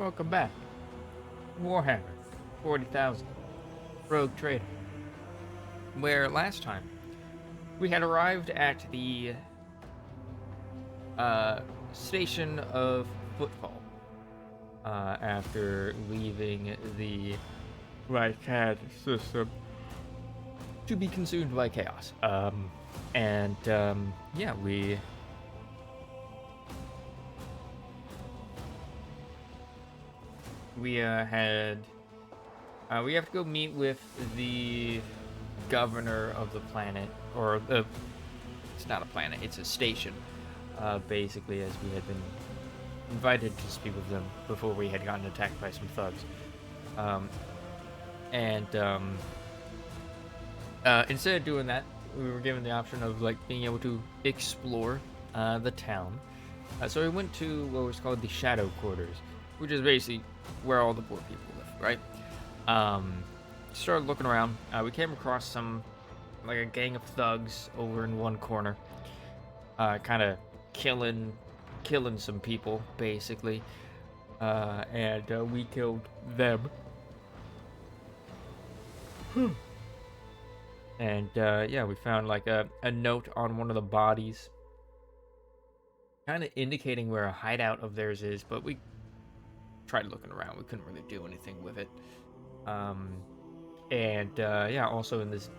Welcome back. Warhammer 40,000 Rogue Trader. Where last time we had arrived at the station of Footfall after leaving the right hand system to be consumed by chaos. Yeah, we have to go meet with the governor of the planet, or it's not a planet, it's a station, basically, as we had been invited to speak with them before we had gotten attacked by some thugs. Instead of doing that, we were given the option of being able to explore the town. So we went to what was called the Shadow Quarters, which is basically where all the poor people live, right? Started looking around. We came across a gang of thugs over in one corner, kind of killing some people, basically. We killed them. We found a note on one of the bodies, kind of indicating where a hideout of theirs is, but we tried looking around. We couldn't really do anything with it. Also in this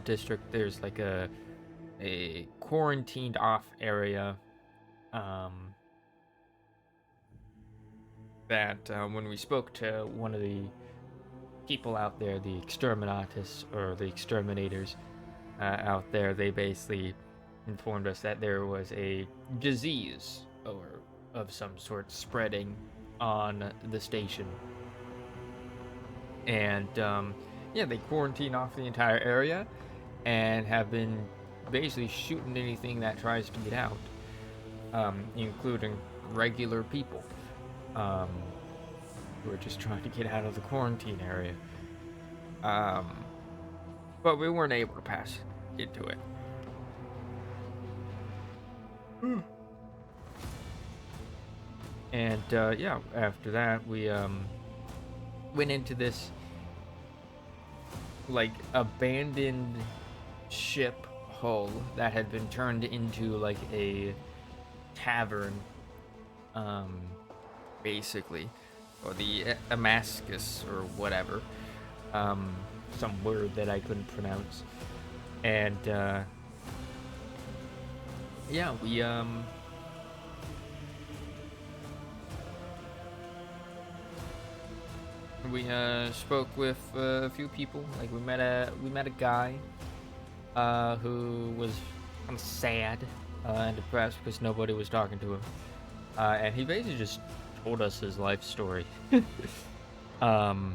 district, there's a quarantined off area that when we spoke to one of the people out there, the exterminatus or the exterminators out there, they basically informed us that there was a disease or of some sort spreading on the station, and they quarantine off the entire area and have been basically shooting anything that tries to get out, including regular people who are just trying to get out of the quarantine area. But we weren't able to pass into it. After that, we went into this abandoned ship hull that had been turned into a tavern, basically, or the Damascus or whatever, some word that I couldn't pronounce. And we spoke with a few people. We met a guy who was kind of sad and depressed because nobody was talking to him, and he basically just told us his life story. That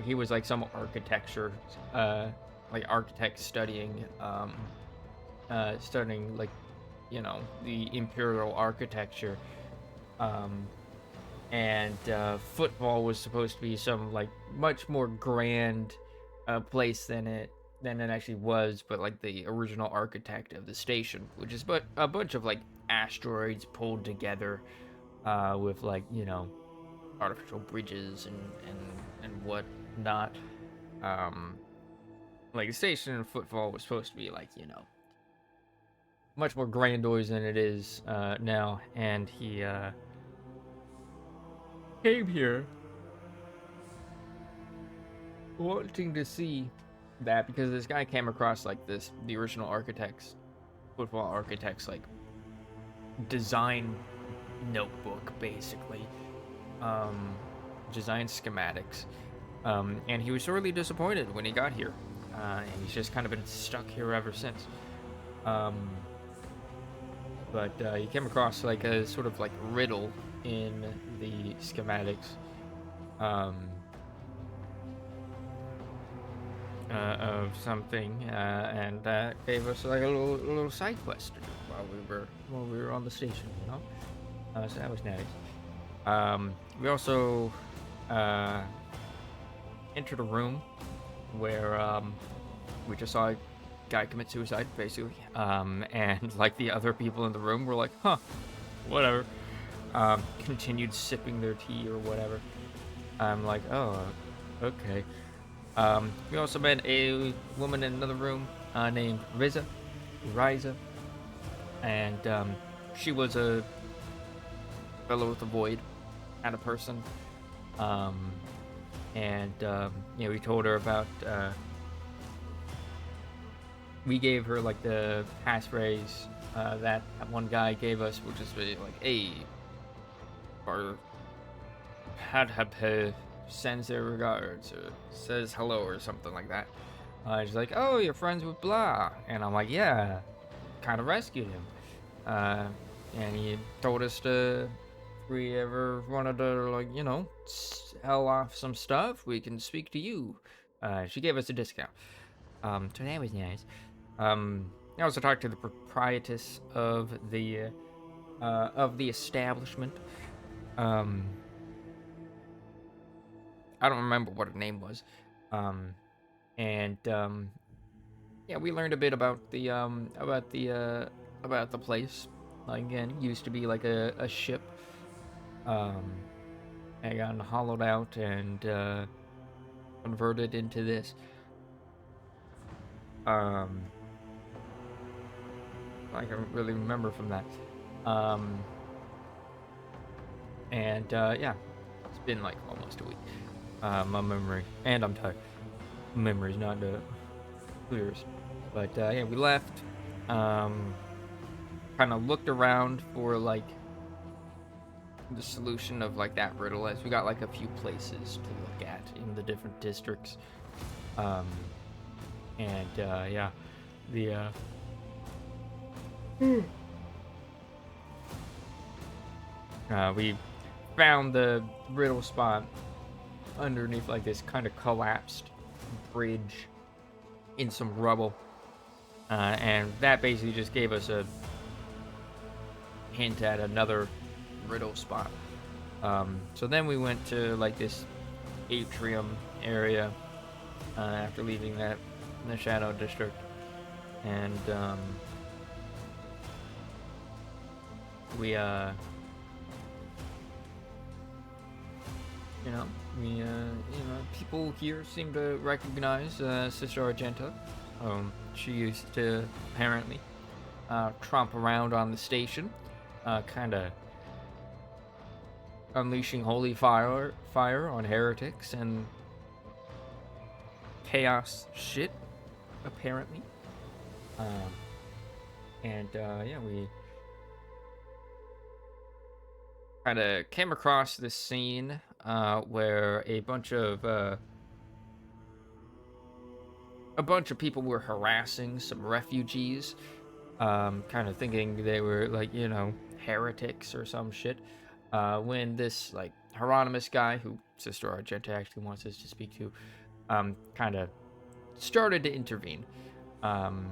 he was some architecture, architect studying the imperial architecture. Football was supposed to be some much more grand place than it actually was, but the original architect of the station, which is but a bunch of asteroids pulled together with artificial bridges and whatnot. The station in Footfall was supposed to be much more grandiose than it is now, and he came here wanting to see that because this guy came across the original Footfall architects design notebook, basically, design schematics, and he was sorely disappointed when he got here, and he's just kind of been stuck here ever since. He came across a sort of riddle in the schematics of something, and that gave us a little side quest to do while we were on the station, so that was nice. We also entered a room where we just saw a guy commit suicide, basically, and the other people in the room were huh, whatever. continued sipping their tea or whatever. I'm like, oh, okay. We also met a woman in another room named Riza, and she was a fellow with a void kind of person. Um, and we told her about. We gave her like the passphrase that one guy gave us, which is really like, "Hey, or Hadhabhe sends their regards or says hello or something like that." She's like, "Oh, you're friends with blah," and I'm like, "Yeah." Kind of rescued him, and he told us to, if we ever wanted to, like, sell off some stuff, we can speak to you. She gave us a discount, so that was nice. I also talked to the proprietress of the establishment. Um, I don't remember what her name was. And yeah, we learned a bit about the place. Like, again, it used to be like a ship. And got hollowed out and converted into this. I can really remember from that. And yeah, it's been like almost a week. My memory, and I'm tired. Memory's not the clearest. But yeah, we left. Kind of looked around for like the solution of like that riddle, as we got like a few places to look at in the different districts. And yeah, the we found the riddle spot underneath like this kind of collapsed bridge in some rubble, and that basically just gave us a hint at another riddle spot. So then we went to like this atrium area after leaving the Shadow District, and we people here seem to recognize Sister Argenta. She used to apparently tromp around on the station, kind of unleashing holy fire on heretics and chaos shit, apparently. And yeah, we kind of came across this scene where a bunch of people were harassing some refugees, kind of thinking they were like, heretics or some shit. When this like Hieronymus guy, who Sister Argenta actually wants us to speak to, kind of started to intervene. And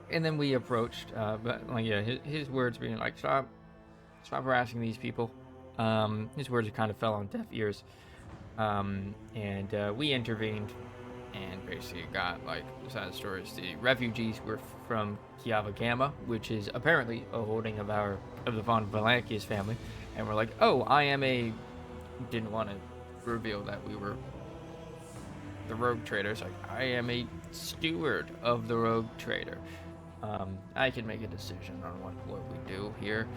then we approached, but like, yeah, his words being like, stop harassing these people. His words kind of fell on deaf ears. And we intervened and basically got, like, the sad stories. The refugees were from Kiava Gamma, which is apparently a holding of the Von Valancius family. And we're like, oh, didn't want to reveal that we were the Rogue Traders. Like, I am a steward of the Rogue Trader. I can make a decision on what we do here.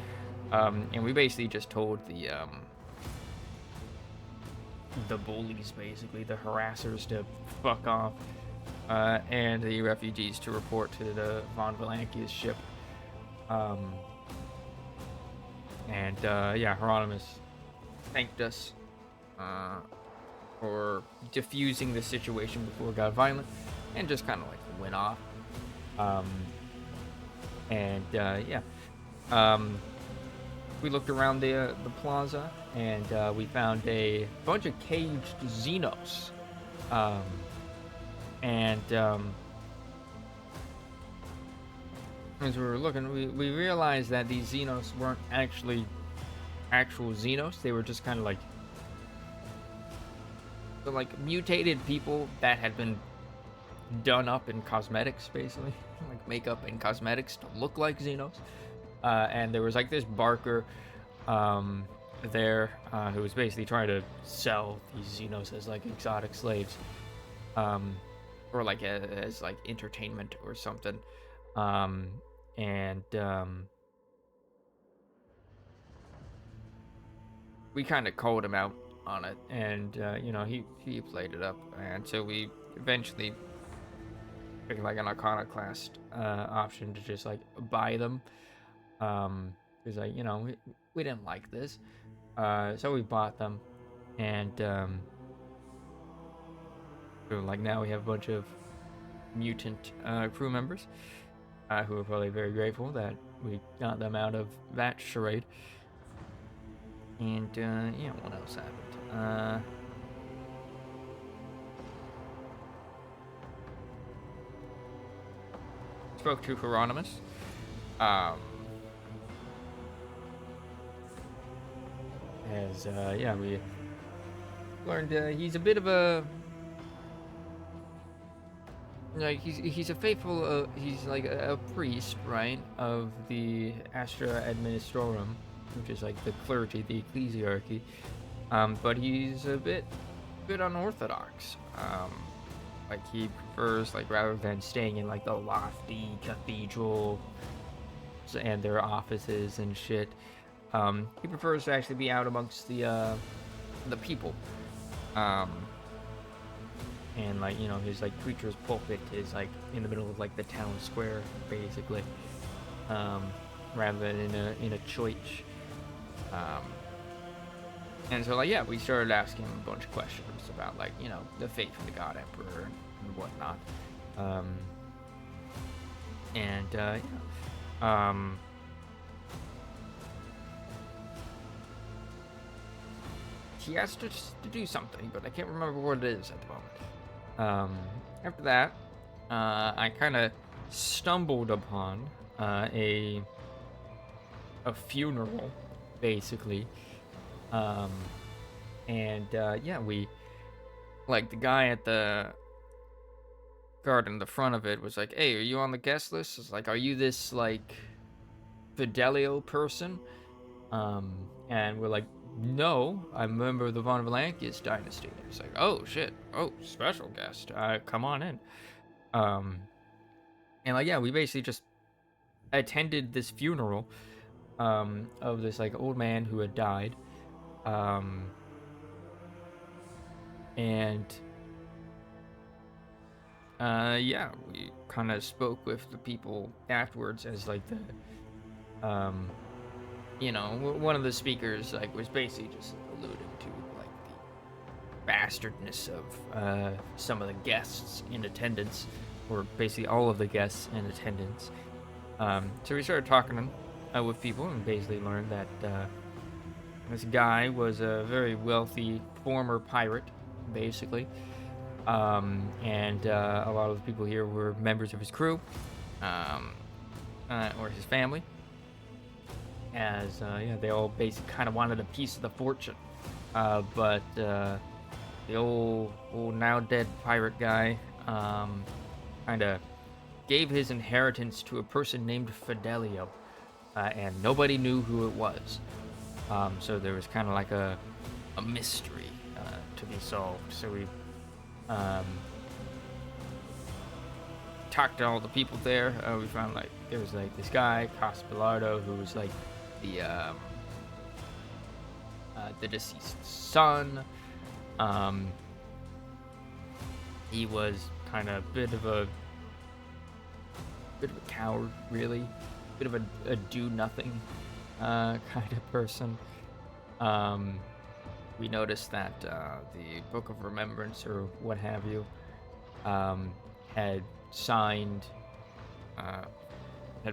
And we basically just told the bullies, basically, the harassers, to fuck off, and the refugees to report to the Von Valancius ship. And yeah, Hieronymus thanked us for diffusing the situation before it got violent, and just kind of like went off. And yeah, we looked around the plaza, and we found a bunch of caged Xenos. And as we were looking, we realized that these Xenos weren't actually actual Xenos. They were just kind of like mutated people that had been done up in cosmetics, basically, like makeup and cosmetics to look like Xenos. and there was like this barker um, there who was basically trying to sell these xenos as like exotic slaves, um, or like as like entertainment or something. Um, and we kind of called him out on it, and he played it up, and so we eventually picked like an iconoclast option to just like buy them. Because like we didn't like this, so we bought them, and so like now we have a bunch of mutant crew members who are probably very grateful that we got them out of that charade. And what else happened? Spoke to Hieronymus. Um, as we learned he's a bit of a like he's a faithful he's like a priest, right, of the Astra Administrorum, which is like the clergy, the ecclesiarchy. But he's a bit unorthodox. Like he prefers, like, rather than staying in like the lofty cathedral and their offices and shit, he prefers to actually be out amongst the people. Um, and like his like preacher's pulpit is like in the middle of like the town square, basically, rather than in a church. And so, like, yeah, we started asking him a bunch of questions about, like, the fate of the God Emperor and whatnot. He asked us to do something, but I can't remember what it is at the moment. After that, I kind of stumbled upon a funeral, basically. We, like, the guy at the guard in the front of it was like, "Hey, are you on the guest list?" It's like, "Are you this, like, Fidelio person?" And we're like, "No, I'm a member of the Von Valancius dynasty." It's like, "Oh, shit. Oh, special guest. Come on in." Um, and, like, yeah, we basically just attended this funeral, of this, like, old man who had died. Um, and we kind of spoke with the people afterwards, as like one of the speakers like was basically just alluding to like the bastardness of some of the guests in attendance, or basically all of the guests in attendance. So we started talking with people and basically learned that this guy was a very wealthy former pirate, basically. And a lot of the people here were members of his crew, or his family, as they all basically kind of wanted a piece of the fortune. But the old now dead pirate guy kind of gave his inheritance to a person named Fidelio, and nobody knew who it was. So there was kind of like a mystery to be solved. So we talked to all the people there. We found like there was like this guy Cospillardo, who was like the deceased son. He was kind of a bit of a coward, really, bit of a do nothing kind of person. We noticed that the Book of Remembrance, or what have you, had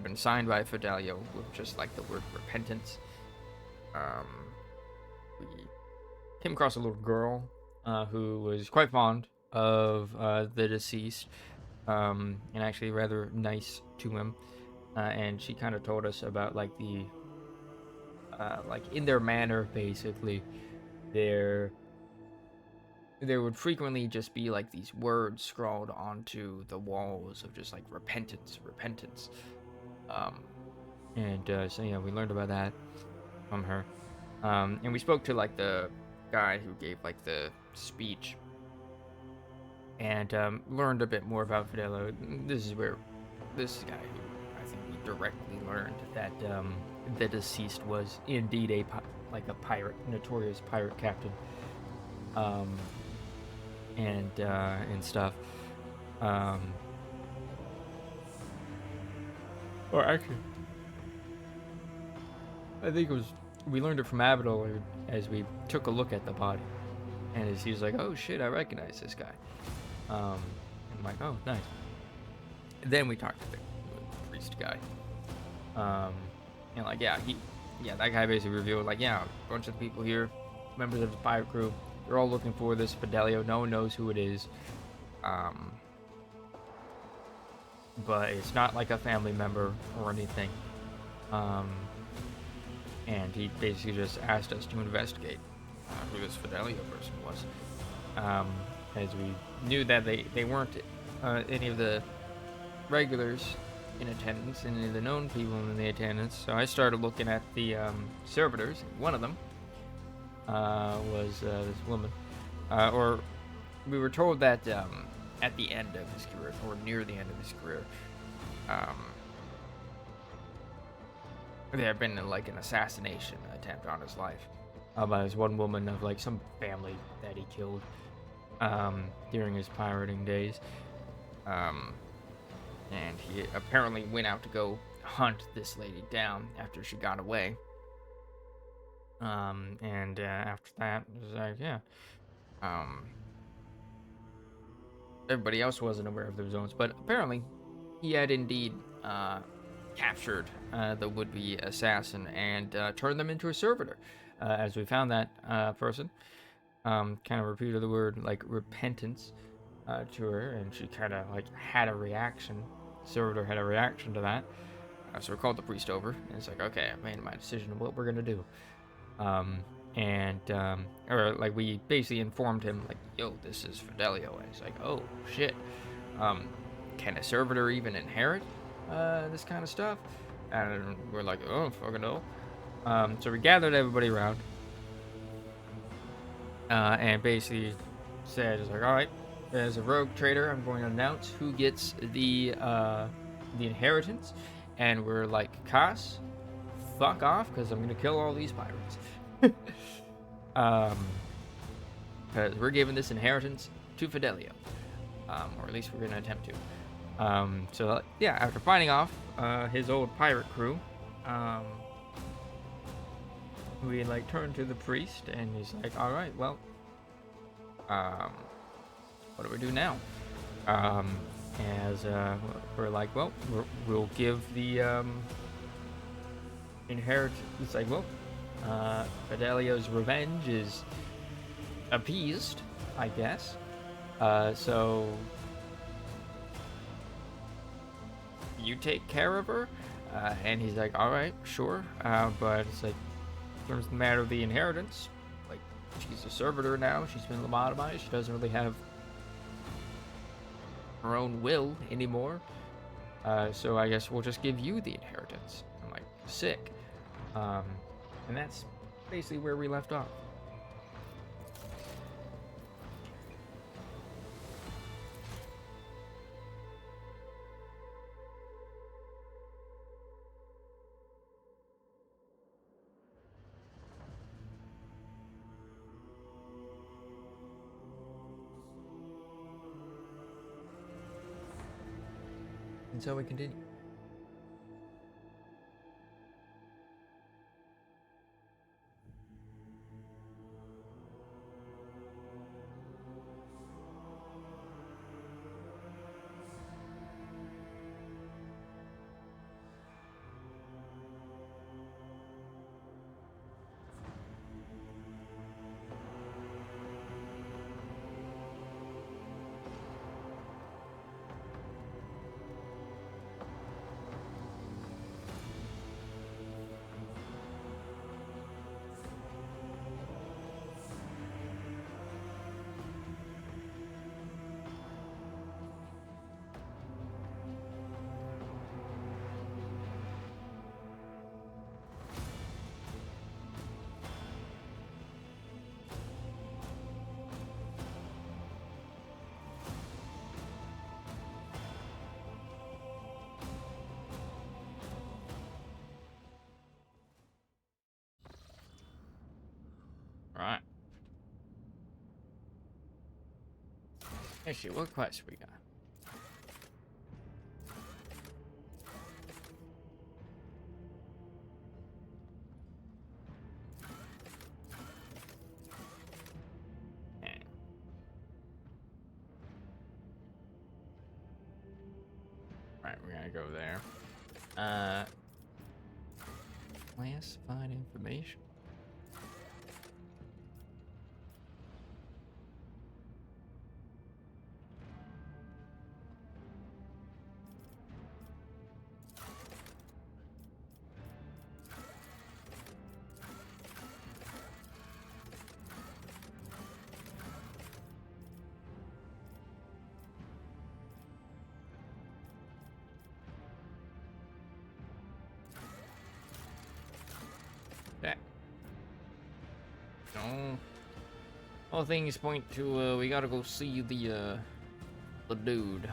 been signed by Fidelio with just like the word repentance. We came across a little girl who was quite fond of the deceased, and actually rather nice to him. And she kind of told us about like the like in their manner, basically, there would frequently just be like these words scrawled onto the walls of just like repentance. And so yeah, we learned about that from her. And we spoke to like the guy who gave like the speech, and learned a bit more about Fidelio. This is where this guy, who I think we directly learned that the deceased was indeed like a pirate, notorious pirate captain, um, and stuff. Um, or actually, I think it was we learned it from Abdul as we took a look at the body, and he was like, "Oh shit, I recognize this guy." And I'm like, "Oh, nice." Then we talked to the priest guy, um, and like, yeah, that guy basically revealed like, yeah, a bunch of the people here, members of the pirate crew, they're all looking for this Fidelio. No one knows who it is, um, but it's not like a family member or anything. Um, and he basically just asked us to investigate who this Fidelio person was, as we knew that they weren't any of the regulars in attendance, any of the known people in the attendance. So I started looking at the servitors. One of them was this woman, or we were told that at the end of his career, or near the end of his career, um, there had been like an assassination attempt on his life by this one woman of like some family that he killed during his pirating days. And he apparently went out to go hunt this lady down after she got away. And after that, it was like, yeah. Everybody else wasn't aware of the zones, but apparently he had indeed captured the would-be assassin and turned them into a servitor. As we found that person, kind of repeated the word like repentance to her, and she kind of like had a reaction. Servitor had a reaction to that. So we called the priest over, and it's like, okay, I made my decision of what we're gonna do. Or like we basically informed him, like, yo, this is Fidelio, and he's like, oh shit, um, can a servitor even inherit this kind of stuff? And we're like, oh, fucking no. So we gathered everybody around, and basically said, it's like, all right, as a rogue trader, I'm going to announce who gets the inheritance, and we're like, Cass, fuck off, because I'm gonna kill all these pirates. Because we're giving this inheritance to Fidelio, or at least we're gonna attempt to. So yeah, after fighting off his old pirate crew, we like turned to the priest, and he's like, all right, well, what do we do now? As we're like, well, we'll give the inheritance. It's like, well, Fidelio's revenge is appeased, I guess. So you take care of her, and he's like, all right, sure. But it's like, in terms of the matter of the inheritance, like, she's a servitor now. She's been lobotomized. She doesn't really have her own will anymore. So I guess we'll just give you the inheritance. I'm like, sick. And that's basically where we left off. And so we continue. Right. Actually, what quest we got? Okay. Right, we're gonna go there. Classified information. Okay. So, all things point to we gotta go see the dude,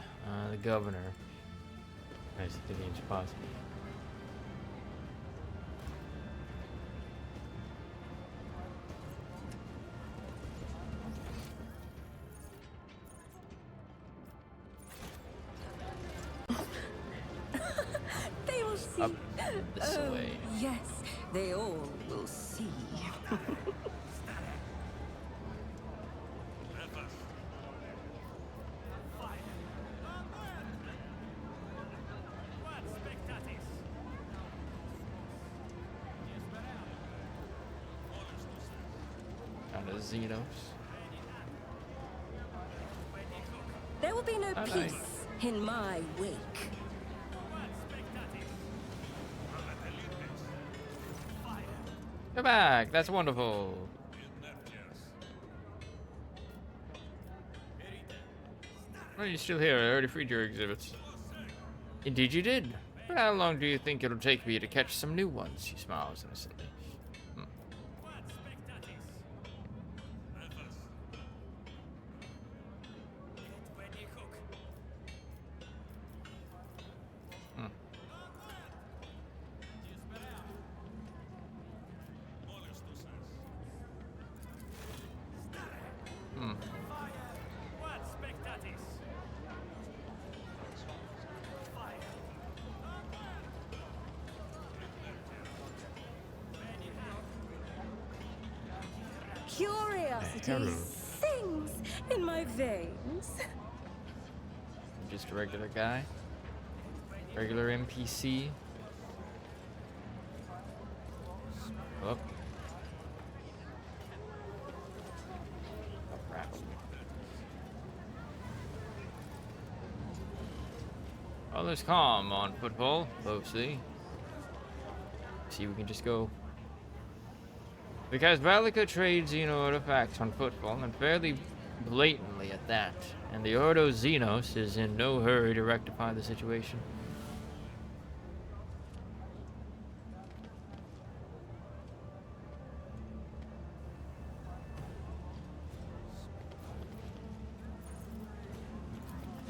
the governor, as convenient as possible. They will see. Up this way. Yes, they all will see. Kind of Xenos. There will be no Oh, peace nice. in my wake. Come back. That's wonderful. Why are you still here? I already freed your exhibits. Indeed you did. But how long do you think it'll take me to catch some new ones? She smiles innocently. Curiosity Hello. sings in my veins. Just a regular guy. Regular NPC. Oh. Oh, crap. Oh, there's calm on football, mostly. See, we can just go. Because Valika trades Xeno artifacts on football, and fairly blatantly at that. And the Ordo Xenos is in no hurry to rectify the situation.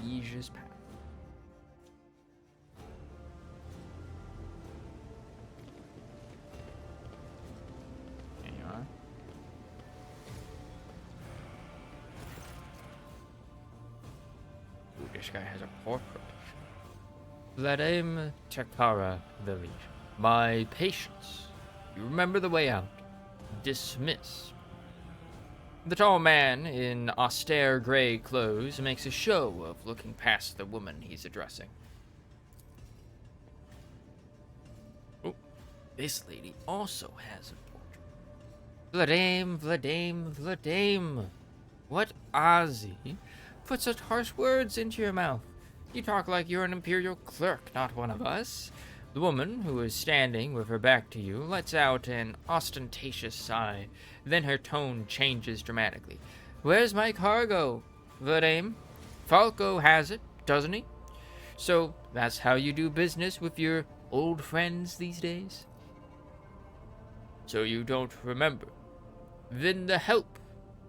Aegis Path. There you are. Ooh, this guy has a portrait. Vladimir Takara Village. My patience. You remember the way out. Dismiss. The tall man in austere gray clothes makes a show of looking past the woman he's addressing. Oh, this lady also has a portrait. Vladame. What Ozzy put such harsh words into your mouth? You talk like you're an imperial clerk, not one of us. The woman, who is standing with her back to you, lets out an ostentatious sigh. Then her tone changes dramatically. Where's my cargo, Vladame? Falco has it, doesn't he? So that's how you do business with your old friends these days? So you don't remember? Then the help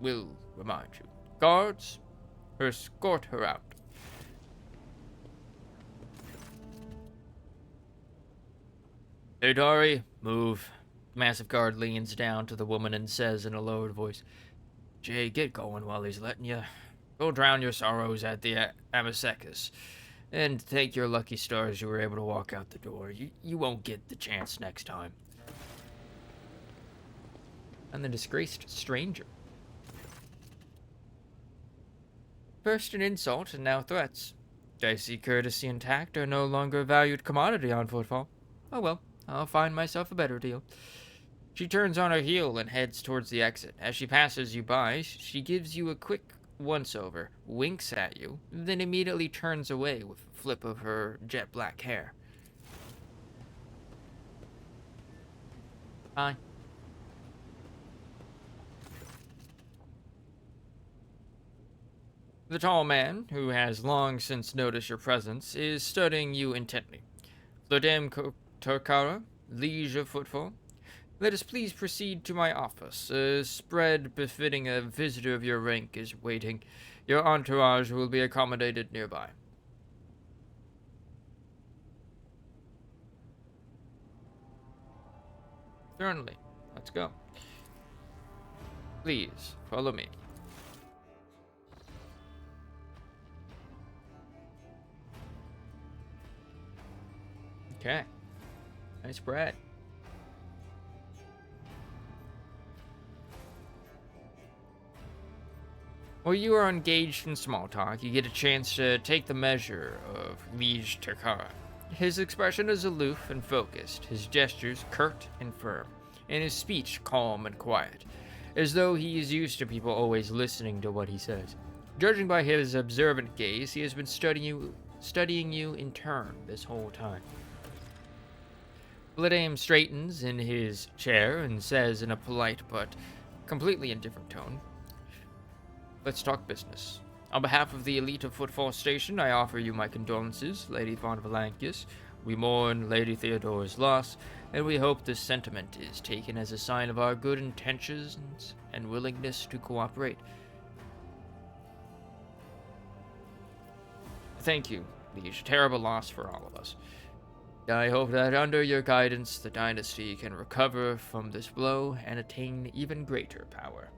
will remind you. Guards, escort her out. Hey, Dari, move. Massive guard leans down to the woman and says in a lowered voice, Jay, get going while he's letting you. Go drown your sorrows at the Amasekis. And thank your lucky stars you were able to walk out the door. You won't get the chance next time. And the disgraced stranger. First an insult, and now threats. I see courtesy and tact are no longer a valued commodity on Footfall. Oh well, I'll find myself a better deal. She turns on her heel and heads towards the exit. As she passes you by, she gives you a quick once-over, winks at you, then immediately turns away with a flip of her jet black hair. Hi. The tall man, who has long since noticed your presence, is studying you intently. Madame Torcara, Liege of Footfall, let us please proceed to my office. A spread befitting a visitor of your rank is waiting. Your entourage will be accommodated nearby. Certainly. Let's go. Please, follow me. Okay. Nice spread. While you are engaged in small talk, you get a chance to take the measure of Liege Terkara. His expression is aloof and focused, his gestures curt and firm, and his speech calm and quiet, as though he is used to people always listening to what he says. Judging by his observant gaze, he has been studying you in turn this whole time. Vladimir straightens in his chair and says in a polite but completely indifferent tone, let's talk business. On behalf of the elite of Footfall Station, I offer you my condolences, Lady von Valancius. We mourn Lady Theodora's loss, and we hope this sentiment is taken as a sign of our good intentions and willingness to cooperate. Thank you, Liege. Terrible loss for all of us. I hope that under your guidance, the dynasty can recover from this blow and attain even greater power.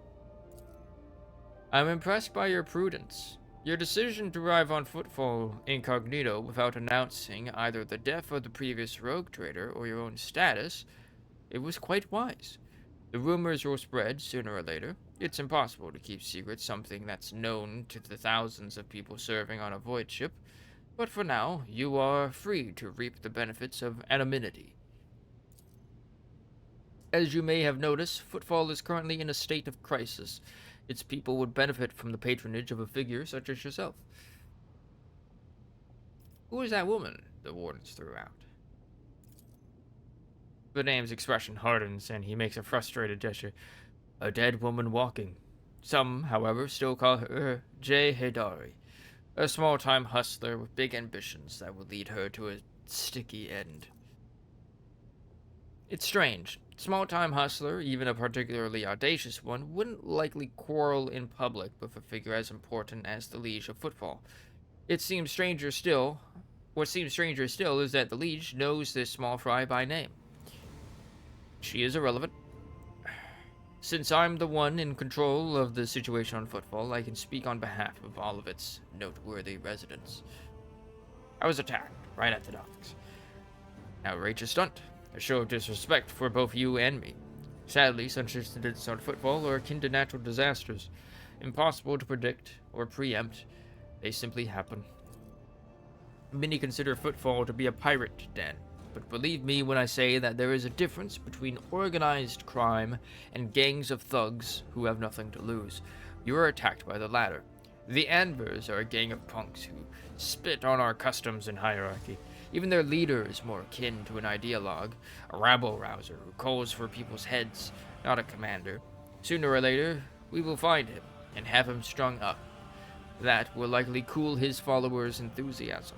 I'm impressed by your prudence. Your decision to arrive on Footfall incognito without announcing either the death of the previous rogue trader or your own status, it was quite wise. The rumors will spread sooner or later. It's impossible to keep secret something that's known to the thousands of people serving on a void ship. But for now, you are free to reap the benefits of anonymity. As you may have noticed, Footfall is currently in a state of crisis. Its people would benefit from the patronage of a figure such as yourself. Who is that woman? The wardens threw out. The name's expression hardens, and he makes a frustrated gesture. A dead woman walking. Some, however, still call her Jay Haydari, a small-time hustler with big ambitions that will lead her to a sticky end. It's strange. Small-time hustler, even a particularly audacious one, wouldn't likely quarrel in public with a figure as important as the Liege of Footfall. What seems stranger still is that the Liege knows this small fry by name. She is irrelevant. Since I'm the one in control of the situation on Footfall, I can speak on behalf of all of its noteworthy residents. I was attacked right at the docks. Outrageous stunt. A show of disrespect for both you and me. Sadly, such incidents on Footfall are akin to natural disasters. Impossible to predict or preempt. They simply happen. Many consider Footfall to be a pirate den, but believe me when I say that there is a difference between organized crime and gangs of thugs who have nothing to lose. You are attacked by the latter. The Anvers are a gang of punks who spit on our customs and hierarchy. Even their leader is more akin to an ideologue, a rabble-rouser who calls for people's heads, not a commander. Sooner or later, we will find him and have him strung up. That will likely cool his followers' enthusiasm.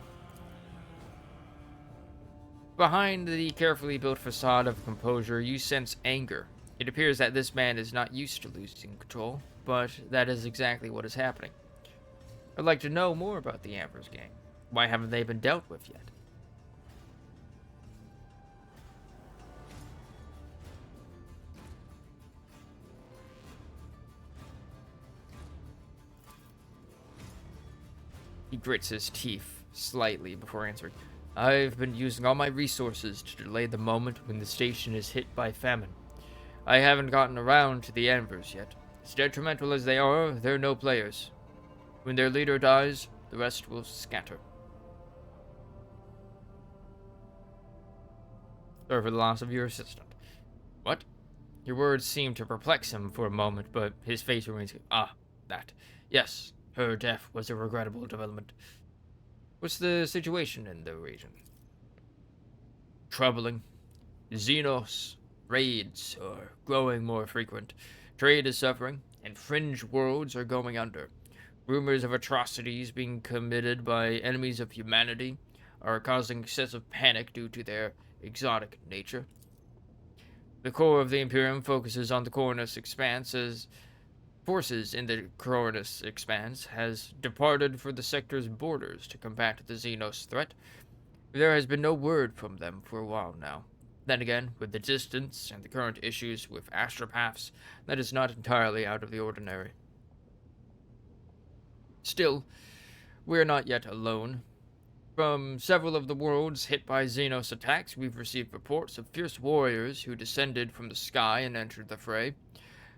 Behind the carefully built facade of composure, you sense anger. It appears that this man is not used to losing control, but that is exactly what is happening. I'd like to know more about the Amber's gang. Why haven't they been dealt with yet? He grits his teeth slightly before answering. I've been using all my resources to delay the moment when the station is hit by famine. I haven't gotten around to the Anvers yet. As detrimental as they are, they're no players. When their leader dies, the rest will scatter. Sorry for the loss of your assistant. What? Your words seemed to perplex him for a moment, but his face remains. Ah, that. Yes, her death was a regrettable development. What's the situation in the region? Troubling. Xenos raids are growing more frequent. Trade is suffering, and fringe worlds are going under. Rumors of atrocities being committed by enemies of humanity are causing excessive panic due to their exotic nature. The core of the Imperium focuses on the Coronus Expanse as forces in the Coronus Expanse has departed for the sector's borders to combat the Xenos threat. There has been no word from them for a while now. Then again, with the distance and the current issues with astropaths, that is not entirely out of the ordinary. Still, we're not yet alone. From several of the worlds hit by Xenos attacks, we've received reports of fierce warriors who descended from the sky and entered the fray.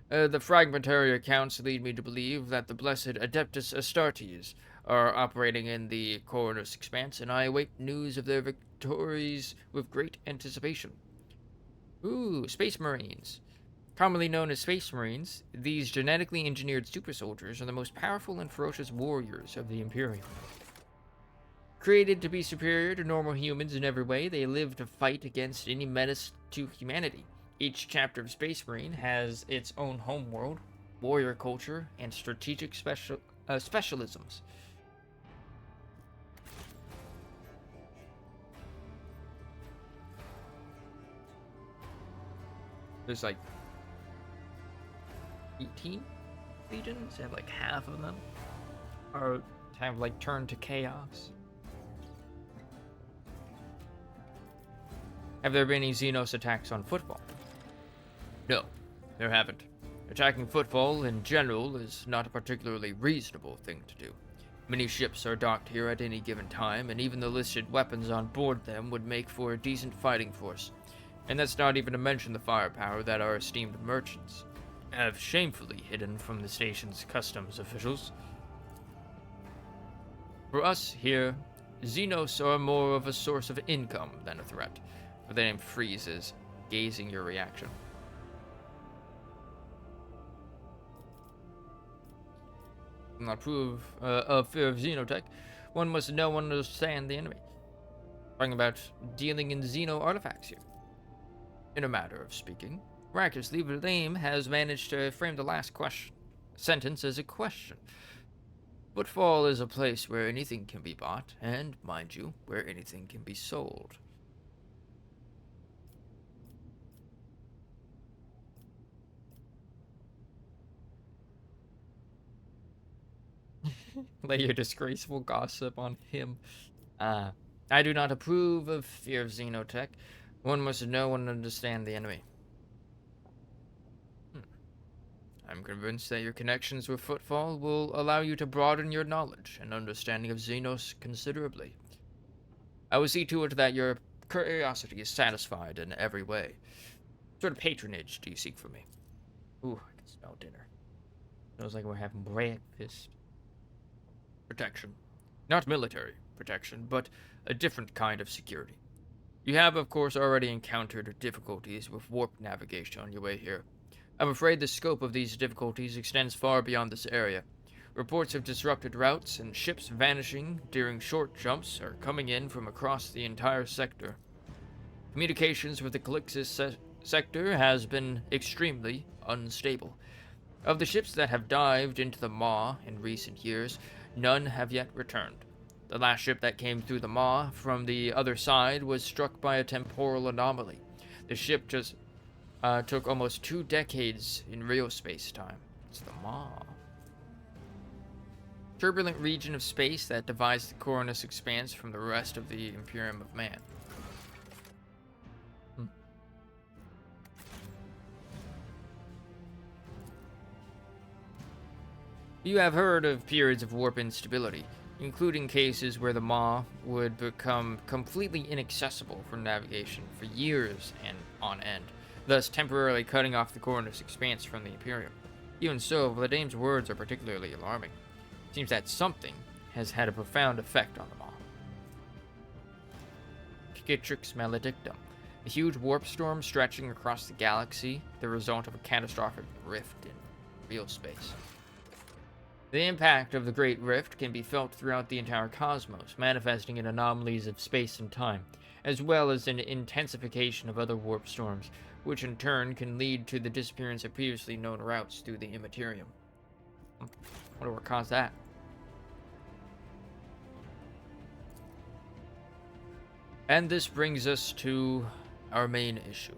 The fragmentary accounts lead me to believe that the blessed Adeptus Astartes are operating in the Coronus Expanse, and I await news of their victories with great anticipation. Ooh, Space Marines. Commonly known as Space Marines, these genetically engineered super soldiers are the most powerful and ferocious warriors of the Imperium. Created to be superior to normal humans in every way, they live to fight against any menace to humanity. Each chapter of Space Marine has its own homeworld, warrior culture, and strategic specialisms. There's like 18 legions, and like half of them are have like turned to chaos. Have there been any Xenos attacks on football? No, there haven't. Attacking football in general is not a particularly reasonable thing to do. Many ships are docked here at any given time, and even the listed weapons on board them would make for a decent fighting force. And that's not even to mention the firepower that our esteemed merchants have shamefully hidden from the station's customs officials. For us here, Xenos are more of a source of income than a threat. The name freezes, gazing your reaction. Not approve of fear of xenotech. One must know and understand the enemy. Talking about dealing in xeno artifacts here. In a matter of speaking, miraculously, the name has managed to frame the last sentence as a question. Footfall is a place where anything can be bought, and, mind you, where anything can be sold. Lay your disgraceful gossip on him. I do not approve of fear of xenotech. One must know and understand the enemy. I'm convinced that your connections with Footfall will allow you to broaden your knowledge and understanding of Xenos considerably. I will see to it that your curiosity is satisfied in every way. What sort of patronage do you seek from me? Ooh, I can smell dinner. Smells like we're having breakfast. Protection. Not military protection, but a different kind of security. You have, of course, already encountered difficulties with warp navigation on your way here. I'm afraid the scope of these difficulties extends far beyond this area. Reports of disrupted routes and ships vanishing during short jumps are coming in from across the entire sector. Communications with the Calixis sector has been extremely unstable. Of the ships that have dived into the Maw in recent years, none have yet returned. The last ship that came through the Maw from the other side was struck by a temporal anomaly. The ship just took almost 2 decades in real space-time. It's the Maw. Turbulent region of space that divides the Coronus Expanse from the rest of the Imperium of Man. You have heard of periods of warp instability, including cases where the Maw would become completely inaccessible for navigation for years and on end, thus temporarily cutting off the Cornus expanse from the Imperium. Even so, Vladame's words are particularly alarming. It seems that something has had a profound effect on the Maw. Cicatrix maledictum, a huge warp storm stretching across the galaxy, the result of a catastrophic rift in real space. The impact of the Great Rift can be felt throughout the entire cosmos, manifesting in anomalies of space and time, as well as an intensification of other warp storms, which in turn can lead to the disappearance of previously known routes through the Immaterium. Wonder what caused that. And this brings us to our main issue.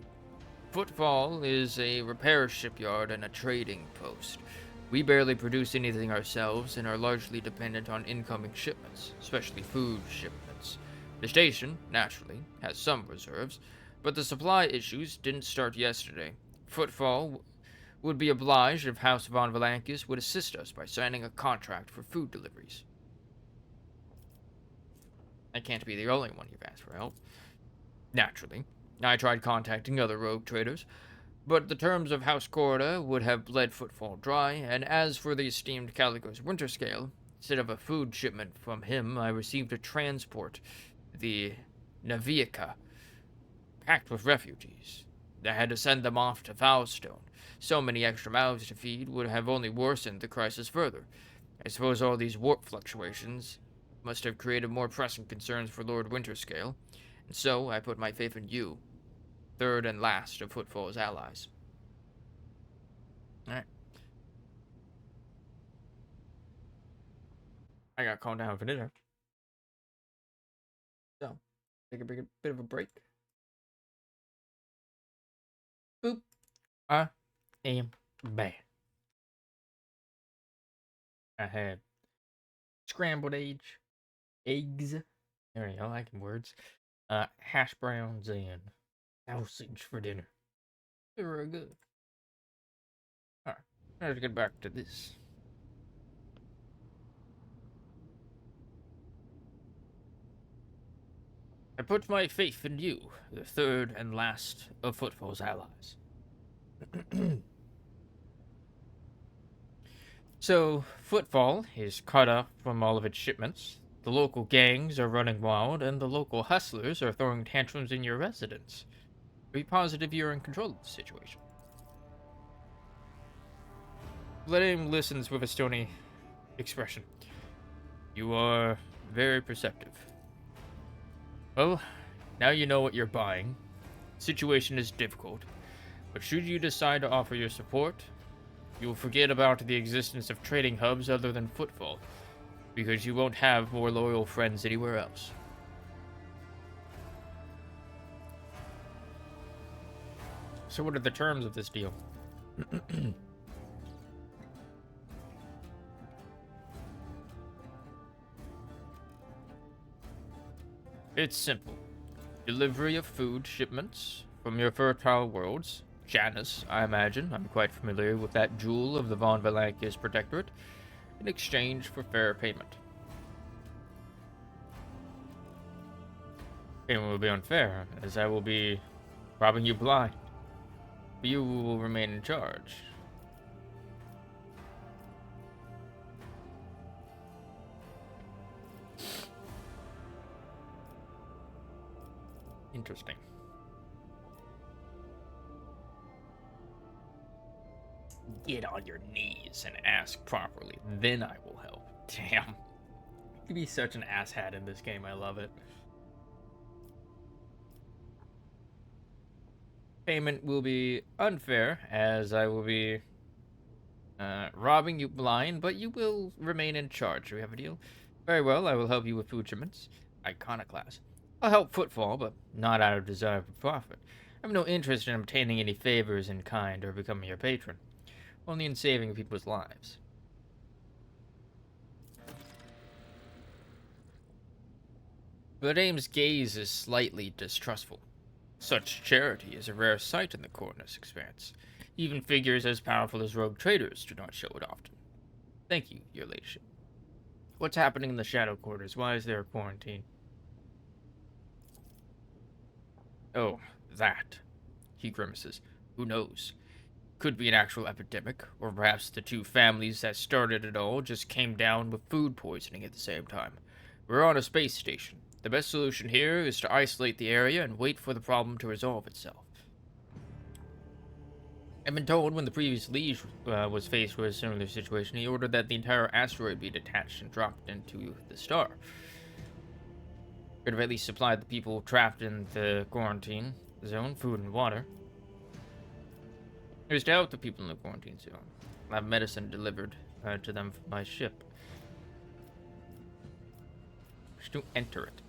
Footfall is a repair shipyard and a trading post. We barely produce anything ourselves and are largely dependent on incoming shipments, especially food shipments. The station, naturally, has some reserves, but the supply issues didn't start yesterday. Footfall would be obliged if House von Valankis would assist us by signing a contract for food deliveries. I can't be the only one you've asked for help. Naturally, I tried contacting other rogue traders, but the terms of House Corda would have bled Footfall dry, and as for the esteemed Calico's Winterscale, instead of a food shipment from him, I received a transport, the Naviaca, packed with refugees. I had to send them off to Foulstone. So many extra mouths to feed would have only worsened the crisis further. I suppose all these warp fluctuations must have created more pressing concerns for Lord Winterscale, and so I put my faith in you, third and last of Footfall's allies. Alright. I got called down for dinner. So, take a bit of a break. Boop. I am back. I had scrambled eggs. There you go, I can words. Hash browns and sausage for dinner. They were very good. Alright, let's get back to this. I put my faith in you, the third and last of Footfall's allies. So, Footfall is cut off from all of its shipments. The local gangs are running wild, and the local hustlers are throwing tantrums in your residence. Are you positive you're in control of the situation? Vladimir listens with a stony expression. You are very perceptive. Well, now you know what you're buying. Situation is difficult, but should you decide to offer your support, you will forget about the existence of trading hubs other than Footfall, because you won't have more loyal friends anywhere else. So what are the terms of this deal? It's simple. Delivery of food shipments from your fertile worlds. Janus, I imagine. I'm quite familiar with that jewel of the Von Valankis Protectorate, in exchange for fair payment. Payment will be unfair, as I will be robbing you blind. But you will remain in charge. Interesting. Get on your knees and ask properly, then I will help. Damn. You can be such an asshat in this game, I love it. Payment will be unfair, as I will be robbing you blind, but you will remain in charge. Do we have a deal? Very well, I will help you with food shipments. Iconoclast. I'll help Footfall, but not out of desire for profit. I have no interest in obtaining any favors in kind or becoming your patron. Only in saving people's lives. Vladame's gaze is slightly distrustful. Such charity is a rare sight in the Cornus Expanse. Even figures as powerful as rogue traders do not show it often. Thank you, your ladyship. What's happening in the shadow quarters? Why is there a quarantine? Oh, that. He grimaces. Who knows? Could be an actual epidemic, or perhaps the two families that started it all just came down with food poisoning at the same time. We're on a space station. The best solution here is to isolate the area and wait for the problem to resolve itself. I've been told when the previous liege was faced with a similar situation, he ordered that the entire asteroid be detached and dropped into the star. Could have at least supplied the people trapped in the quarantine zone food and water. It was to help the people in the quarantine zone. Have medicine delivered to them by ship. Just to enter it.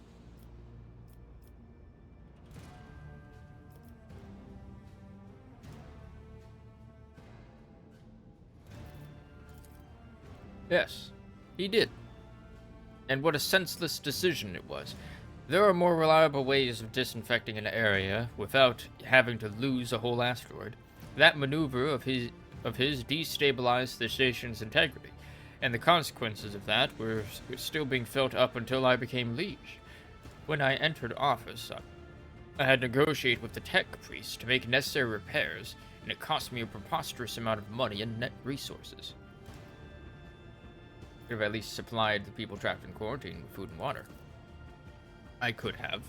Yes, he did. And what a senseless decision it was. There are more reliable ways of disinfecting an area without having to lose a whole asteroid. That maneuver of his destabilized the station's integrity, and the consequences of that were still being felt up until I became liege. When I entered office, I had to negotiate with the tech priest to make necessary repairs, and it cost me a preposterous amount of money and net resources. Could have at least supplied the people trapped in quarantine with food and water. I could have,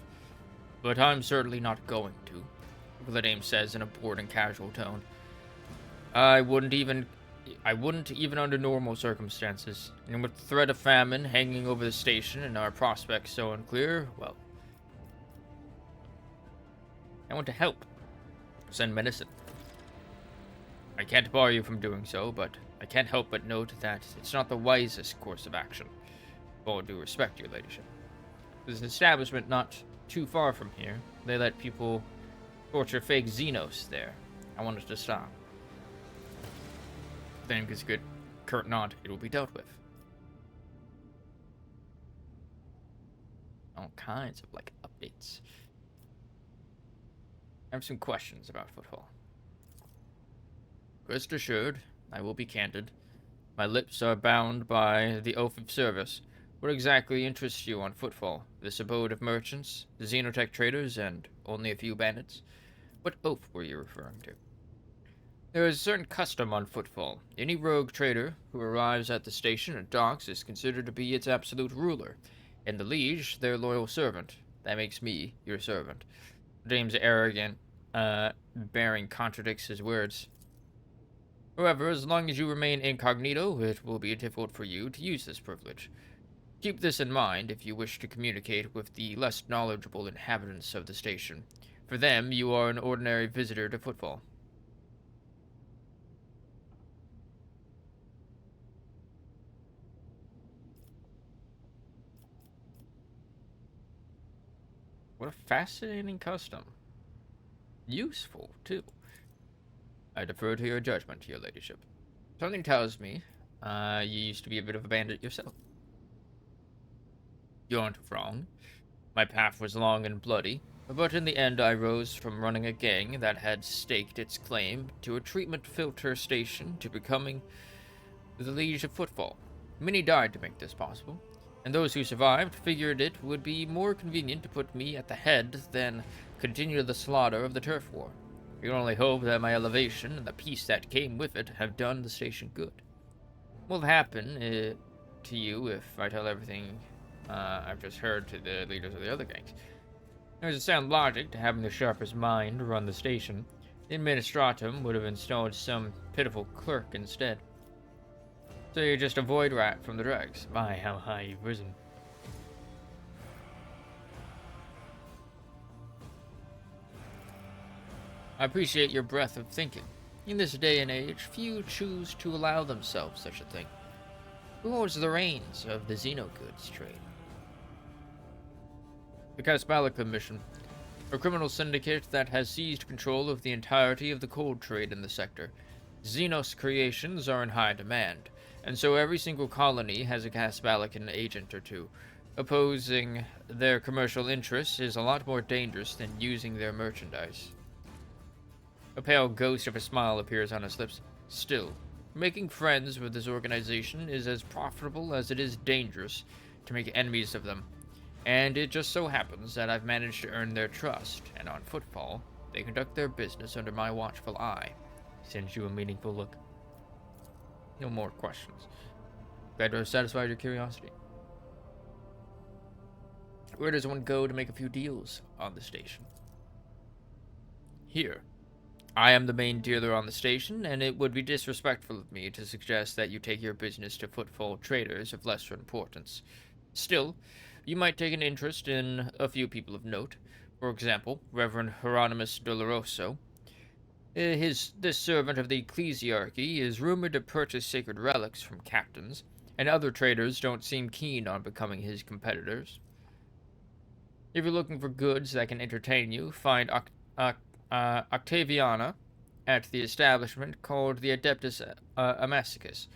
but I'm certainly not going to, the name says in a bored and casual tone. I wouldn't even under normal circumstances, and with the threat of famine hanging over the station and our prospects so unclear, well, I want to help. Send medicine. I can't bar you from doing so, but I can't help but note that it's not the wisest course of action. With all due respect, your ladyship. There's an establishment not too far from here. They let people torture fake Xenos there. I wanted to stop. Then gives a good curt nod. It will be dealt with. All kinds of, updates. I have some questions about Footfall. Rest assured, I will be candid. My lips are bound by the oath of service. What exactly interests you on Footfall? This abode of merchants, the xenotech traders, and only a few bandits? What oath were you referring to? There is a certain custom on Footfall. Any rogue trader who arrives at the station or docks is considered to be its absolute ruler, and the liege their loyal servant. That makes me your servant. James' arrogant bearing contradicts his words. However, as long as you remain incognito, it will be difficult for you to use this privilege. Keep this in mind if you wish to communicate with the less knowledgeable inhabitants of the station. For them, you are an ordinary visitor to Footfall. What a fascinating custom. Useful, too. I defer to your judgment, your ladyship. Something tells me, you used to be a bit of a bandit yourself. You aren't wrong. My path was long and bloody, but in the end I rose from running a gang that had staked its claim to a treatment filter station to becoming the Liege of Footfall. Many died to make this possible, and those who survived figured it would be more convenient to put me at the head than continue the slaughter of the turf war. You can only hope that my elevation and the peace that came with it have done the station good. What will happen to you if I tell everything I've just heard to the leaders of the other gangs? There's a sound logic to having the sharpest mind run the station. The administratum would have installed some pitiful clerk instead. So you're just a void rat from the dregs. My, how high you've risen. I appreciate your breadth of thinking. In this day and age, few choose to allow themselves such a thing. Who holds the reins of the xenogoods trade? The Casbala Commission, a criminal syndicate that has seized control of the entirety of the cold trade in the sector. Xenos creations are in high demand, and so every single colony has a Casbalican agent or two. Opposing their commercial interests is a lot more dangerous than using their merchandise. A pale ghost of a smile appears on his lips. Still, Making friends with this organization is as profitable as it is dangerous to make enemies of them. And it just so happens that I've managed to earn their trust, and on footfall, they conduct their business under my watchful eye. He sends you a meaningful look. No more questions. Glad to have satisfied your curiosity. Where does one go to make a few deals on the station? Here. I am the main dealer on the station, and it would be disrespectful of me to suggest that you take your business to footfall traders of lesser importance. Still, you might take an interest in a few people of note. For example, Reverend Hieronymus Doloroso. This servant of the ecclesiarchy is rumored to purchase sacred relics from captains, and other traders don't seem keen on becoming his competitors. If you're looking for goods that can entertain you, find Octaviana at the establishment called the Adeptus Amacicus.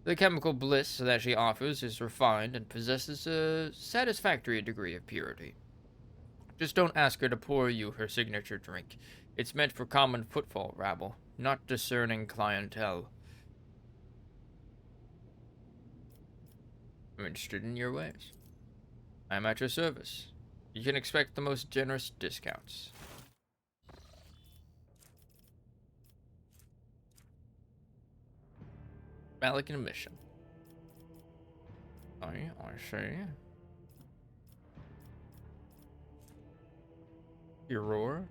The chemical bliss that she offers is refined and possesses a satisfactory degree of purity. Just don't ask her to pour you her signature drink. It's meant for common footfall rabble, not discerning clientele. I'm interested in your ways. I'm at your service. You can expect the most generous discounts. Malik in a mission. I see. Furor.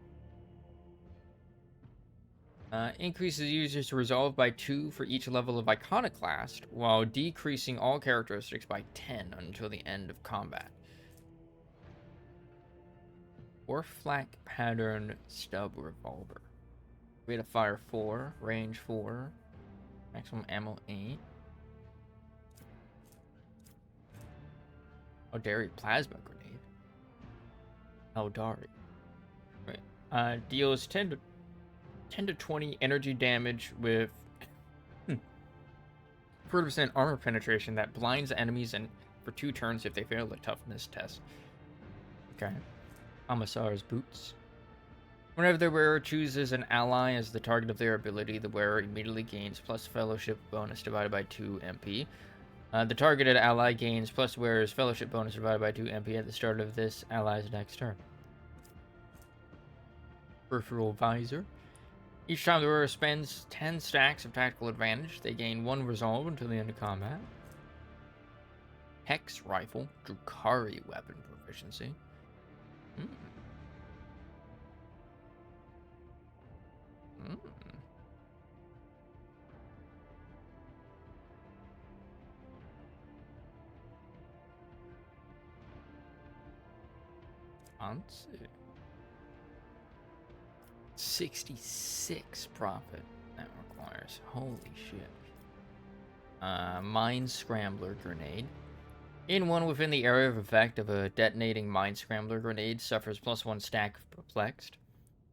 Increases users' resolve by 2 for each level of Iconoclast, while decreasing all characteristics by 10 until the end of combat. Or flak pattern stub revolver. Rate of fire 4, range 4, maximum ammo 8. Odari plasma grenade. Eldari. Right. Deals 10 to 20 energy damage with 40% armor penetration that blinds enemies and for 2 turns if they fail the toughness test. Okay. Amazar's boots. Whenever the wearer chooses an ally as the target of their ability, the wearer immediately gains plus fellowship bonus divided by 2 MP. The targeted ally gains plus wearer's fellowship bonus divided by 2 MP at the start of this ally's next turn. Peripheral visor. Each time the wearer spends 10 stacks of tactical advantage, they gain 1 resolve until the end of combat. Hex rifle, Drukari weapon proficiency. Ansu. 66 profit that requires. Holy shit. Mine Scrambler Grenade. In one within the area of effect of a detonating Mine Scrambler Grenade suffers +1 stack of Perplexed.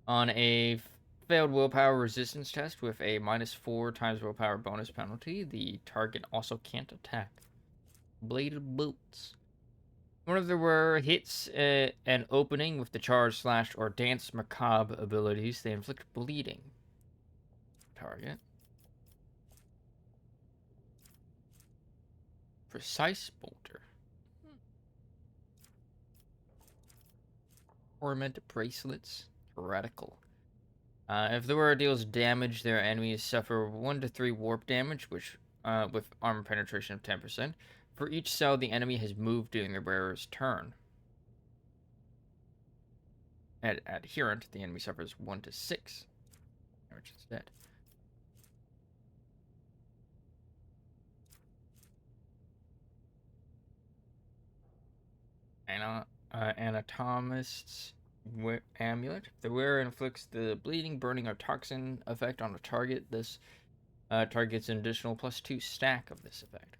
On a failed willpower resistance test with a -4 times willpower bonus penalty, the target also can't attack. Bladed Boots. Whenever there were hits an opening with the charge, slash, or dance macabre abilities, they inflict bleeding. Target. Precise bolter. Ornament bracelets. Heretical. If the wearer deals damage, their enemies suffer 1 to 3 warp damage, which with armor penetration of 10%. For each cell the enemy has moved during the wearer's turn. At adherent, the enemy suffers 1 to 6 damage instead. Anatomist's amulet. If the wearer inflicts the bleeding, burning, or toxin effect on a target, this target gets an additional +2 stack of this effect.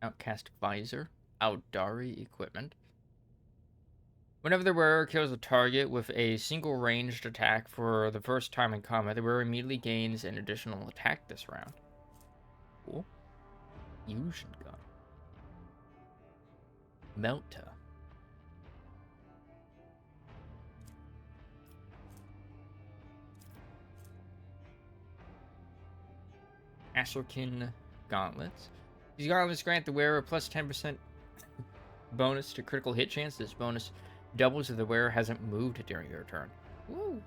Outcast visor. Outdari equipment. Whenever the wearer kills a target with a single ranged attack for the first time in combat, the wearer immediately gains an additional attack this round. Cool. Fusion gun. Melta. Asorkin gauntlets. These gauntlets grant the wearer a plus 10% bonus to critical hit chance. This bonus doubles if the wearer hasn't moved during their turn. Woo!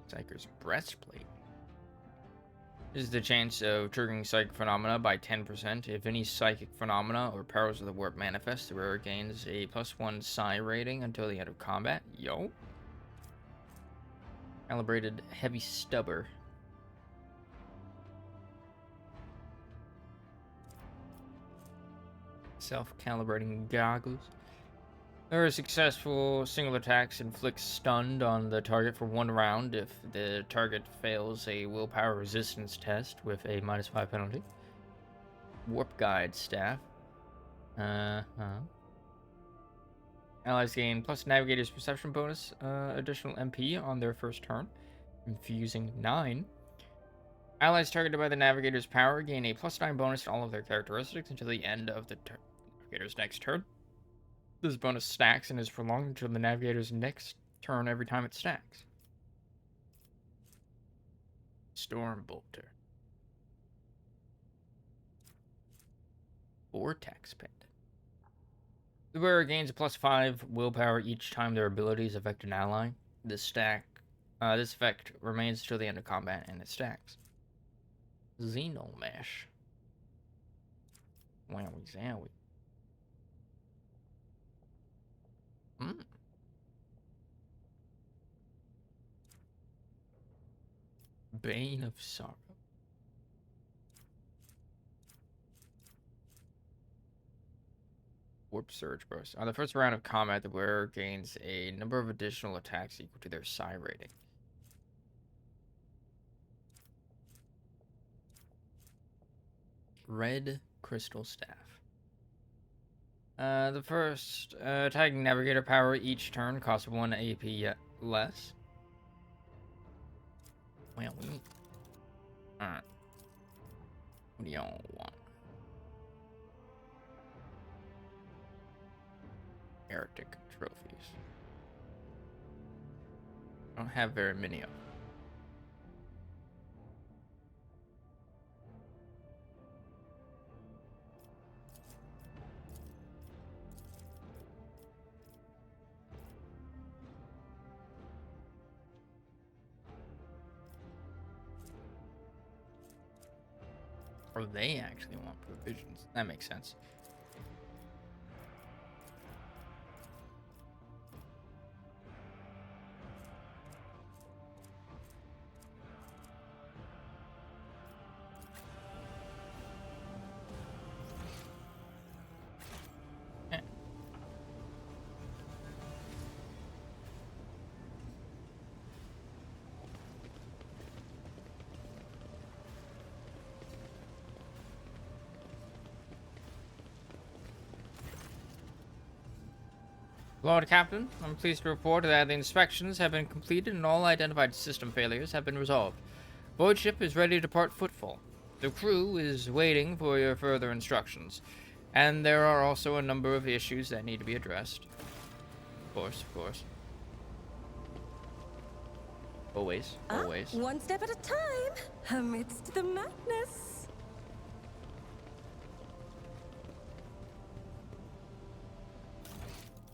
Psyker's breastplate. This is the chance of triggering psychic phenomena by 10%. If any psychic phenomena or powers of the warp manifest, the wearer gains a +1 psi rating until the end of combat. Yo. Calibrated heavy stubber. Self-calibrating goggles. There are successful single attacks inflict stunned on the target for 1 round if the target fails a willpower resistance test with a -5 penalty. Warp guide staff. Allies gain plus navigator's perception bonus, additional MP on their first turn. Infusing 9. Allies targeted by the navigator's power gain a +9 bonus to all of their characteristics until the end of the navigator's next turn. This bonus stacks and is prolonged until the navigator's next turn every time it stacks. Storm Bolter. Vortex Pendant. The wearer gains a +5 willpower each time their abilities affect an ally. This effect remains until the end of combat and it stacks. Xenomesh. Wowie zowie. Bane of Sorrow. Warp Surge Burst. On the first round of combat, the wearer gains a number of additional attacks equal to their psi rating. Red Crystal Staff. The first attacking navigator power each turn costs 1 AP less. Well, alright. What do y'all want? Heretic trophies. I don't have very many of them. Or they actually want provisions. That makes sense. Lord Captain, I'm pleased to report that the inspections have been completed and all identified system failures have been resolved. Void ship is ready to depart Footfall. The crew is waiting for your further instructions, and there are also a number of issues that need to be addressed. Of course. Always. One step at a time, amidst the madness.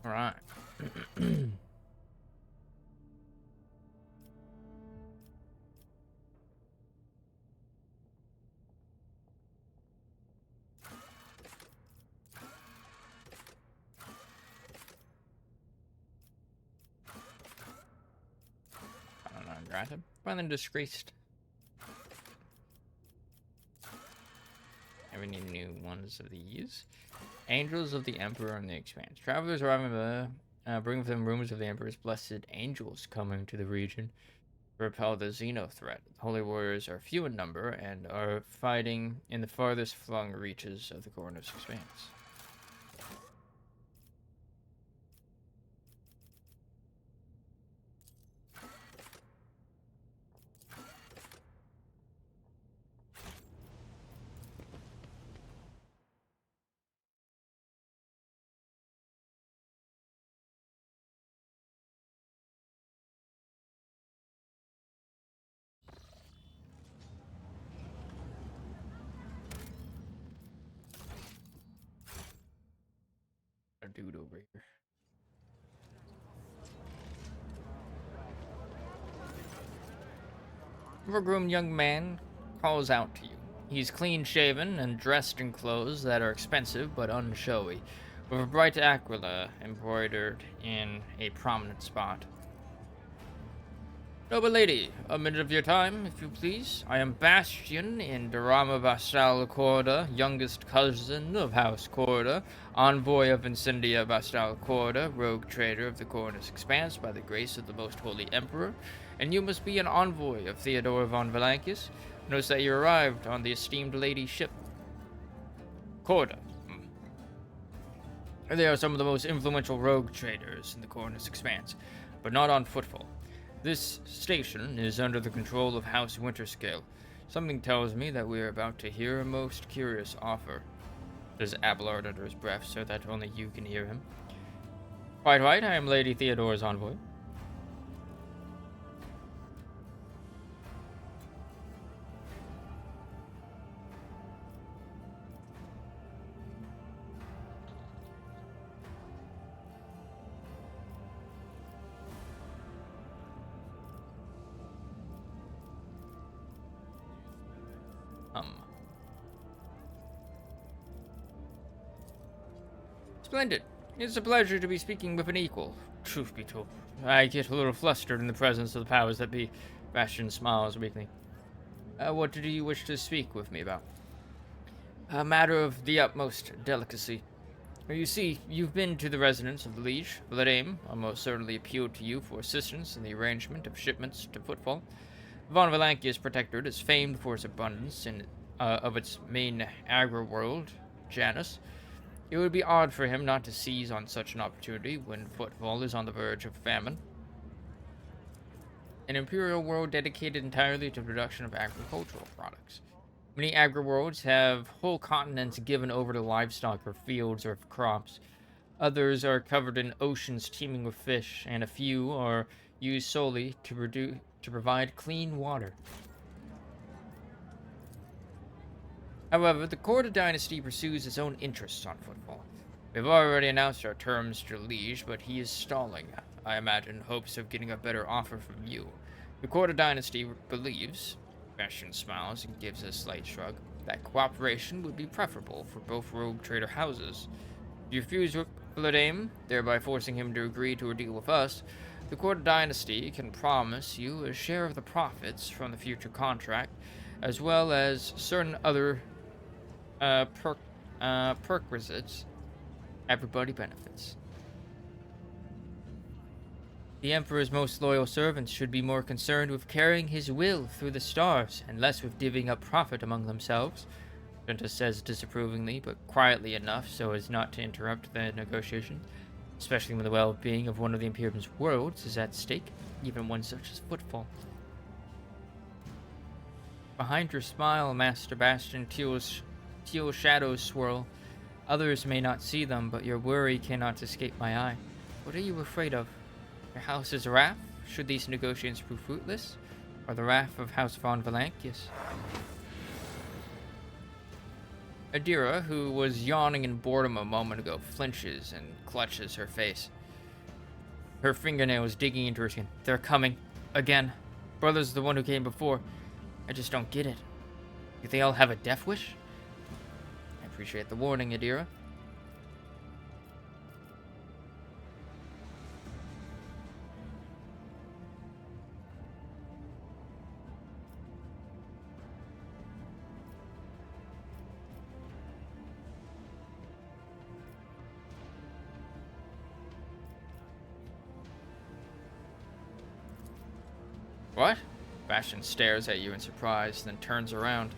All right. I don't know, granted. Rather disgraced. Have any new ones of these? Angels of the Emperor and the Expanse. Travelers arriving bring with them rumors of the Emperor's blessed angels coming to the region to repel the Xeno threat. The Holy Warriors are few in number and are fighting in the farthest flung reaches of the Cornus Expanse. dude over here. A overgrown young man calls out to you. He's clean-shaven and dressed in clothes that are expensive but unshowy, with a bright aquila embroidered in a prominent spot. Noble lady, a minute of your time, if you please. I am Bastion in Durama Bastal Corda, youngest cousin of House Corda, envoy of Incendia Bastal Corda, rogue trader of the Cornus Expanse by the grace of the most holy emperor, and you must be an envoy of Theodore von Valancius. Notice that you arrived on the esteemed lady's ship. Corda. They are some of the most influential rogue traders in the Cornus Expanse, but not on footfall. This station is under the control of House Winterscale. Something tells me that we are about to hear a most curious offer. Says Abelard under his breath so that only you can hear him. Quite right, I am Lady Theodore's envoy. Splendid. It's a pleasure to be speaking with an equal. Truth be told, I get a little flustered in the presence of the powers that be. Bastion smiles weakly. What do you wish to speak with me about? A matter of the utmost delicacy. You see, you've been to the residence of the Liege. Vladame almost certainly appealed to you for assistance in the arrangement of shipments to Footfall. Von Valancius Protectorate is famed for its abundance in, of its main agri-world, Janus. It would be odd for him not to seize on such an opportunity when Footfall is on the verge of famine. An imperial world dedicated entirely to the production of agricultural products. Many agri-worlds have whole continents given over to livestock or fields or crops. Others are covered in oceans teeming with fish, and a few are used solely to provide clean water. However, the Corda dynasty pursues its own interests on Footfall. We've already announced our terms to Liege, but he is stalling, I imagine, in hopes of getting a better offer from you. The Corda dynasty believes, Bastion smiles and gives a slight shrug, that cooperation would be preferable for both rogue trader houses. If you refuse Vladame, thereby forcing him to agree to a deal with us, the Corda dynasty can promise you a share of the profits from the future contract, as well as certain other perquisites. Everybody benefits. The Emperor's most loyal servants should be more concerned with carrying his will through the stars, and less with divvying up profit among themselves, Junta says disapprovingly, but quietly enough so as not to interrupt the negotiation, especially when the well-being of one of the Imperium's worlds is at stake, even one such as Footfall. Behind your smile, Master Bastion, teal shadows swirl. Others may not see them, but your worry cannot escape my eye. What are you afraid of? Your house's wrath, should these negotiations prove fruitless? Or the wrath of House von Valancius? Adira, who was yawning in boredom a moment ago, flinches and clutches her face. Her fingernails digging into her skin. They're coming. Again. Brother's the one who came before. I just don't get it. Do they all have a death wish? I appreciate the warning, Adira. What? Bastion stares at you in surprise, then turns around.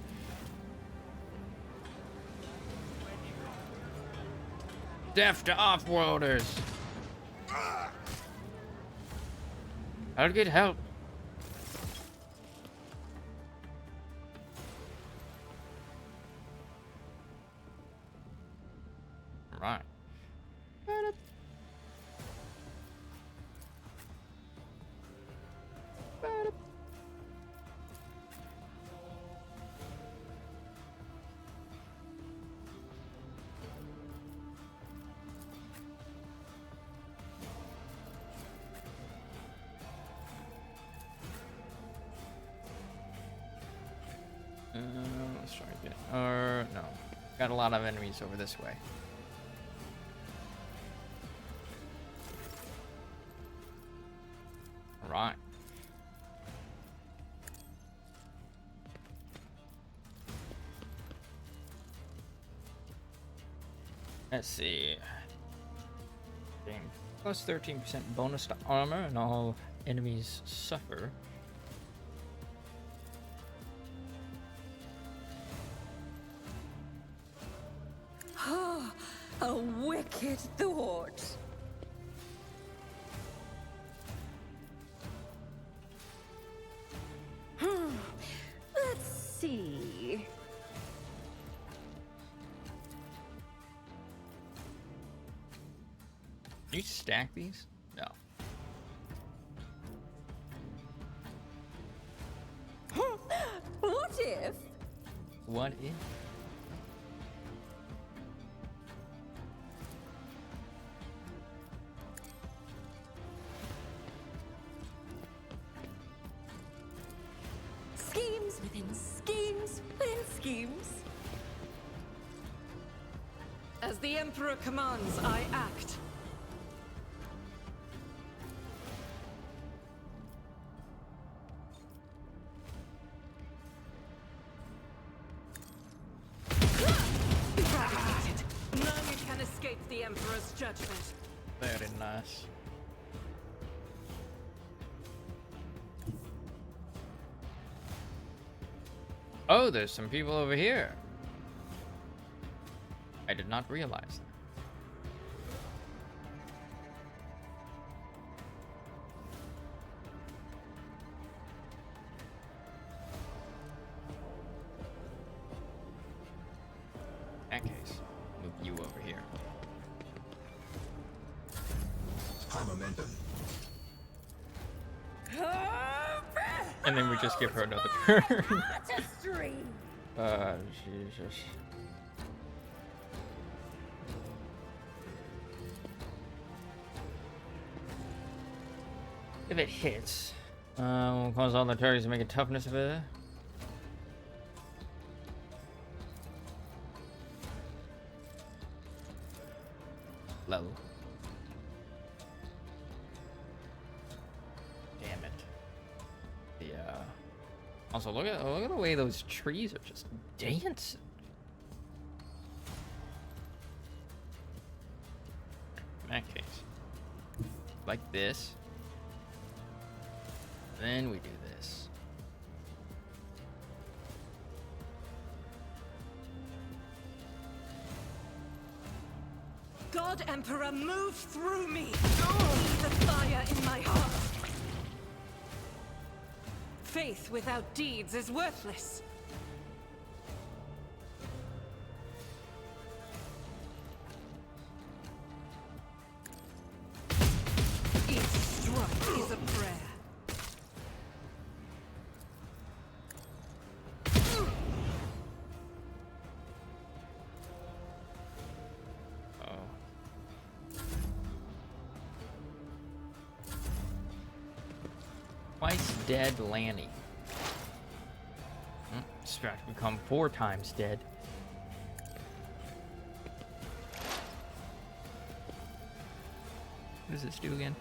Death to off-worlders! I'll get help. Right. Let's try again. Or no, got a lot of enemies over this way. All right. Let's see. Plus 13% bonus to armor, and all enemies suffer. Oh, a wicked thought. Let's see. Can you stack these? No. What if? What if? Schemes within schemes within schemes. As the Emperor commands, I act. Eradicated. None can escape the Emperor's judgment. Very nice. Oh, there's some people over here. I did not realize that. In that case, move you over here. High momentum. And then we just give her another turn. Artistry. Jesus. If it hits, will cause all the targets to make a toughness of it. Low. Damn it. Yeah. Also, look at the way those trees are just dancing. In that case, like this. Then we do this. God Emperor, move through me! Be the fire in my heart! Faith without deeds is worthless. Each strike is a prayer. Twice dead Lanny. It's about to become 4 times dead. What does this do again?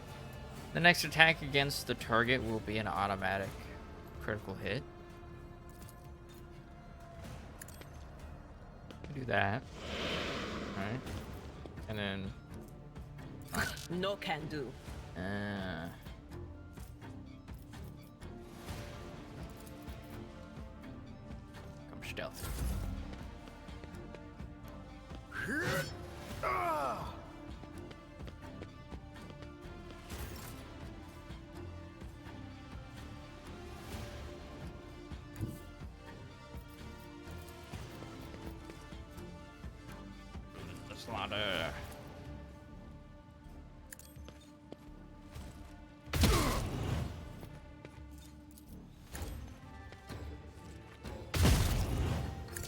The next attack against the target will be an automatic critical hit. Do that. Alright. And then... No can do. Come stealthy. Slaughter.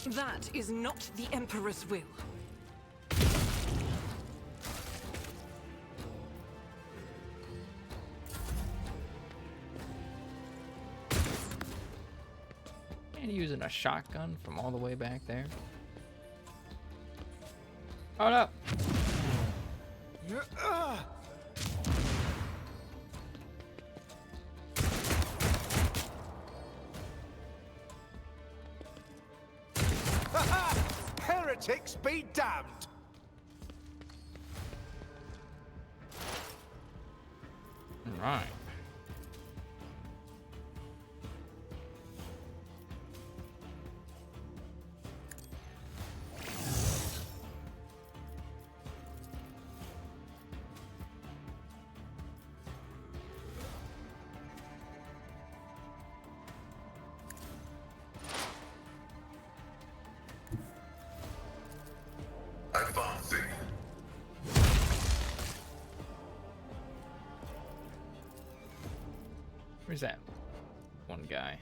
That is not the Emperor's will. And using a shotgun from all the way back there. Hold up. Heretics be damned! Right. Advancing. Where's that one guy?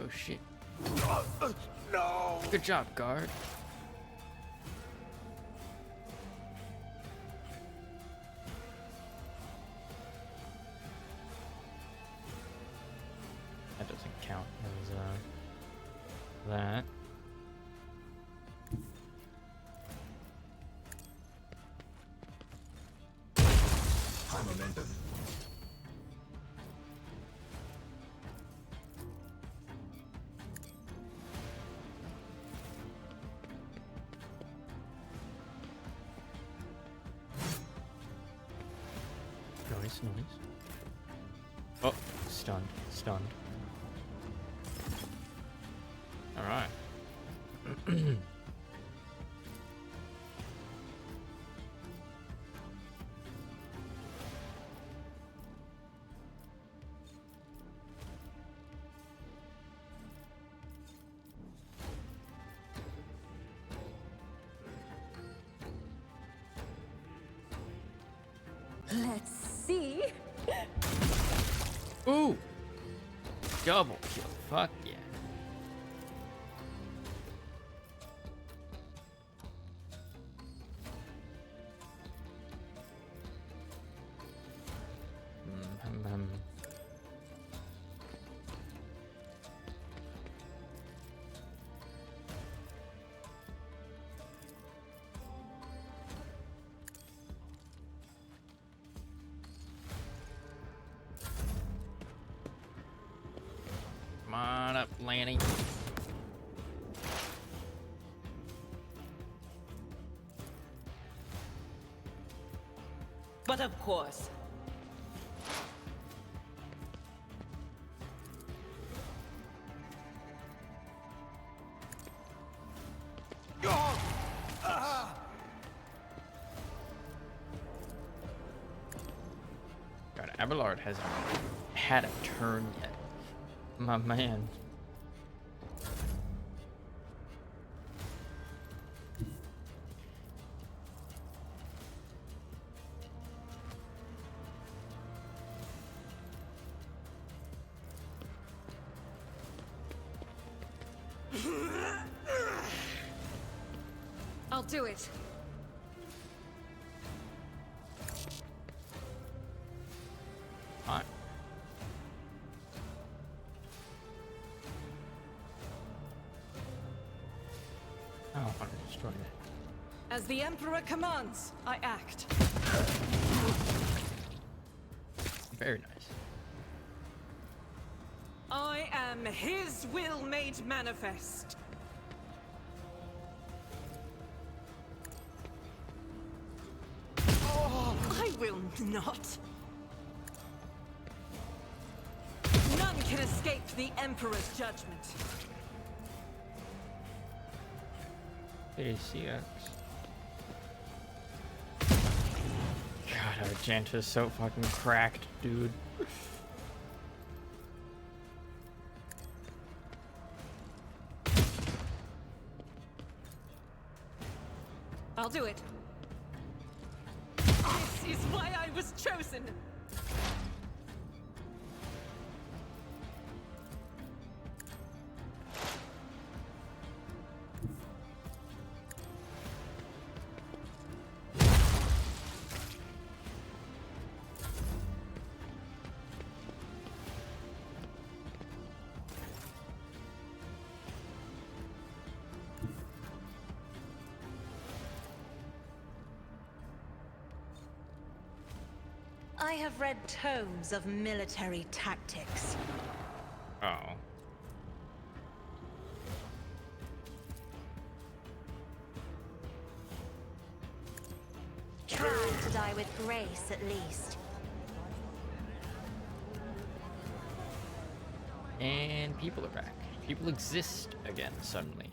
Oh shit. No! Good job, guard. That doesn't count as that. High momentum. Nice, nice. Oh, stunned, stunned. All right. Let's see. Ooh! Double kill. Fuck yeah. Come on up, Lanny. But of course. God, Abelard hasn't had a turn yet. My man. I'll do it. Alright. I don't want to destroy that. As the Emperor commands, I act. Very nice. I am his will made manifest. I will not. None can escape the Emperor's judgment. ACX. God, Argenta's so fucking cracked, dude. I'll do it. This is why I was chosen. I have read tomes of military tactics. Oh. Try to die with grace, at least. And people are back. People exist again, suddenly.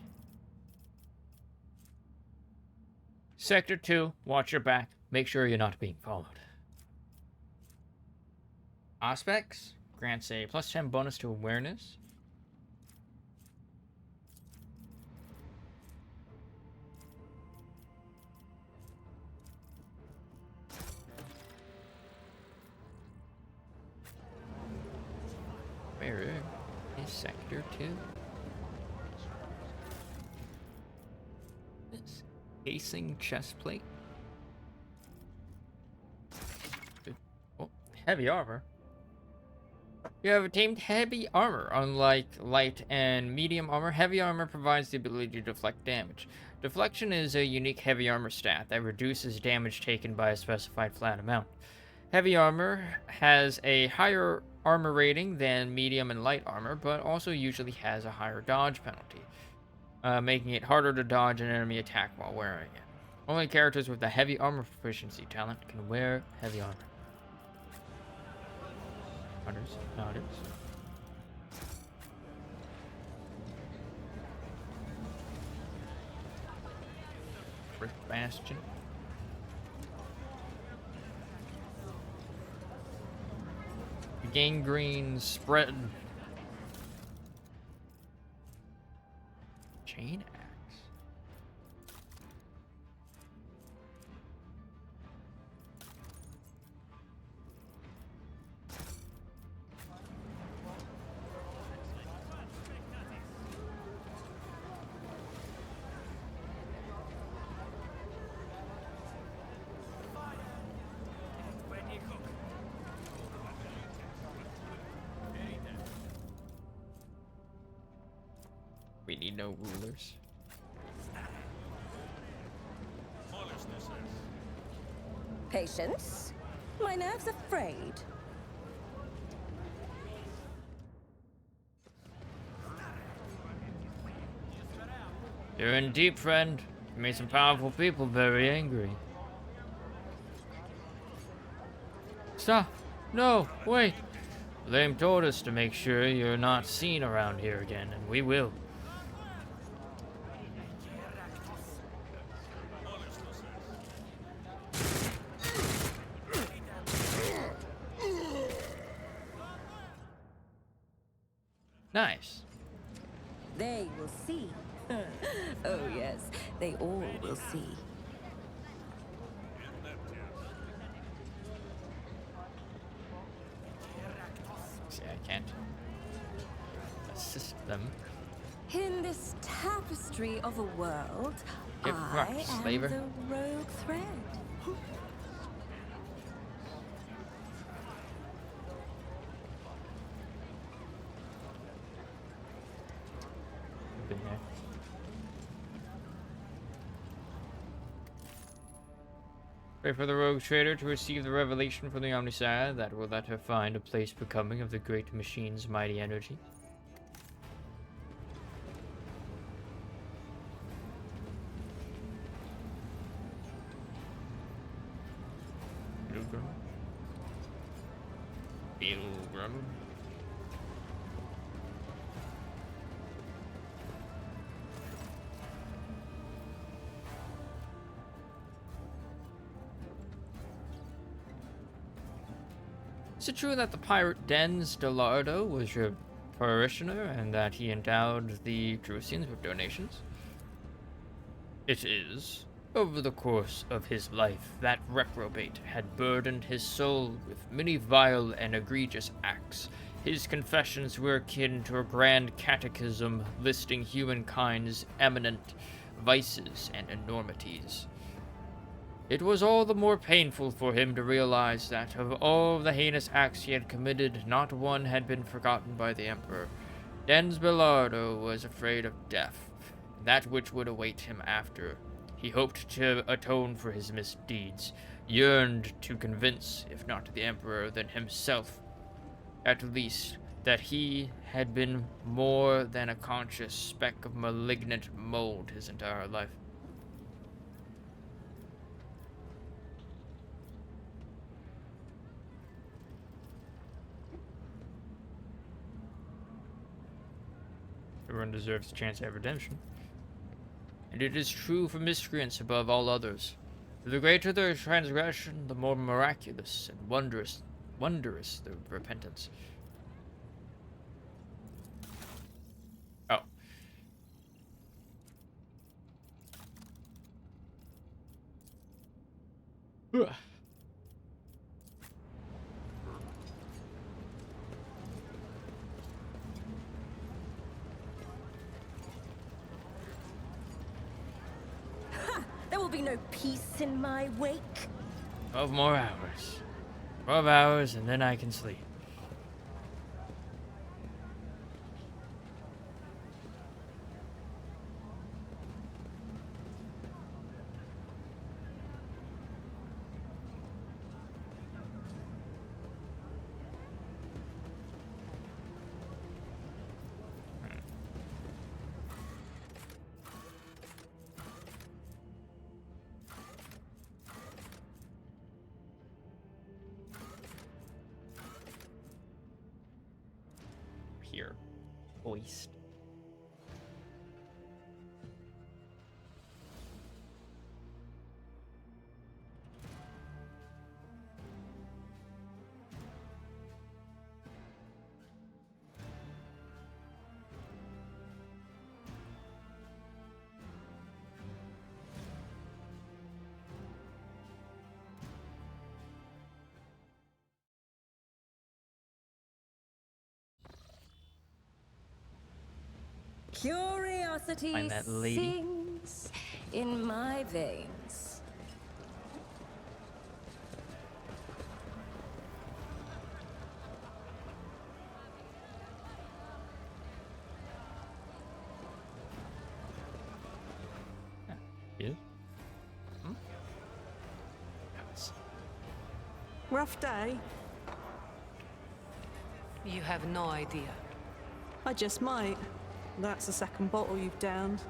Sector 2, watch your back. Make sure you're not being followed. Aspects grants a +10 bonus to awareness. Where is Sector 2? This casing chest plate. Oh, heavy armor. You have obtained heavy armor. Unlike light and medium armor, heavy armor provides the ability to deflect damage. Deflection is a unique heavy armor stat that reduces damage taken by a specified flat amount. Heavy armor has a higher armor rating than medium and light armor, but also usually has a higher dodge penalty, making it harder to dodge an enemy attack while wearing it. Only characters with the heavy armor proficiency talent can wear heavy armor. Hunters, hunters. Brick Bastion. Gangrene spread. Chain axe. We need no rulers. Patience? My nerves are frayed. You're in deep, friend. You made some powerful people very angry. Stop! No, wait! Lame told us to make sure you're not seen around here again, and we will. Nice. They will see. Oh yes, they all will see. See, I can't assist them. In this tapestry of a world, Get I rocked, am slaver. the rogue thread. Been there. Pray for the rogue trader to receive the revelation from the Omniscient that will let her find a place becoming of the great machine's mighty energy. Pilgrim. Pilgrim. Is it true that the pirate Dens Delardo was your parishioner and that he endowed the Drusians with donations? It is. Over the course of his life, that reprobate had burdened his soul with many vile and egregious acts. His confessions were akin to a grand catechism listing humankind's eminent vices and enormities. It was all the more painful for him to realize that of all the heinous acts he had committed, not one had been forgotten by the Emperor. Dens Belardo was afraid of death, that which would await him after. He hoped to atone for his misdeeds, yearned to convince, if not the Emperor, then himself, at least, that he had been more than a conscious speck of malignant mold his entire life. Everyone deserves a chance at redemption. And it is true for miscreants above all others. The greater their transgression, the more miraculous and wondrous their repentance. Oh. Ugh. There will be no peace in my wake. 12 more hours. 12 hours and then I can sleep. Here. Hoist. Curiosity Find that lady. sings in my veins. You? Yes. Rough day? You have no idea. I just might. That's the second bottle you've downed.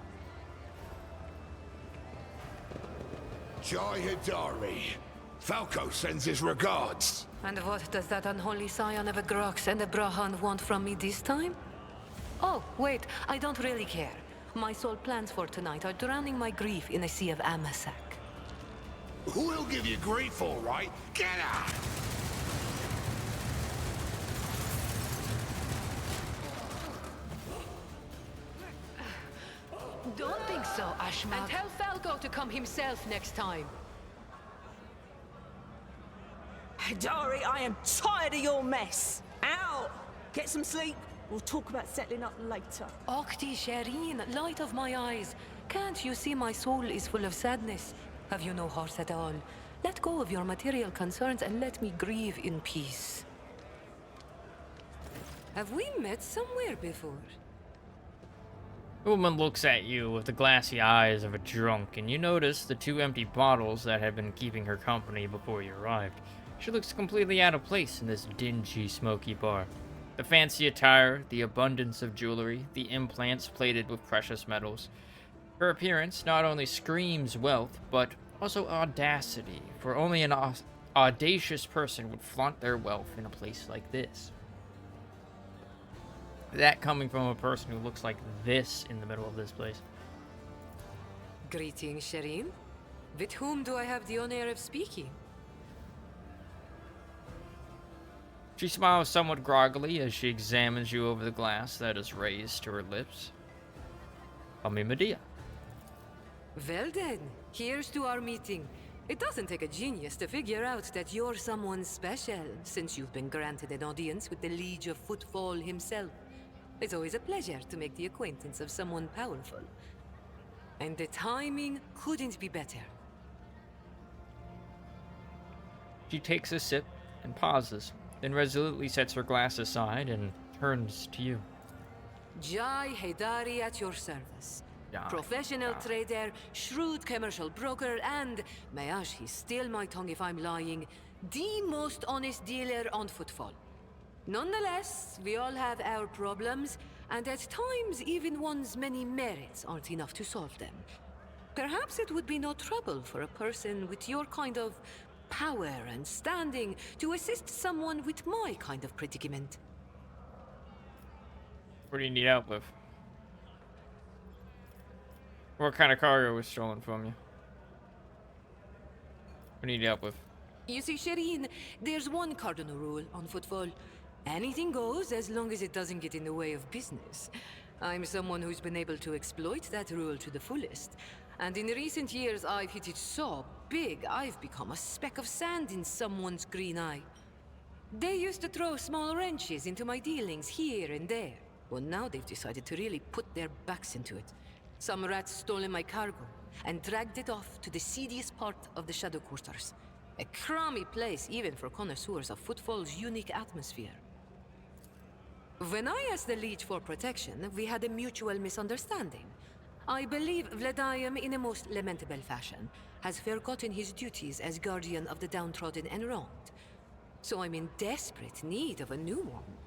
Jai Hidari. Falco sends his regards. And what does that unholy scion of a Grox and a Brahan want from me this time? Oh, wait, I don't really care. My sole plans for tonight are drowning my grief in a sea of Amasak. We'll give you grief, all right. Get out! Don't think so, Ashma. And tell Falco to come himself next time. Hidari, I am tired of your mess. Out! Get some sleep. We'll talk about settling up later. Okti Shireen, light of my eyes. Can't you see my soul is full of sadness? Have you no heart at all? Let go of your material concerns and let me grieve in peace. Have we met somewhere before? The woman looks at you with the glassy eyes of a drunk, and you notice the 2 empty bottles that had been keeping her company before you arrived. She looks completely out of place in this dingy, smoky bar. The fancy attire, the abundance of jewelry, the implants plated with precious metals. Her appearance not only screams wealth, but also audacity, for only an audacious person would flaunt their wealth in a place like this. That coming from a person who looks like this in the middle of this place. Greetings, Shireen. With whom do I have the honor of speaking? She smiles somewhat groggily as she examines you over the glass that is raised to her lips. Call me Medea. Well then, here's to our meeting. It doesn't take a genius to figure out that you're someone special, since you've been granted an audience with the Liege of Footfall himself. It's always a pleasure to make the acquaintance of someone powerful. And the timing couldn't be better. She takes a sip and pauses, then resolutely sets her glass aside and turns to you. Jai Hidari at your service. Jai. Professional Jai. trader, shrewd commercial broker, and, may he steal my tongue if I'm lying, the most honest dealer on footfall. Nonetheless, we all have our problems, and at times even one's many merits aren't enough to solve them. Perhaps it would be no trouble for a person with your kind of power and standing to assist someone with my kind of predicament. What do you need help with? What kind of cargo was stolen from you? What do you need help with? You see, Shireen, there's one cardinal rule on footfall. Anything goes as long as it doesn't get in the way of business. I'm someone who's been able to exploit that rule to the fullest. And in recent years, I've hit it so big, I've become a speck of sand in someone's green eye. They used to throw small wrenches into my dealings here and there. Well, now they've decided to really put their backs into it. Some rats stolen my cargo and dragged it off to the seediest part of the Shadow Quarters. A crummy place even for connoisseurs of footfall's unique atmosphere. When I asked the Leech for protection, we had a mutual misunderstanding. I believe Vladimir, in a most lamentable fashion, has forgotten his duties as guardian of the downtrodden and wronged. So I'm in desperate need of a new one.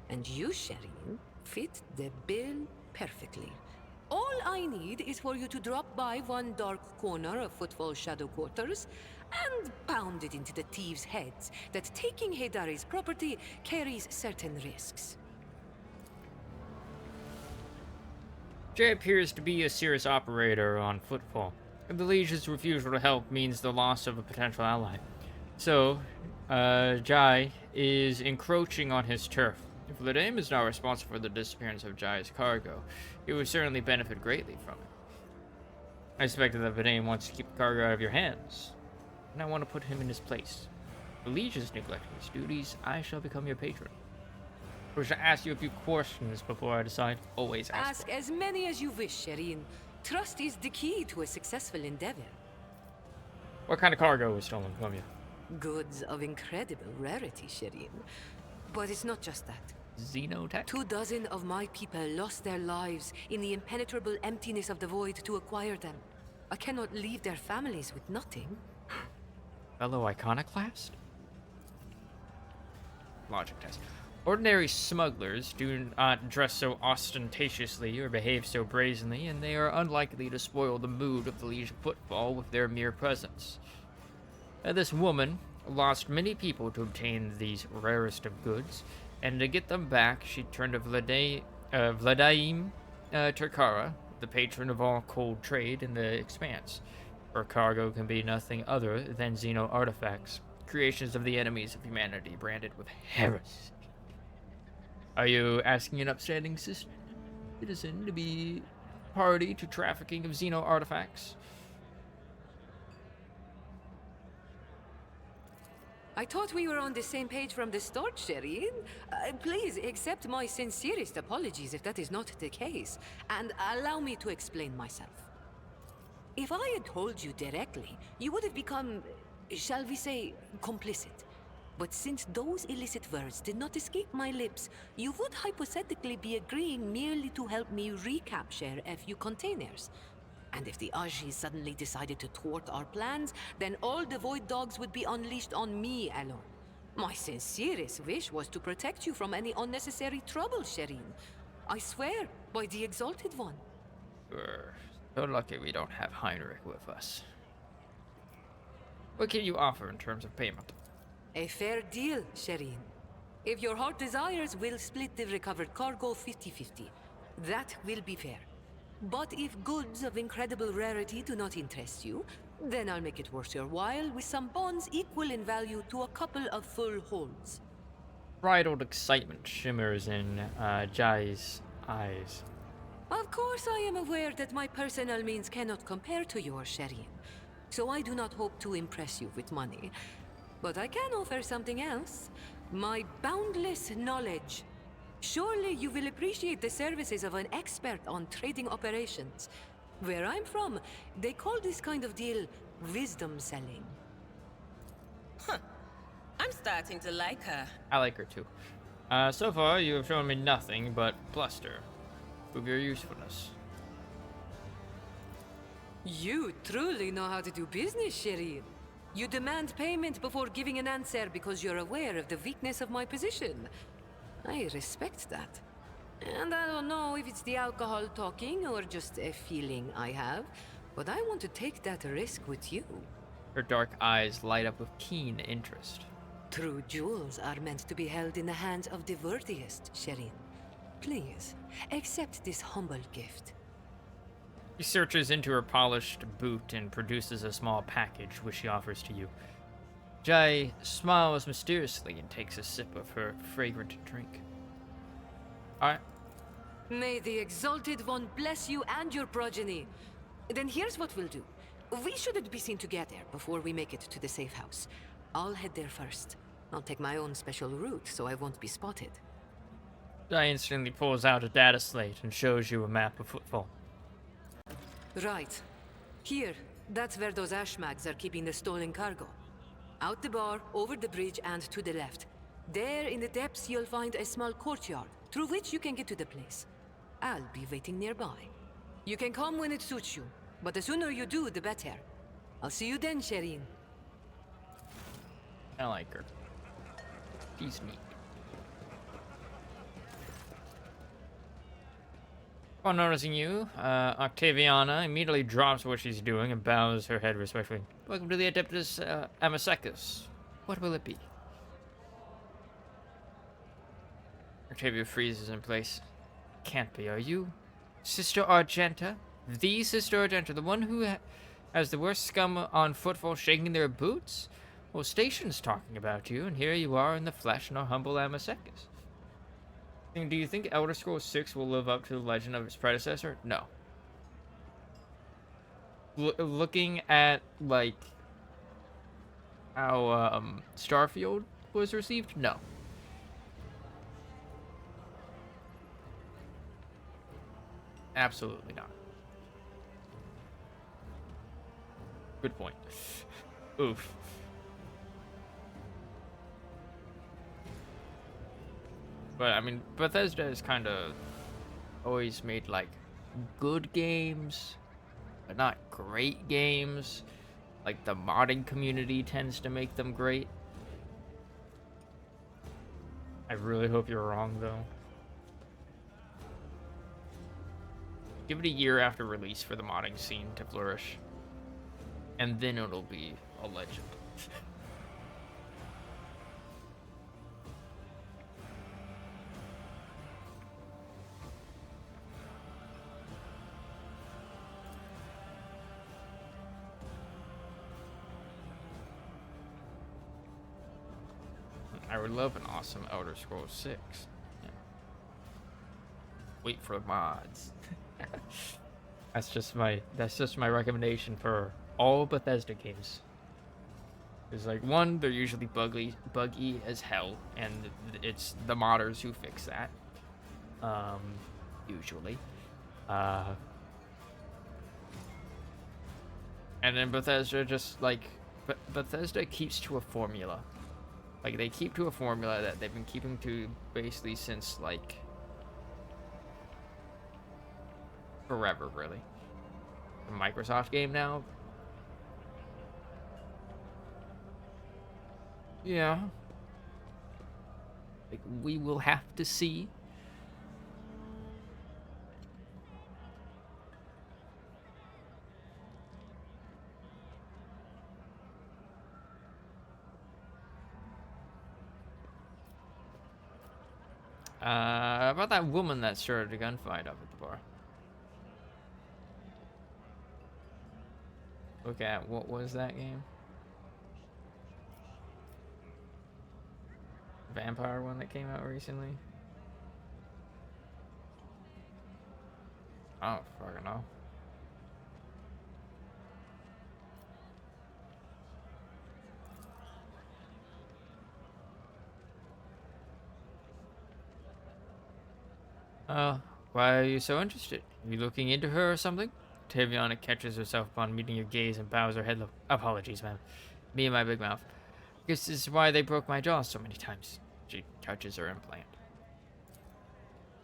And you, Shireen, fit the bill perfectly. All I need is for you to drop by one dark corner of Footfall's Shadow Quarters and pound it into the thieves' heads that taking Heydari's property carries certain risks. Jay appears to be a serious operator on Footfall. The Legion's refusal to help means the loss of a potential ally. So, Jai is encroaching on his turf. If Vladimir is now responsible for the disappearance of Jai's cargo, he would certainly benefit greatly from it. I suspect that Vladimir wants to keep the cargo out of your hands, and I want to put him in his place. If the Legion is neglecting his duties, I shall become your patron. I should ask you a few questions before I decide. Always ask. Ask as many as you wish, Shireen. Trust is the key to a successful endeavor. What kind of cargo was stolen from you? Goods of incredible rarity, Shireen. But it's not just that. Xenotech? 24 of my people lost their lives in the impenetrable emptiness of the void to acquire them. I cannot leave their families with nothing. Fellow iconoclast? Logic test. Ordinary smugglers do not dress so ostentatiously or behave so brazenly, and they are unlikely to spoil the mood of the Legion Footfall with their mere presence. This woman lost many people to obtain these rarest of goods, and to get them back, she turned to Vladimir Turkara, the patron of all cold trade in the Expanse. Her cargo can be nothing other than Xeno artifacts, creations of the enemies of humanity branded with heresy. Are you asking an upstanding citizen to be party to trafficking of Xeno artifacts? I thought we were on the same page from the start, Shireen. Please accept my sincerest apologies if that is not the case, and allow me to explain myself. If I had told you directly, you would have become, shall we say, complicit. But since those illicit words did not escape my lips, you would hypothetically be agreeing merely to help me recapture a few containers. And if the Aji suddenly decided to thwart our plans, then all the Void Dogs would be unleashed on me alone. My sincerest wish was to protect you from any unnecessary trouble, Shireen. I swear, by the Exalted One. We're so lucky we don't have Heinrich with us. What can you offer in terms of payment? A fair deal, Shireen. If your heart desires, we'll split the recovered cargo 50-50. That will be fair. But if goods of incredible rarity do not interest you, then I'll make it worth your while with some bonds equal in value to a couple of full holds. Bridled excitement shimmers in Jai's eyes. Of course I am aware that my personal means cannot compare to yours, Shireen. So I do not hope to impress you with money. But I can offer something else. My boundless knowledge. Surely you will appreciate the services of an expert on trading operations. Where I'm from, they call this kind of deal wisdom selling. Huh. I'm starting to like her. I like her too. So far, you have shown me nothing but bluster. Prove your usefulness. You truly know how to do business, Shireen. You demand payment before giving an answer because you're aware of the weakness of my position. I respect that. And I don't know if it's the alcohol talking or just a feeling I have, but I want to take that risk with you. Her dark eyes light up with keen interest. True jewels are meant to be held in the hands of the worthiest, Shireen. Please, accept this humble gift. She searches into her polished boot and produces a small package, which she offers to you. Jai smiles mysteriously and takes a sip of her fragrant drink. Alright. May the Exalted One bless you and your progeny. Then here's what we'll do. We shouldn't be seen together before we make it to the safe house. I'll head there first. I'll take my own special route so I won't be spotted. Jai instantly pulls out a data slate and shows you a map of Footfall. Right. Here, that's where those ash mags are keeping the stolen cargo. Out the bar, over the bridge, and to the left. There in the depths, you'll find a small courtyard, through which you can get to the place. I'll be waiting nearby. You can come when it suits you, but the sooner you do, the better. I'll see you then, Shireen. I like her. She's neat. Upon noticing you, Octaviana immediately drops what she's doing and bows her head respectfully. Welcome to the Adeptus Amosecus. What will it be? Octavia freezes in place. Can't be, are you? Sister Argenta? The Sister Argenta, the one who has the worst scum on Footfall shaking their boots? Well, Station's talking about you, and here you are in the flesh in our humble Amosecus. Do you think Elder Scrolls 6 will live up to the legend of its predecessor? No. Looking at, like, how Starfield was received? No. Absolutely not. Good point. Oof. But, I mean, Bethesda has kind of always made, like, good games, but not great games. Like, the modding community tends to make them great. I really hope you're wrong, though. Give it a year after release for the modding scene to flourish. And then it'll be a legend. I would love an awesome Elder Scrolls 6. Yeah. Wait for mods. That's just my recommendation for all Bethesda games. It's like, one, they're usually buggy as hell, and it's the modders who fix that. Usually. And then Bethesda just like Bethesda keeps to a formula. Like, they keep to a formula that they've been keeping to basically since, like, forever, really. A Microsoft game now? Yeah. Like, we will have to see. About that woman that started a gunfight up at the bar. Look at, what was that game? Vampire one that came out recently? I don't fucking know. Why are you so interested? Are you looking into her or something? Taviana catches herself upon meeting your gaze and bows her head low. Apologies, ma'am. Me and my big mouth. Guess this is why they broke my jaw so many times. She touches her implant.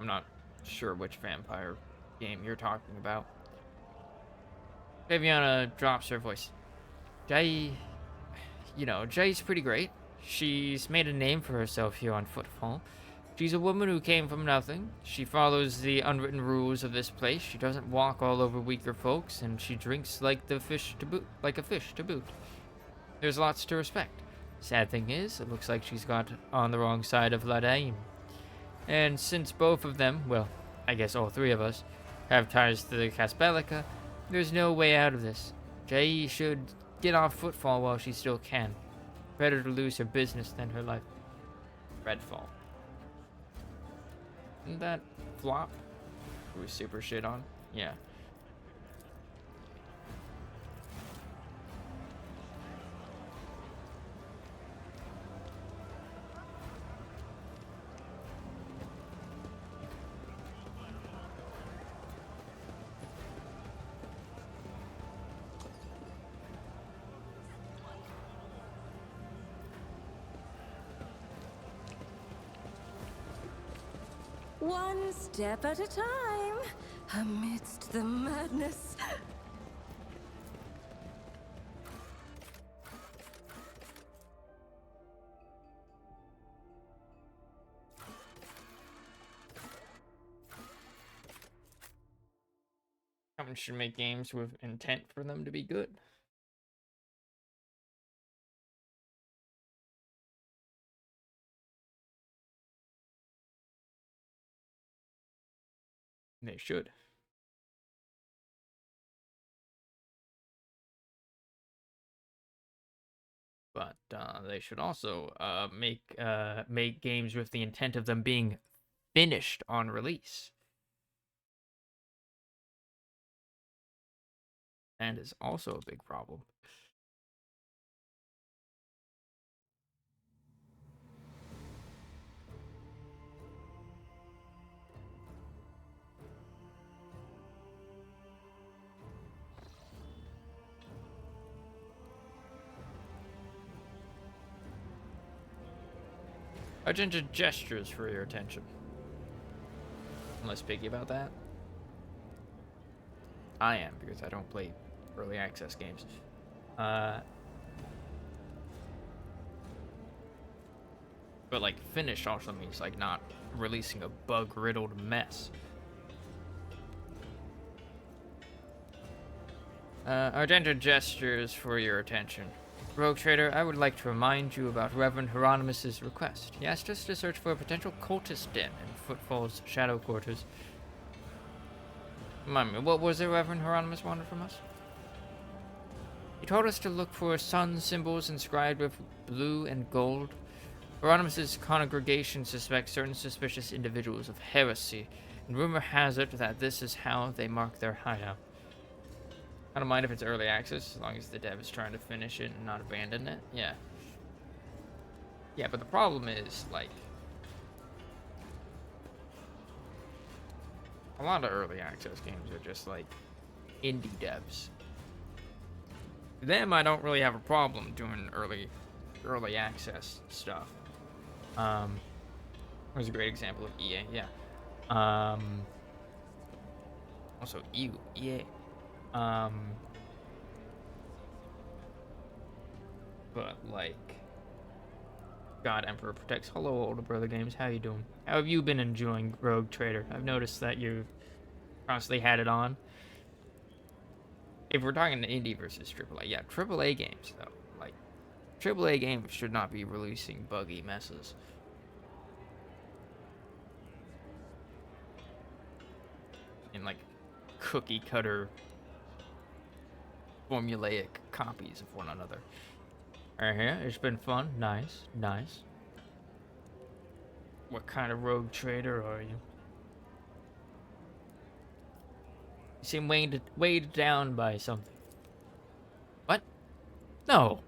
I'm not sure which vampire game you're talking about. Fabiana drops her voice. Jay, Jay's pretty great. She's made a name for herself here on Footfall. She's a woman who came from nothing. She follows the unwritten rules of this place. She doesn't walk all over weaker folks, and she drinks like a fish to boot. There's lots to respect. Sad thing is, it looks like she's got on the wrong side of Ladaim. And since both of them, well, I guess all three of us, have ties to the Caspelica, there's no way out of this. Jay should get off Footfall while she still can. Better to lose her business than her life. Redfall. Isn't that Flop? Who we super shit on? Yeah. One step at a time, amidst the madness. Someone should make games with intent for them to be good. They should. But they should also make games with the intent of them being finished on release. And is also a big problem. Agenda gestures for your attention. I'm less picky about that. I am, because I don't play early access games. But like finished also means like not releasing a bug-riddled mess. Argenta gestures for your attention. Rogue Trader, I would like to remind you about Reverend Hieronymus's request. He asked us to search for a potential cultist den in Footfall's shadow quarters. Remind me, what was it Reverend Hieronymus wanted from us? He told us to look for sun symbols inscribed with blue and gold. Hieronymus's congregation suspects certain suspicious individuals of heresy, and rumor has it that this is how they mark their hideout. I don't mind if it's early access, as long as the dev is trying to finish it and not abandon it. Yeah. Yeah, but the problem is, like, a lot of early access games are just, like, indie devs. Them, I don't really have a problem doing early access stuff. Was a great example of EA, yeah. Also, EA. But like, God Emperor Protects. Hello, older brother games. How you doing? How have you been enjoying Rogue Trader? I've noticed that you've constantly had it on. If we're talking indie versus AAA, yeah, AAA games though, like AAA games should not be releasing buggy messes. In like cookie cutter formulaic copies of one another. Right here, it's been fun. Nice. What kind of rogue trader are you? You seem weighed down by something. What? No.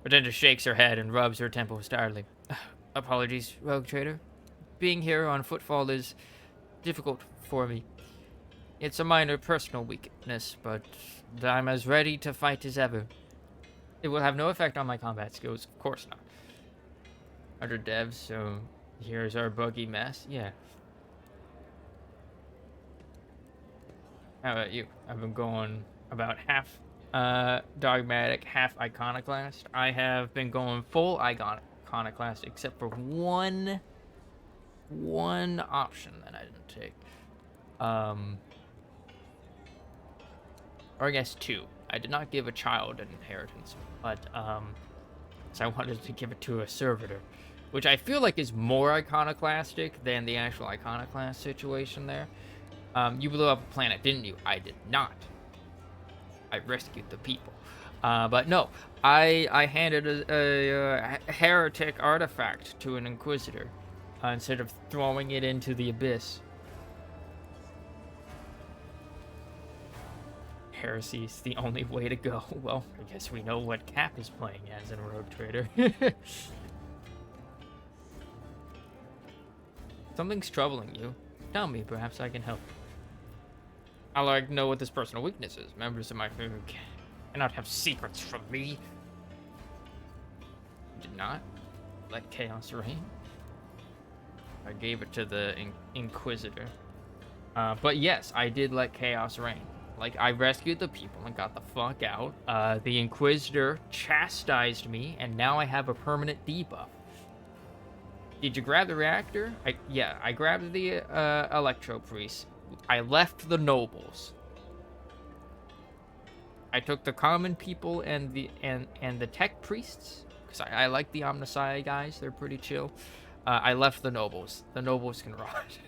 Redenda shakes her head and rubs her temple startlingly. Apologies, rogue trader. Being here on Footfall is difficult for me. It's a minor personal weakness, but I'm as ready to fight as ever. It will have no effect on my combat skills, of course not. Under devs, so here's our buggy mess. Yeah. How about you? I've been going about half dogmatic, half iconoclast. I have been going full iconoclast, except for one option that I didn't take. Or I guess two. I did not give a child an inheritance, but so I wanted to give it to a servitor, which I feel like is more iconoclastic than the actual iconoclast situation there. You blew up a planet, didn't you? I did not. I rescued the people. But no, I handed a heretic artifact to an inquisitor instead of throwing it into the abyss. Heresy is the only way to go. Well, I guess we know what Cap is playing as in Rogue Trader. Something's troubling you. Tell me, perhaps I can help. I like to know what this personal weakness is. Members of my family cannot have secrets from me. Did not let chaos reign. I gave it to the Inquisitor. But yes, I did let chaos reign. Like, I rescued the people and got the fuck out. The Inquisitor chastised me, and now I have a permanent debuff. Did you grab the reactor? Yeah, I grabbed the Electro Priest. I left the nobles. I took the common people and the tech priests, because I like the Omnissiah guys. They're pretty chill. I left the nobles. The nobles can rot.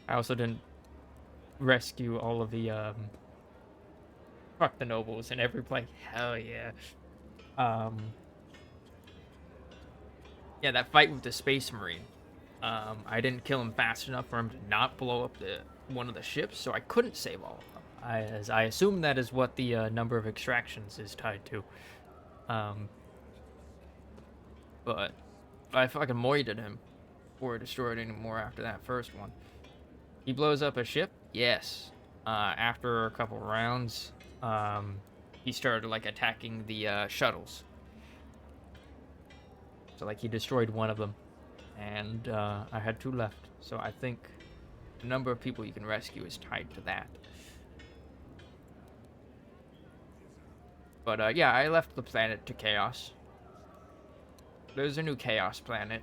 I also didn't rescue all of the fuck the nobles in every play. Hell yeah. Yeah, that fight with the Space Marine. I didn't kill him fast enough for him to not blow up one of the ships, so I couldn't save all of them. As I assume that is what the number of extractions is tied to. But I fucking moided him before I destroyed any more after that first one. He blows up a ship? Yes. After a couple rounds, he started, like, attacking the shuttles. So, like, he destroyed one of them. And I had two left. So I think the number of people you can rescue is tied to that. But, yeah, I left the planet to Chaos. There's a new Chaos planet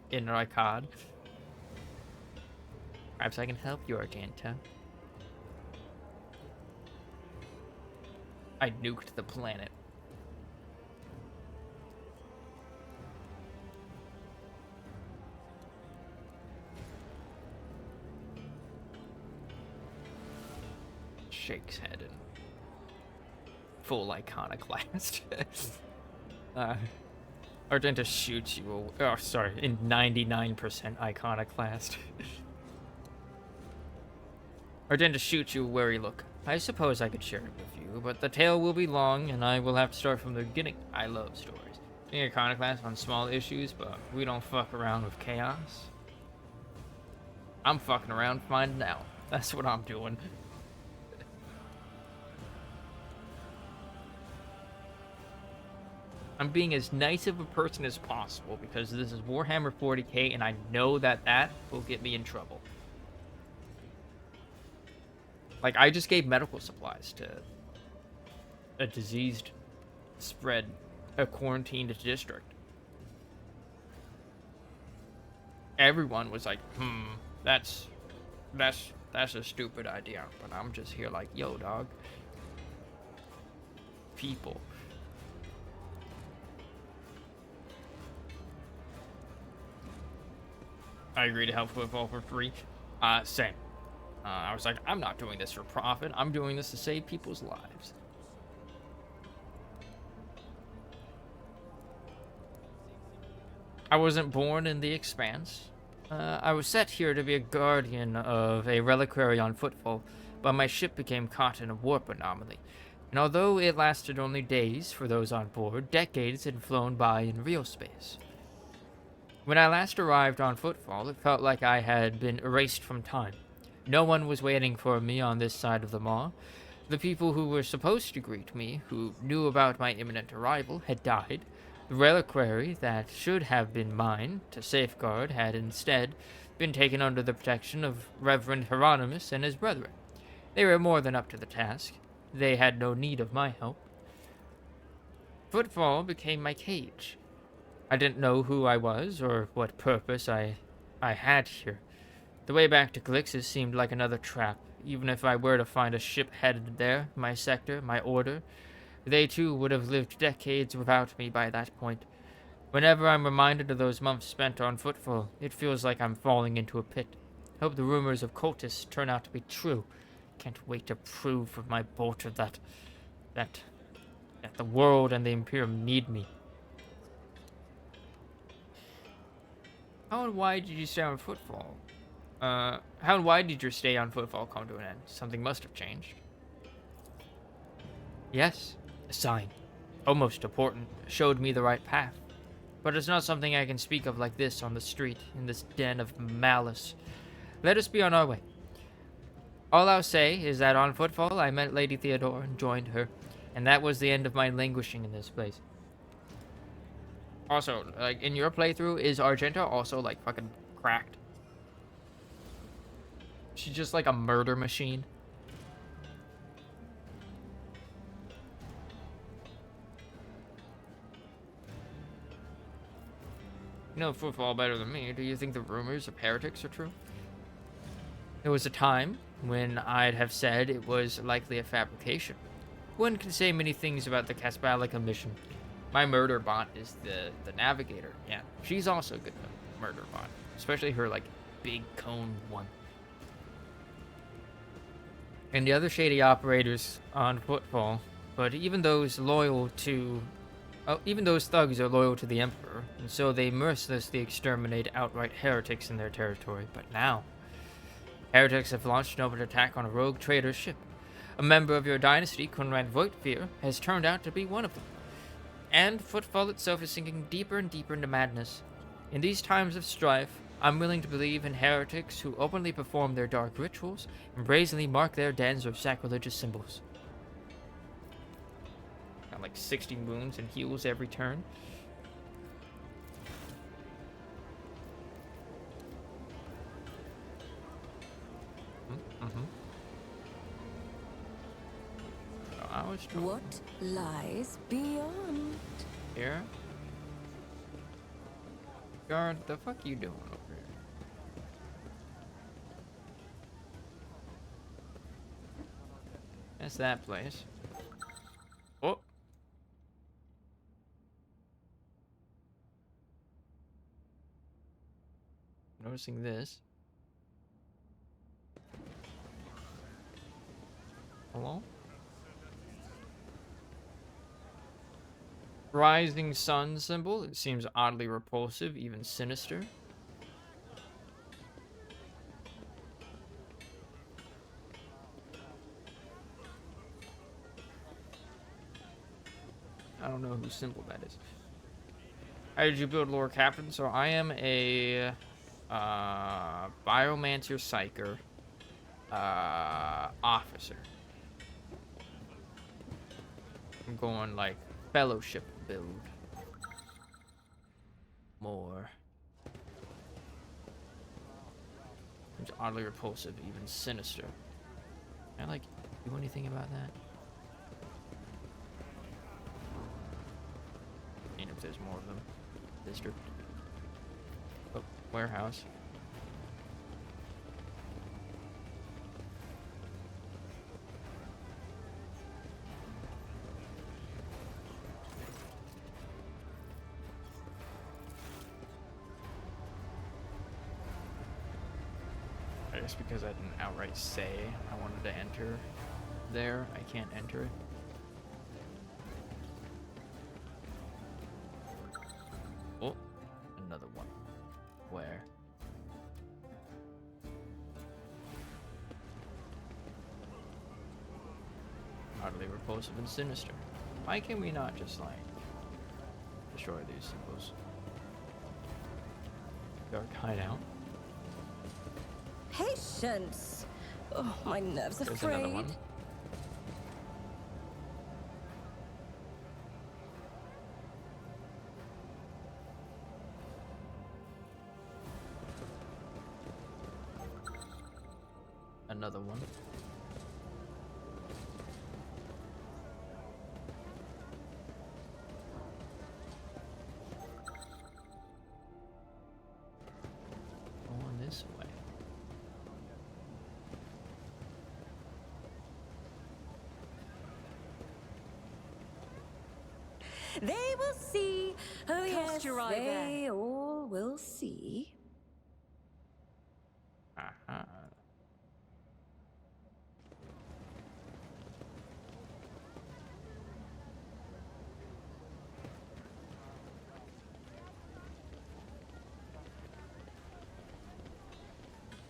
in Raikad. Perhaps I can help you, Argenta. I nuked the planet. Shakes head and full iconoclast. Argenta shoots you. Oh, sorry, in 99% iconoclast. Argenta shoots you where you look. I suppose I could share it with you, but the tale will be long, and I will have to start from the beginning. I love stories. Being iconoclast on small issues, but we don't fuck around with chaos. I'm fucking around finding out. That's what I'm doing. I'm being as nice of a person as possible because this is Warhammer 40K, and I know that that will get me in trouble. Like, I just gave medical supplies to a diseased spread, a quarantined district. Everyone was like, that's a stupid idea. But I'm just here like, yo, dog. People. I agree to help football for free. Same. I was like, I'm not doing this for profit. I'm doing this to save people's lives. I wasn't born in the Expanse. I was set here to be a guardian of a reliquary on Footfall, but my ship became caught in a warp anomaly. And although it lasted only days for those on board, decades had flown by in real space. When I last arrived on Footfall, it felt like I had been erased from time. No one was waiting for me on this side of the Maw. The people who were supposed to greet me, who knew about my imminent arrival, had died. The reliquary that should have been mine to safeguard had instead been taken under the protection of Reverend Hieronymus and his brethren. They were more than up to the task. They had no need of my help. Footfall became my cage. I didn't know who I was or what purpose I had here. The way back to Calixis seemed like another trap. Even if I were to find a ship headed there, my sector, my order, they too would have lived decades without me by that point. Whenever I'm reminded of those months spent on Footfall, it feels like I'm falling into a pit. Hope the rumors of cultists turn out to be true. Can't wait to prove for my bolter that the world and the Imperium need me. How and why did you stay on Footfall? How and why did your stay on Footfall come to an end? Something must have changed. Yes, a sign. Almost important. Showed me the right path. But it's not something I can speak of like this on the street, in this den of malice. Let us be on our way. All I'll say is that on Footfall I met Lady Theodora and joined her, and that was the end of my languishing in this place. Also, like, in your playthrough, is Argenta also, like, fucking cracked? She's just like a murder machine. You know Footfall better than me. Do you think the rumors of heretics are true? There was a time when I'd have said it was likely a fabrication. One can say many things about the Caspalica mission. My murder bot is the navigator. Yeah, she's also good at murder bot, especially her like big cone one. And the other shady operators on Footfall, but even those thugs are loyal to the Emperor, and so they mercilessly exterminate outright heretics in their territory. But now, heretics have launched an open attack on a rogue trader ship. A member of your dynasty, Conrad Voigtfear, has turned out to be one of them. And Footfall itself is sinking deeper and deeper into madness. In these times of strife, I'm willing to believe in heretics who openly perform their dark rituals and brazenly mark their dens with sacrilegious symbols. Got like 60 wounds and heals every turn. I was trying. What lies beyond? Here? Guard, the fuck you doing over here? That's that place. Oh! Noticing this. Hello? Rising sun symbol. It seems oddly repulsive, even sinister. I don't know whose symbol that is. How did you build Lore Captain? So I am a Biomancer Psyker officer. I'm going like fellowship build. More. It's oddly repulsive, even sinister. Can I like do anything about that? And if there's more of them. District. Oh, warehouse. I guess because I didn't outright say I wanted to enter there, I can't enter it. Oh, another one. Where? Oddly repulsive and sinister. Why can we not just, like, destroy these symbols? Dark hideout. Patience! Oh, my nerves are There's another frayed. one. another one. Going this way. They will see. Oh, Cast yes, your eye they all will see. Uh-huh.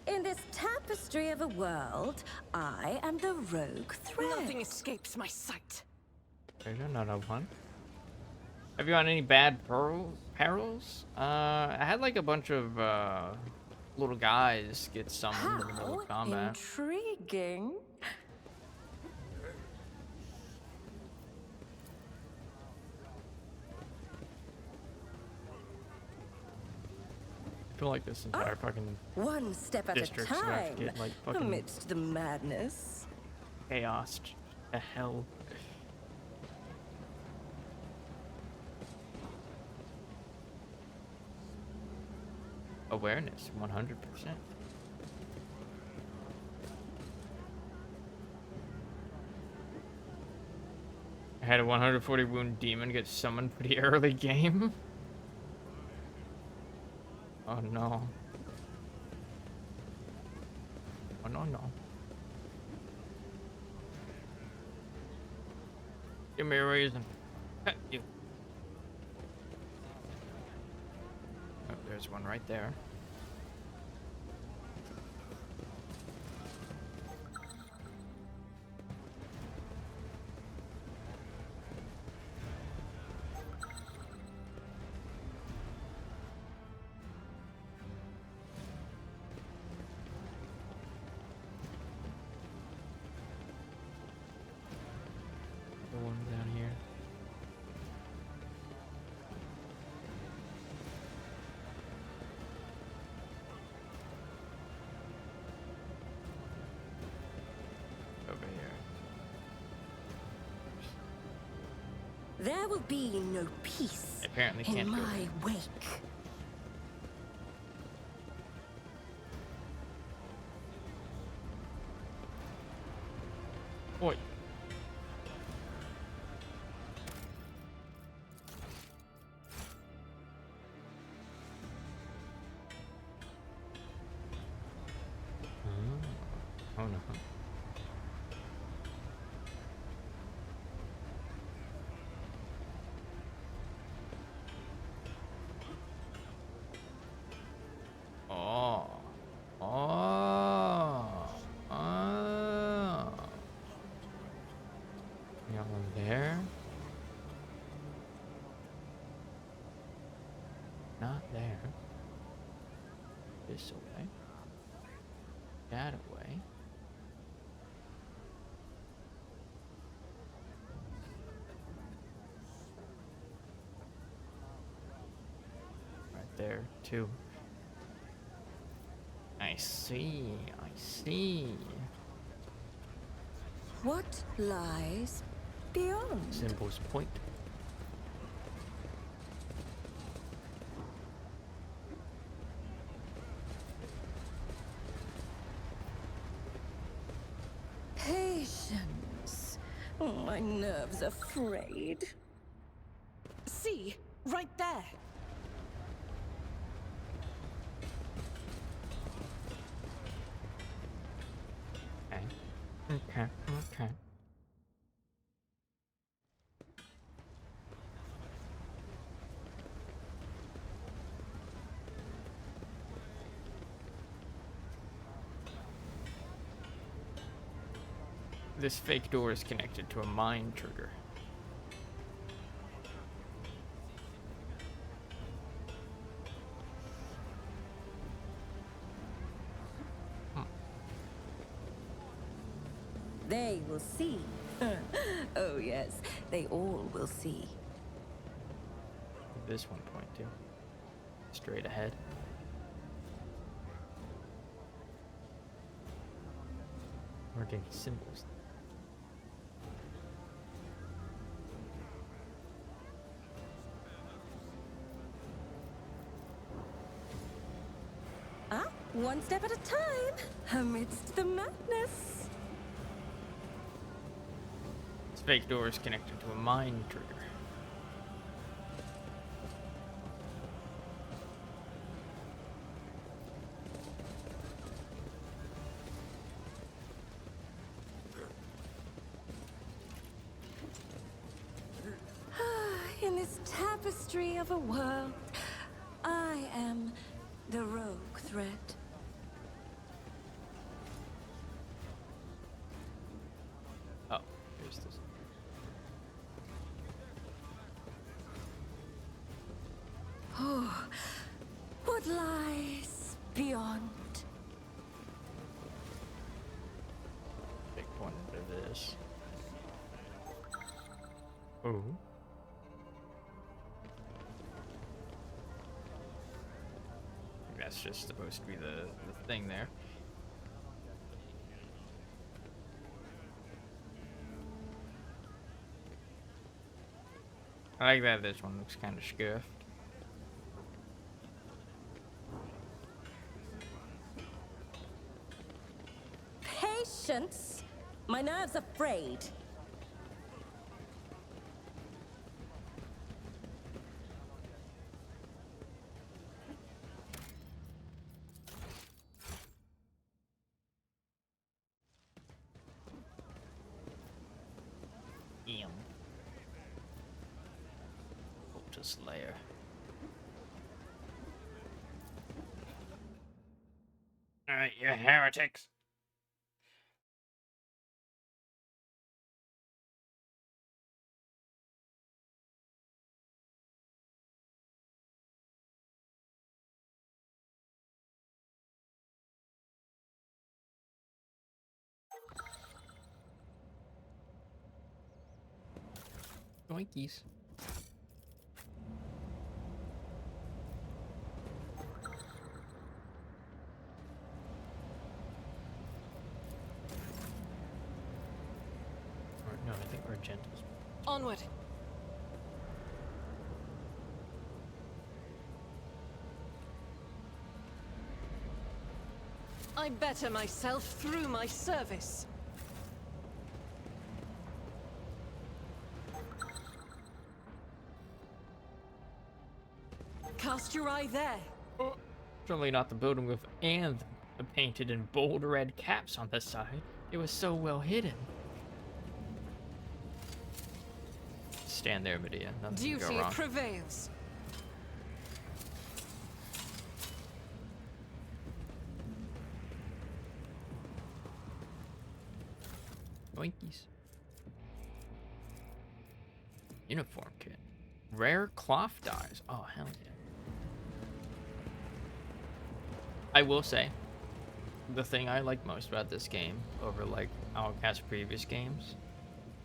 In this tapestry of a world, I am the rogue thread. Nothing escapes my sight. There's another one. Have you had any bad perils? I had like a bunch of little guys get summoned in the middle How of combat. intriguing. I feel like this entire fucking One step at a district's about time, to get like fucking amidst the madness. chaos to hell. Awareness, 100%. I had a 140 wound demon get summoned pretty early game. Oh no. Oh no no. Give me a reason. You. Oh, there's one right there. The one down here. Over here. There will be no peace Apparently in can't go my wake. Oi. Oh no. Oh. Oh. Oh. We got one there. Not there. This way. That way. Right there, too. I see. I see. What lies beyond? Symbols point. Patience. Oh, my nerves are frayed. See, right there. Okay. Okay. Okay. This fake door is connected to a mine trigger. They will see. Oh, yes, they all will see. This one point too. Straight ahead. Aren't any symbols. Ah, one step at a time, amidst the madness. This fake door is connected to a mine trigger. In this tapestry of a world, I am the rogue thread. Oh, here's this. Oh, what lies beyond? Big point into this. Oh. That's just supposed to be the thing there. I like that this one looks kind of scuffed. Patience? My nerves are frayed. Cultist layer. Alright, you heretics. Yoinkies. Or, no, I think we're gentles. Onward. I better myself through my service. Cast your eye there. Certainly not the building with and the painted in bold red caps on the side. It was so well hidden. Stand there, Medea. Nothing can go Duty wrong. prevails. Yoinkies. Uniform kit. Rare cloth dyes. Oh, hell yeah. I will say, the thing I like most about this game over like Outcast's previous games,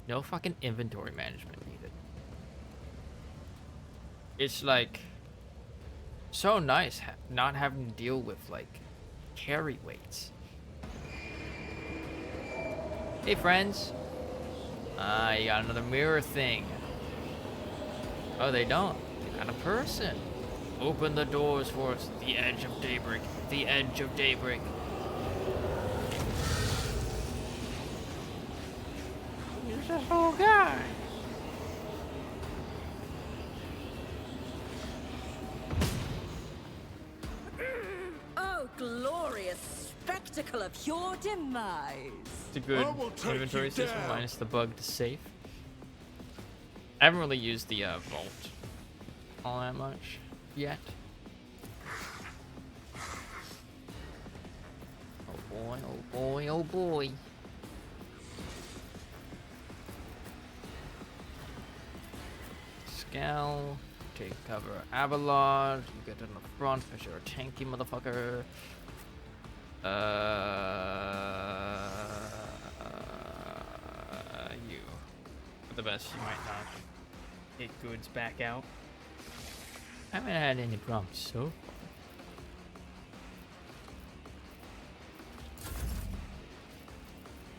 no fucking inventory management needed. It's like so nice not having to deal with like carry weights. Hey friends. You got another mirror thing. Oh, they don't. They got a person. Open the doors for us. The edge of daybreak. The edge of daybreak. Who's this whole guy? Oh, glorious spectacle of your demise. It's a good I will take inventory you system down. minus the bug to safe. I haven't really used the vault all that much yet. Oh boy, oh boy, oh boy. Scowl, take cover Avalon, you get in the front because you're a tanky motherfucker. You. For the best, you might not get goods back out. I haven't had any problems so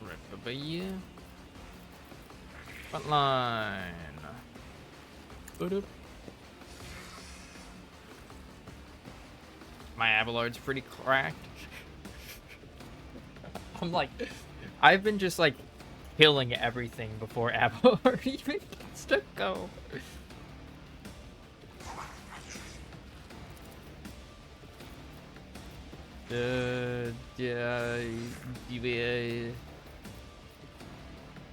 far. Ba-ba-ya. Front line. Boop. My Abelard's pretty cracked. I'm like, I've been just like killing everything before Abelard even gets to go. Yeah,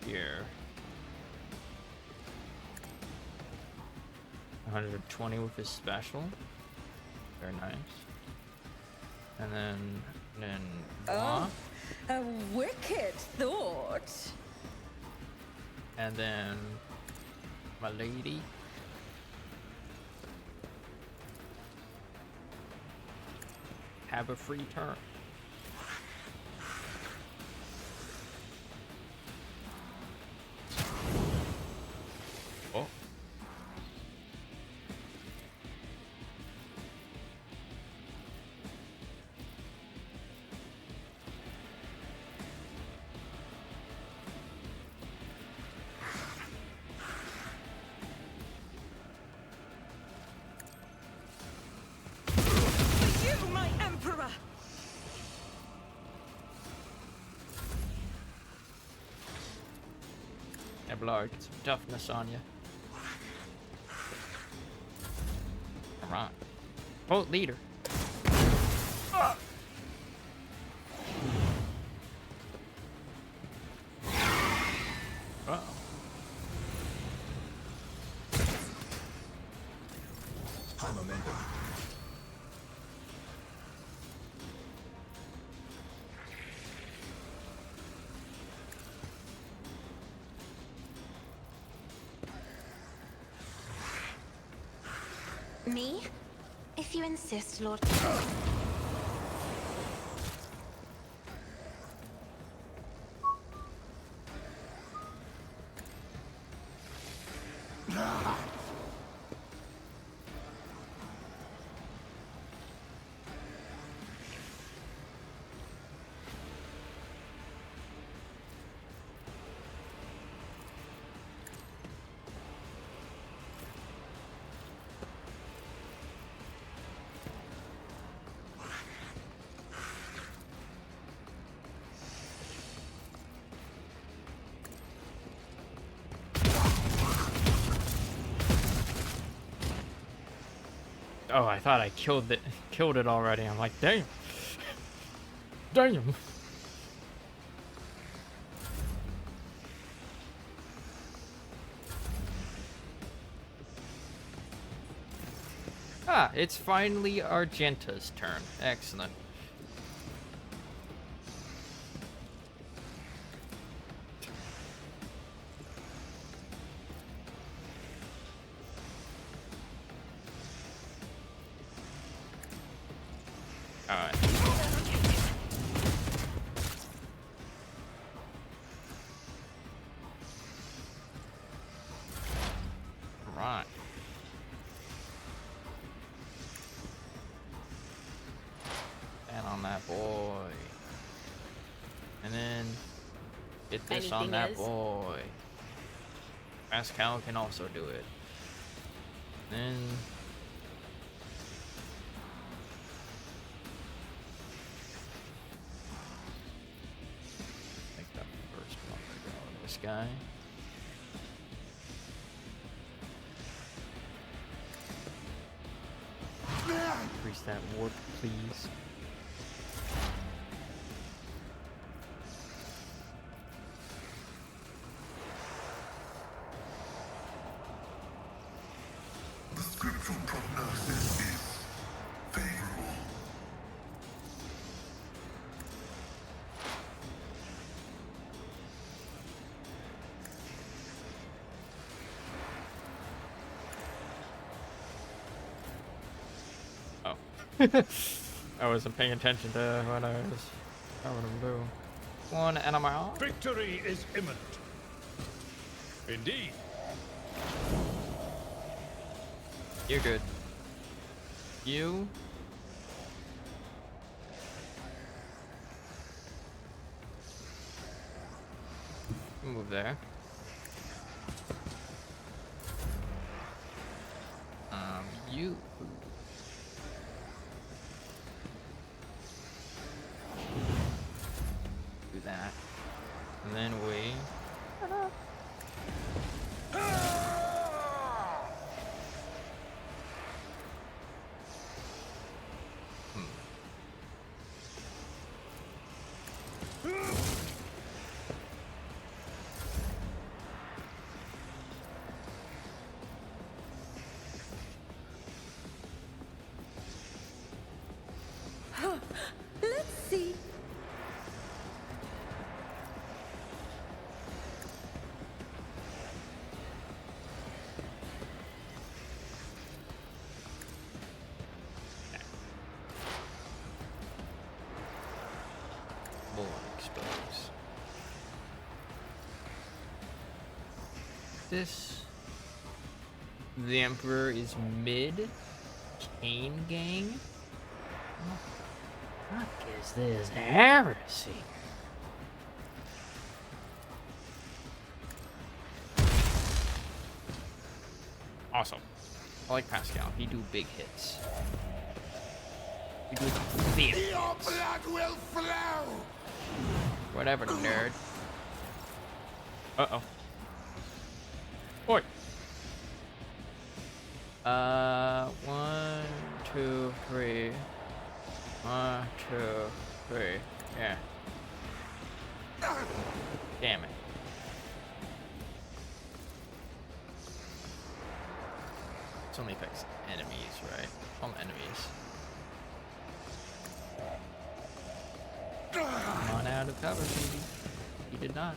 here. 120 with his special. Very nice. And then Oh, a wicked thought. and then my lady. Have a free turn. Oh. You, my emperor! Abelard, get some toughness on you. Alright. Vote leader. Uh-oh. High momentum. Me? If you insist, Lord. Oh, I thought I killed it already. I'm like, damn. Damn. Ah, it's finally Argenta's turn. Excellent. Alright. Right. And on that boy. And then get this on Anything that else? boy. Pascal can also do it. Then make that first one to go on this guy. Increase that warp, please. The scriptural prognosis is favorable. Oh. I wasn't paying attention to what I was trying to do. One enemy. Victory is imminent. Indeed. You're good. You. Move there. You. Do that. And then we. Let's see. More expose. This. The Emperor is mid. Kane gang. What is this heresy? Awesome. I like Pascal. He do big hits. He do the big Your hits. blood will flow! Whatever, nerd. Uh-oh. Oi. 1, 2, 3. 1, 2, 3. Yeah. Damn it. This only affects enemies, right? All enemies. Come on out of cover, baby. He did not.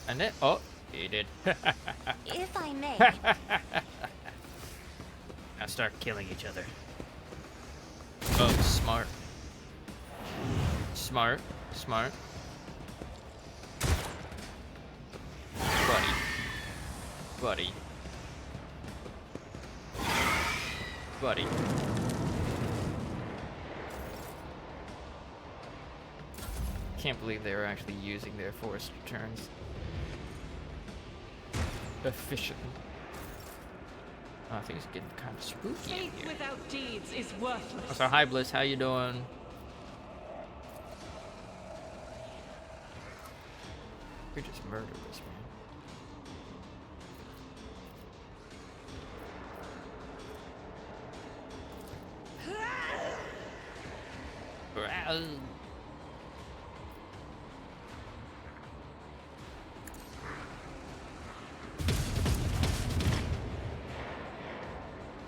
And it. Oh, he did. If I may, Now start killing each other. Oh, smart. Smart. Smart. Buddy. Buddy. Buddy. Can't believe they were actually using their forced turns efficiently. Oh, I think it's getting kind of spooky in Faith here. without deeds is worthless. So hi Bliss, how you doing? We just murdered this man.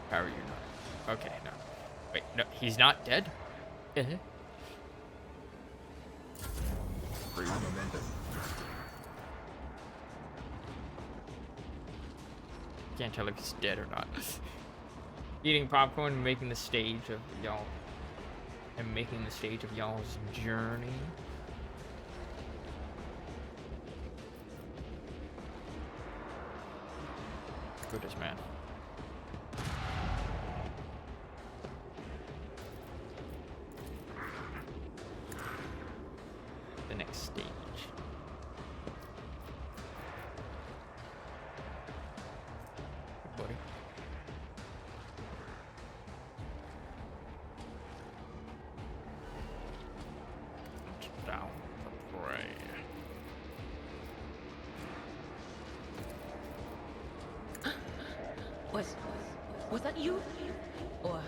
How are you not? Okay, no. Wait, no, he's not dead? Free momentum. Can't tell if he's dead or not. Eating popcorn and making the stage of y'all. And making the stage of y'all's journey. Goodness, man. The next stage. Buddy. Down the prey. Was that you? Or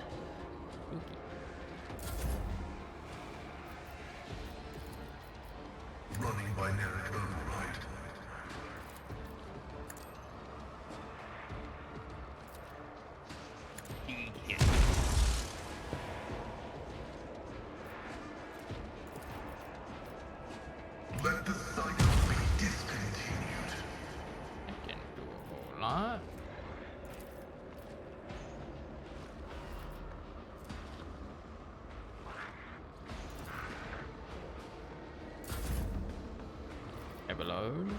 Running binary override. Let the cycle be discontinued. I can do a whole lot. Overload.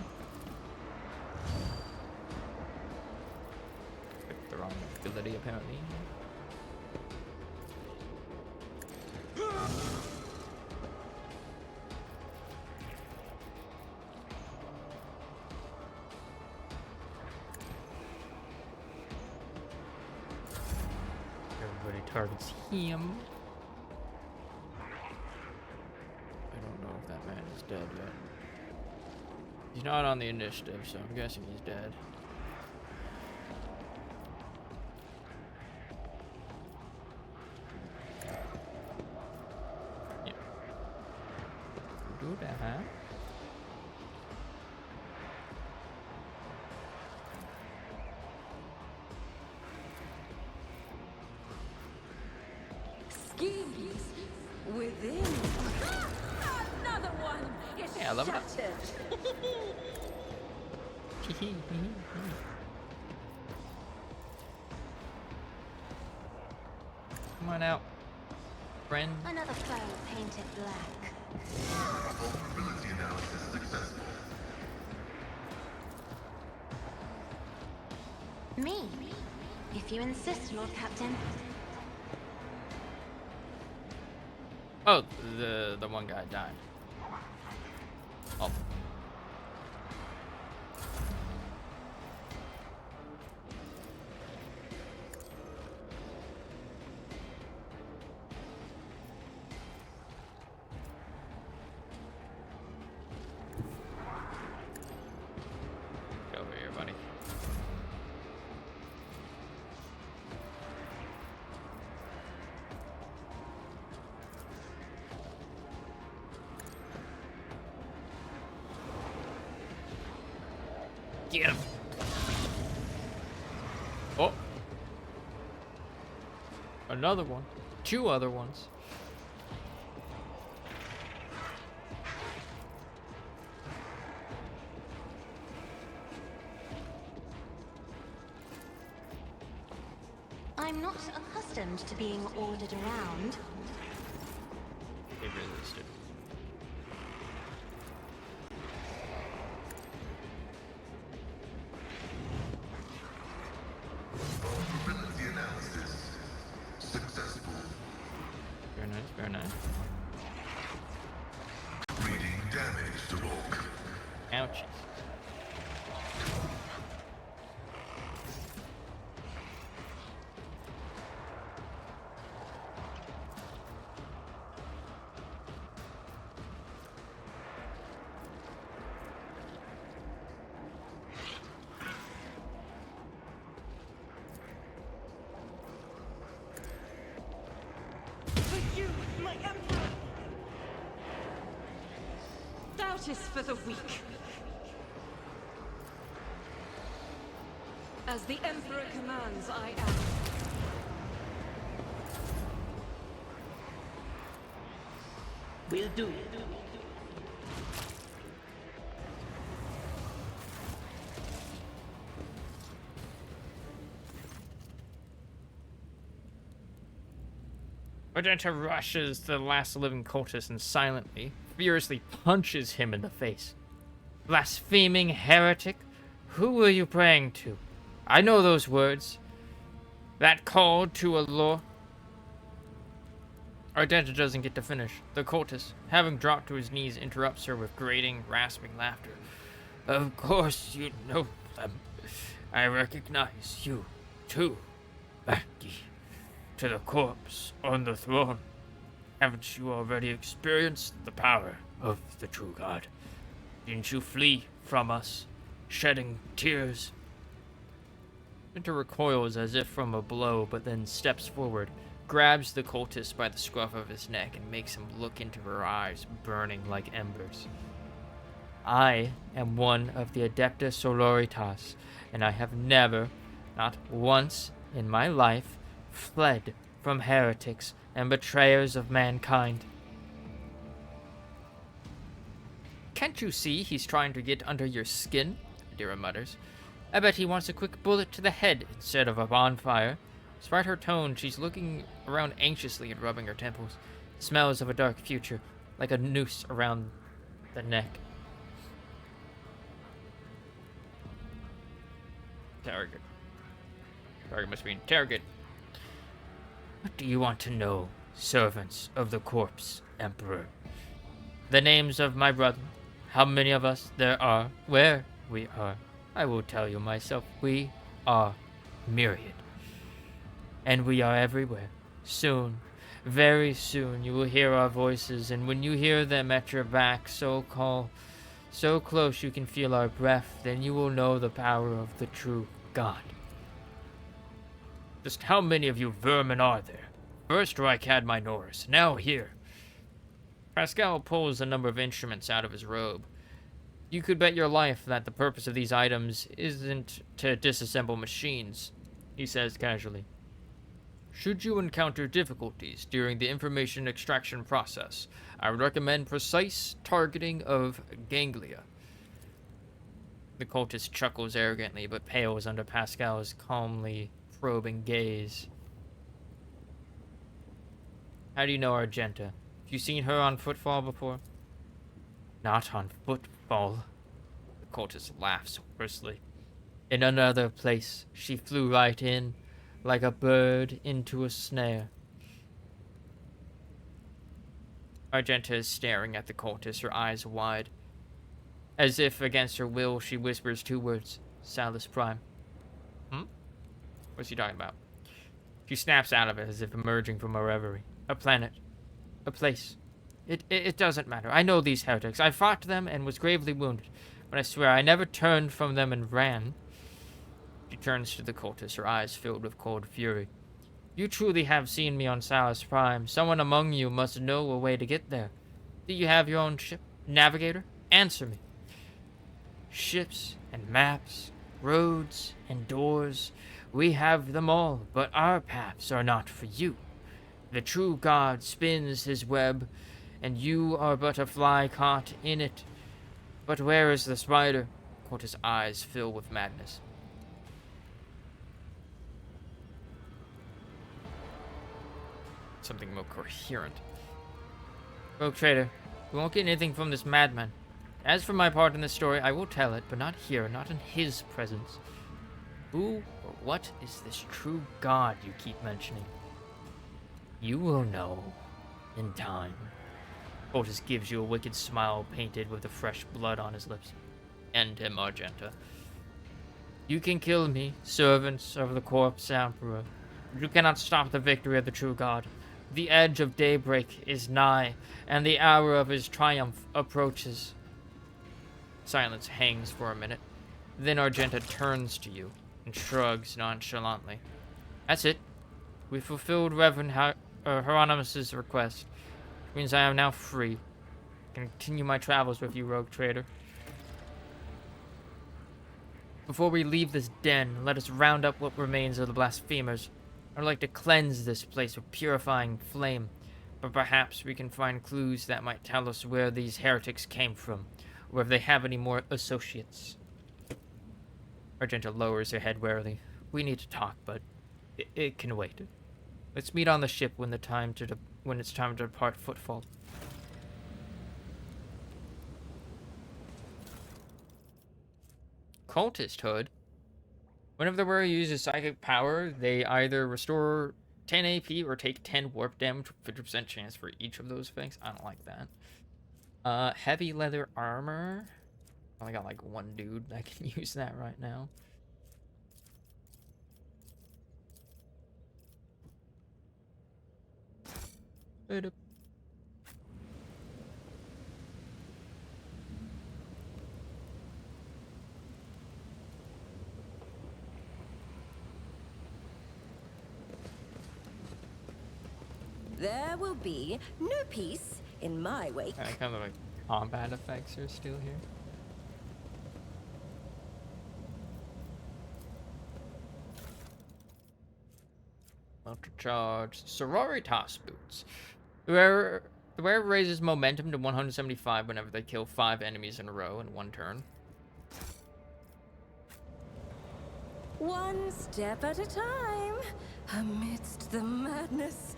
Picked the wrong ability apparently. if it's him. I don't know if that man is dead yet. He's not on the initiative, so I'm guessing he's dead. Yeah. Do that. Schemes within. Another one. It's Yeah, I love that. shattered. Come on out, friend. Another foe painted black. Vulnerability analysis successful. Me, if you insist, Lord Captain. Oh, the one guy died. Oh. Get over here, buddy. Get him. Oh. Another one. Two other ones. I'm not accustomed to being ordered around. They resisted. Vulnerability analysis successful. Very nice, very nice. Reading damage to bulk. Ouchies. For you, my emperor! Doubt is for the weak. As the emperor commands, I am. We'll do it. Odetta rushes to the last living cultist and silently, furiously punches him in the face. Blaspheming heretic! Who were you praying to? I know those words. That call to a law. Ardenta doesn't get to finish. The cultist, having dropped to his knees, interrupts her with grating, rasping laughter. Of course you know them. I recognize you, too, Becky. To the corpse on the throne. Haven't you already experienced the power of the true God? Didn't you flee from us, shedding tears? Winter recoils as if from a blow, but then steps forward, grabs the cultist by the scruff of his neck, and makes him look into her eyes, burning like embers. I am one of the Adepta Sororitas, and I have never, not once in my life, fled from heretics and betrayers of mankind. Can't you see he's trying to get under your skin? Adira mutters. I bet he wants a quick bullet to the head instead of a bonfire. Despite her tone, she's looking around anxiously and rubbing her temples. Smells of a dark future, like a noose around the neck. Target. Target must be target. What do you want to know, servants of the corpse, Emperor? The names of my brother, how many of us there are, where we are. I will tell you myself, we are myriad. And we are everywhere, Soon, very soon, you will hear our voices, and when you hear them at your back, so close you can feel our breath, then you will know the power of the true God. Just how many of you vermin are there? First Reich had minors, now here. Pascal pulls a number of instruments out of his robe. You could bet your life that the purpose of these items isn't to disassemble machines, he says casually. Should you encounter difficulties during the information extraction process, I would recommend precise targeting of ganglia. The cultist chuckles arrogantly, but pales under Pascal's calmly probing gaze. How do you know Argenta? Have you seen her on footfall before? Not on footfall. The cultist laughs hoarsely. In another place, she flew right in, like a bird into a snare. Argenta is staring at the cultist, her eyes wide. As if against her will, she whispers two words, Salus Prime. What's he talking about? She snaps out of it as if emerging from a reverie. A planet. A place. It doesn't matter. I know these heretics. I fought them and was gravely wounded. But I swear I never turned from them and ran. She turns to the cultist, her eyes filled with cold fury. You truly have seen me on Salus Prime. Someone among you must know a way to get there. Do you have your own ship? Navigator? Answer me. Ships and maps, roads and doors. We have them all, but our paths are not for you. The true God spins his web, and you are but a fly caught in it. But where is the spider? Cultist's eyes fill with madness. Something more coherent. Rogue trader, we won't get anything from this madman. As for my part in the story, I will tell it, but not here, not in his presence. Who or what is this true God you keep mentioning? You will know in time. Cultist gives you a wicked smile painted with the fresh blood on his lips. End him, Argenta. You can kill me, servants of the corpse emperor, but you cannot stop the victory of the true God. The edge of daybreak is nigh, and the hour of his triumph approaches. Silence hangs for a minute. Then Argenta turns to you and shrugs nonchalantly. That's it. We fulfilled Reverend Hieronymus's request, which means I am now free. I can continue my travels with you, rogue trader. Before we leave this den, let us round up what remains of the blasphemers. I would like to cleanse this place with purifying flame, but perhaps we can find clues that might tell us where these heretics came from, or if they have any more associates. Argenta lowers her head warily. We need to talk, but it can wait. Let's meet on the ship when it's time to depart Footfall. Cultist Hood. Whenever the warrior uses psychic power, they either restore 10 AP or take 10 warp damage with 50% chance for each of those things. I don't like that. Heavy leather armor. I only got like one dude that can use that right now. There will be no peace in my wake. Kind of like combat effects are still here. Counter charge. Sororitas boots. The wearer raises momentum to 175 whenever they kill 5 enemies in a row in one turn. One step at a time, amidst the madness.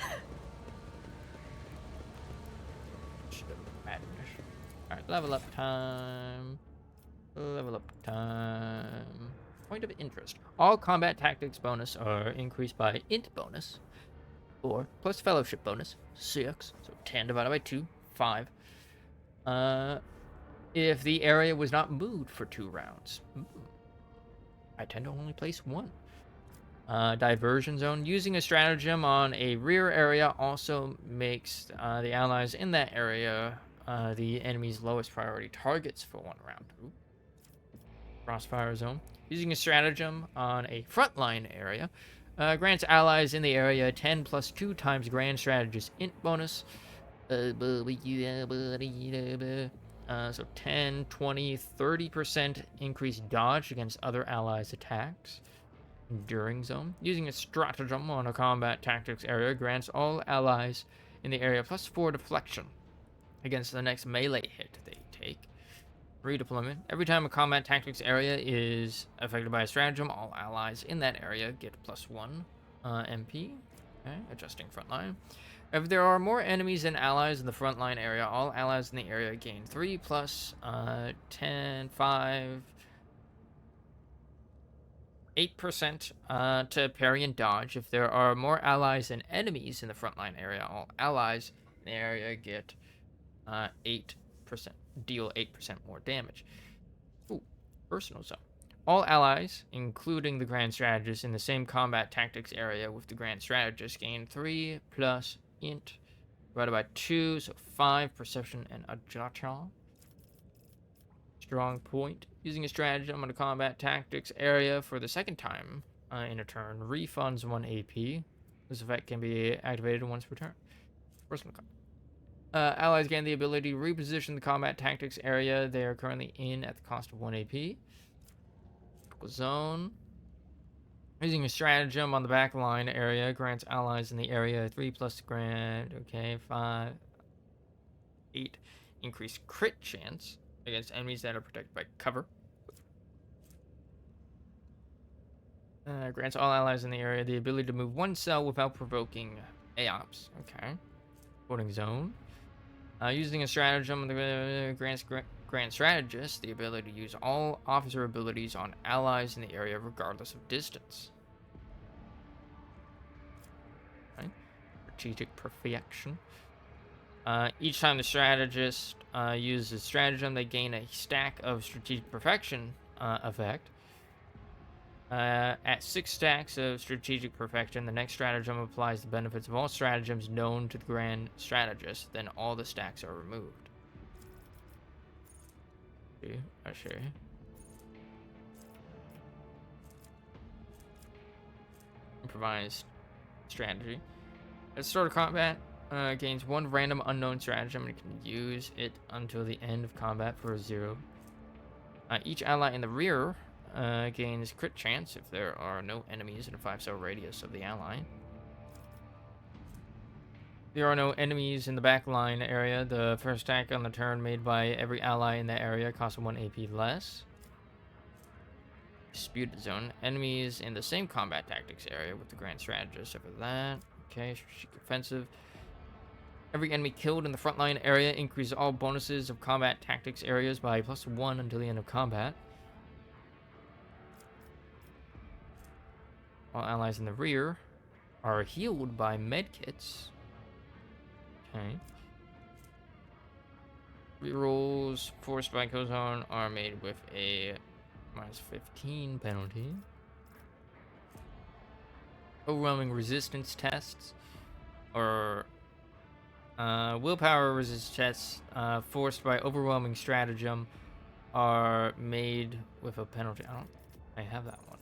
Madness. Alright, level up time. Level up time. Point of interest. All combat tactics bonus are increased by int bonus. 4 plus fellowship bonus. 6. So 10 divided by 2. 5. If the area was not moved for 2 rounds. I tend to only place 1. diversion zone. Using a stratagem on a rear area also makes the allies in that area the enemy's lowest priority targets for 1 round. Ooh. Crossfire zone. Using a stratagem on a frontline area grants allies in the area 10 plus 2 times Grand Strategist int bonus. So 10, 20, 30% increased dodge against other allies' attacks. Enduring zone. Using a stratagem on a combat tactics area grants all allies in the area plus 4 deflection against the next melee hit they take. Redeployment. Every time a combat tactics area is affected by a stratagem, all allies in that area get plus 1 MP. Okay, adjusting frontline. If there are more enemies than allies in the frontline area, all allies in the area gain 3 plus 10, 5, 8% to parry and dodge. If there are more allies than enemies in the frontline area, all allies in the area get 8%, deal 8% more damage. Ooh, personal zone. All allies, including the Grand Strategist in the same combat tactics area with the Grand Strategist, gain 3 plus int divided by 2, so 5 perception and agility. Strong point. Using a stratagem on a combat tactics area for the second time in a turn refunds 1 AP. This effect can be activated once per turn. Personal card. Allies gain the ability to reposition the combat tactics area they are currently in at the cost of 1 AP. Zone. Using a stratagem on the back line area grants allies in the area 3 plus grand, 5, 8 increased crit chance against enemies that are protected by cover. Grants all allies in the area the ability to move 1 cell without provoking AOPs. Okay. Voting zone. Using a stratagem grants Grand Strategist the ability to use all officer abilities on allies in the area regardless of distance. Okay. Strategic perfection. Each time the strategist uses stratagem, they gain a stack of strategic perfection effect. At 6 stacks of strategic perfection, the next stratagem applies the benefits of all stratagems known to the Grand Strategist. Then all the stacks are removed. I see. Improvised strategy. At the start of combat, gains 1 random unknown stratagem and can use it until the end of combat for 0. Each ally in the rear gains crit chance if there are no enemies in a 5-cell radius of the ally. There are no enemies in the back line area. The first attack on the turn made by every ally in that area costs 1 AP less. Disputed zone. Enemies in the same combat tactics area with the Grand Strategist over that. Okay, strategic offensive. Every enemy killed in the frontline area increases all bonuses of combat tactics areas by +1 until the end of combat. All allies in the rear are healed by medkits. Okay. Rerolls forced by Kozone are made with a -15 penalty. Overwhelming resistance tests or willpower resist tests forced by overwhelming stratagem are made with a penalty. I have that one.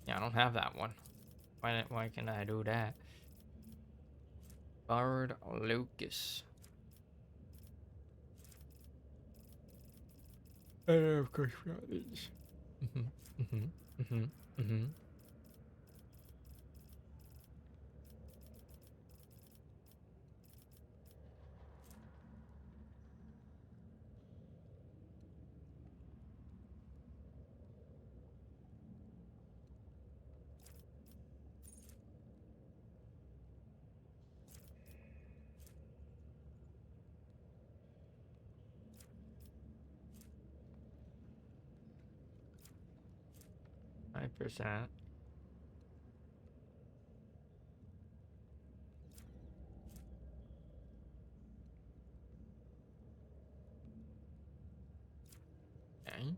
Yeah, I don't have that one. Why can I do that? Bard Lucas. Of course we got these. Mm-hmm. 5%. Okay.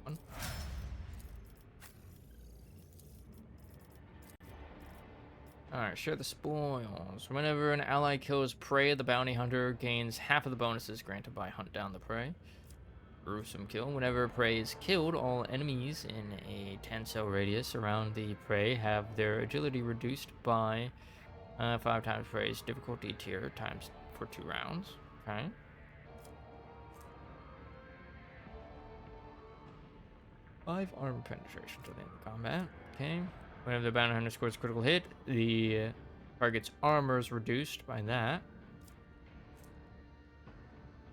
one. Alright, share the spoils. Whenever an ally kills prey, the bounty hunter gains half of the bonuses granted by Hunt Down the Prey. Gruesome kill. Whenever prey is killed, all enemies in a 10-cell radius around the prey have their agility reduced by 5 times prey's difficulty tier times for 2 rounds. Okay. 5 armor penetration till the end of combat. Okay. Whenever the bounty hunter scores a critical hit, the target's armor is reduced by that.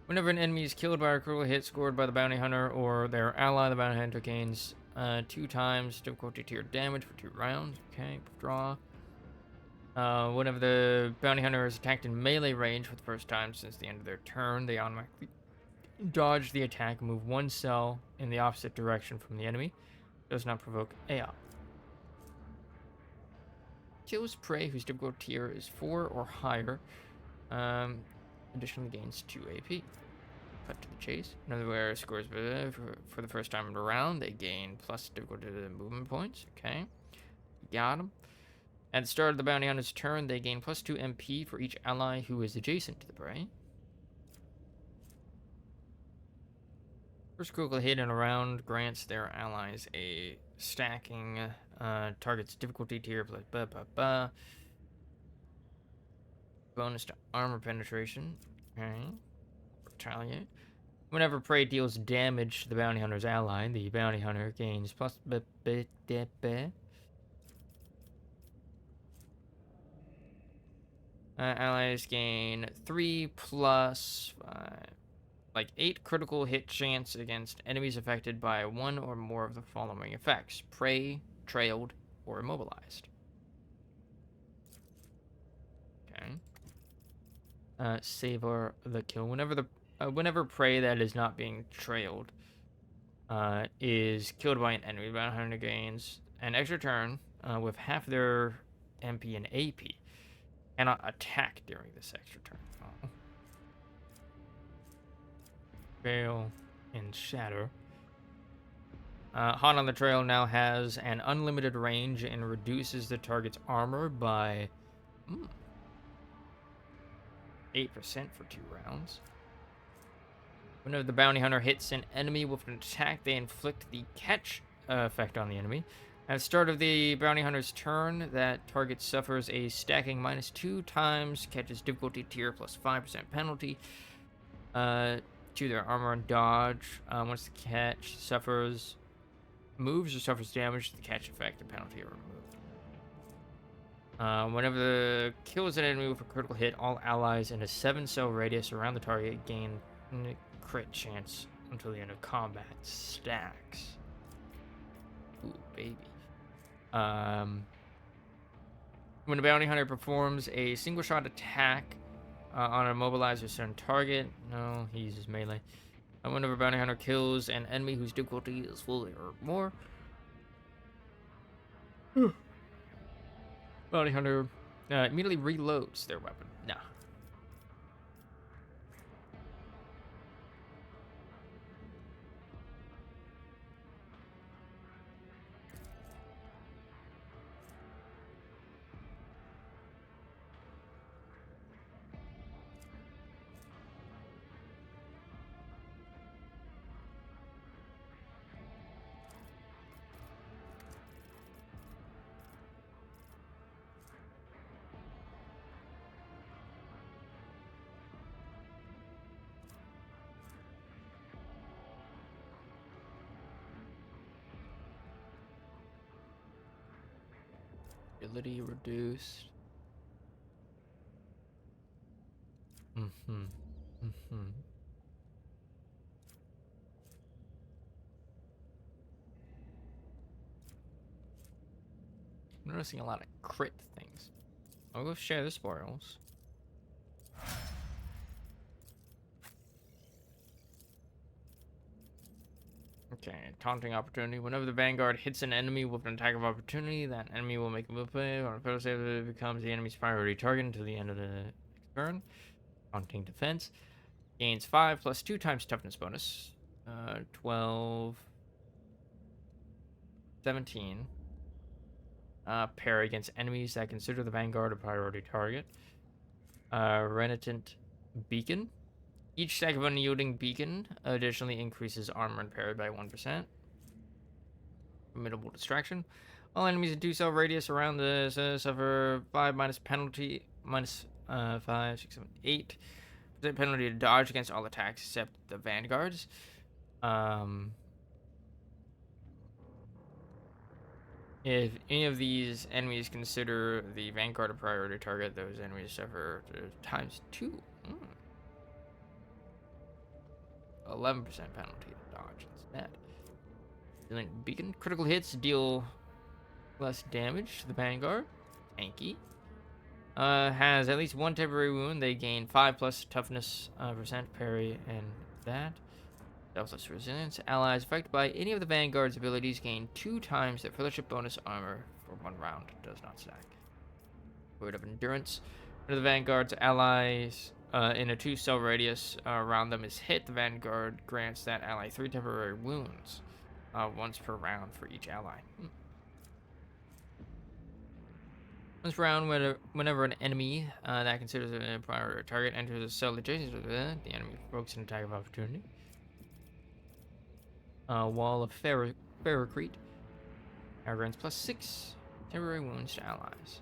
Whenever an enemy is killed by a critical hit scored by the bounty hunter or their ally, the bounty hunter gains 2 times difficulty tier damage for 2 rounds. Okay, withdraw. Whenever the bounty hunter is attacked in melee range for the first time since the end of their turn, they automatically dodge the attack and move 1 cell in the opposite direction from the enemy. Does not provoke AOP. Kills prey whose difficulty tier is 4 or higher. Additionally gains 2 AP. Cut to the chase. Another where scores for the first time in the round, they gain plus difficulty to the movement points. Okay. Got him. At the start of the bounty hunter's turn, they gain plus 2 MP for each ally who is adjacent to the prey. First critical hit in a round grants their allies a stacking target's difficulty tier plus bonus to armor penetration. Okay. Retaliate. Whenever prey deals damage to the bounty hunter's ally, the bounty hunter gains plus allies gain 3 plus 8 critical hit chance against enemies affected by 1 or more of the following effects: prey, trailed, or immobilized. Okay. Savor the kill. Whenever prey that is not being trailed is killed by an enemy, the bounty hunter gains an extra turn with half their MP and AP. Cannot attack during this extra turn. Oh. Fail and shatter. Hot on the Trail now has an unlimited range and reduces the target's armor by 8% for 2 rounds. Whenever the bounty hunter hits an enemy with an attack, they inflict the catch effect on the enemy. At the start of the bounty hunter's turn, that target suffers a stacking minus 2 times catch's difficulty tier plus 5% penalty to their armor and dodge. Once the catch moves or suffers damage, the catch effect and penalty are removed. Whenever the kills an enemy with a critical hit, all allies in a 7-cell radius around the target gain a crit chance until the end of combat. Stacks. Ooh, baby. When a bounty hunter performs a single shot attack on a immobilized or certain target, no, he uses melee. Whenever a bounty hunter kills an enemy whose difficulty is full or more, bounty hunter immediately reloads their weapon. Nah. Ability reduced. I'm noticing a lot of crit things. I'll go share the spoils. Okay, taunting opportunity. Whenever the Vanguard hits an enemy with an attack of opportunity, that enemy will make a move play. On a fail save, it becomes the enemy's priority target until the end of the next turn. Taunting defense. Gains 5 plus 2 times toughness bonus. 12 17. Parry against enemies that consider the Vanguard a priority target. Renitent Beacon. Each stack of unyielding beacon additionally increases armor and parry by 1%. Formidable distraction. All enemies in 2 cell radius around this suffer 5 minus penalty minus 5, 6, 7, 8% penalty to dodge against all attacks except the vanguards. If any of these enemies consider the vanguard a priority target, those enemies suffer times 2. 11% penalty to dodge instead. Beacon. Critical hits deal less damage to the Vanguard. Tanky. Has at least 1 temporary wound. They gain 5 plus toughness percent parry and that. Selfless resilience. Allies affected by any of the Vanguard's abilities gain 2 times their fellowship bonus armor for 1 round. Does not stack. Word of endurance. One of the Vanguard's allies in a 2 cell radius around them is hit. The Vanguard grants that ally 3 temporary wounds. Once per round for each ally. Once per round, whenever an enemy that considers a priority target enters a cell adjacent to the enemy provokes an attack of opportunity. Wall of Ferrocrete. Grants plus 6 temporary wounds to allies.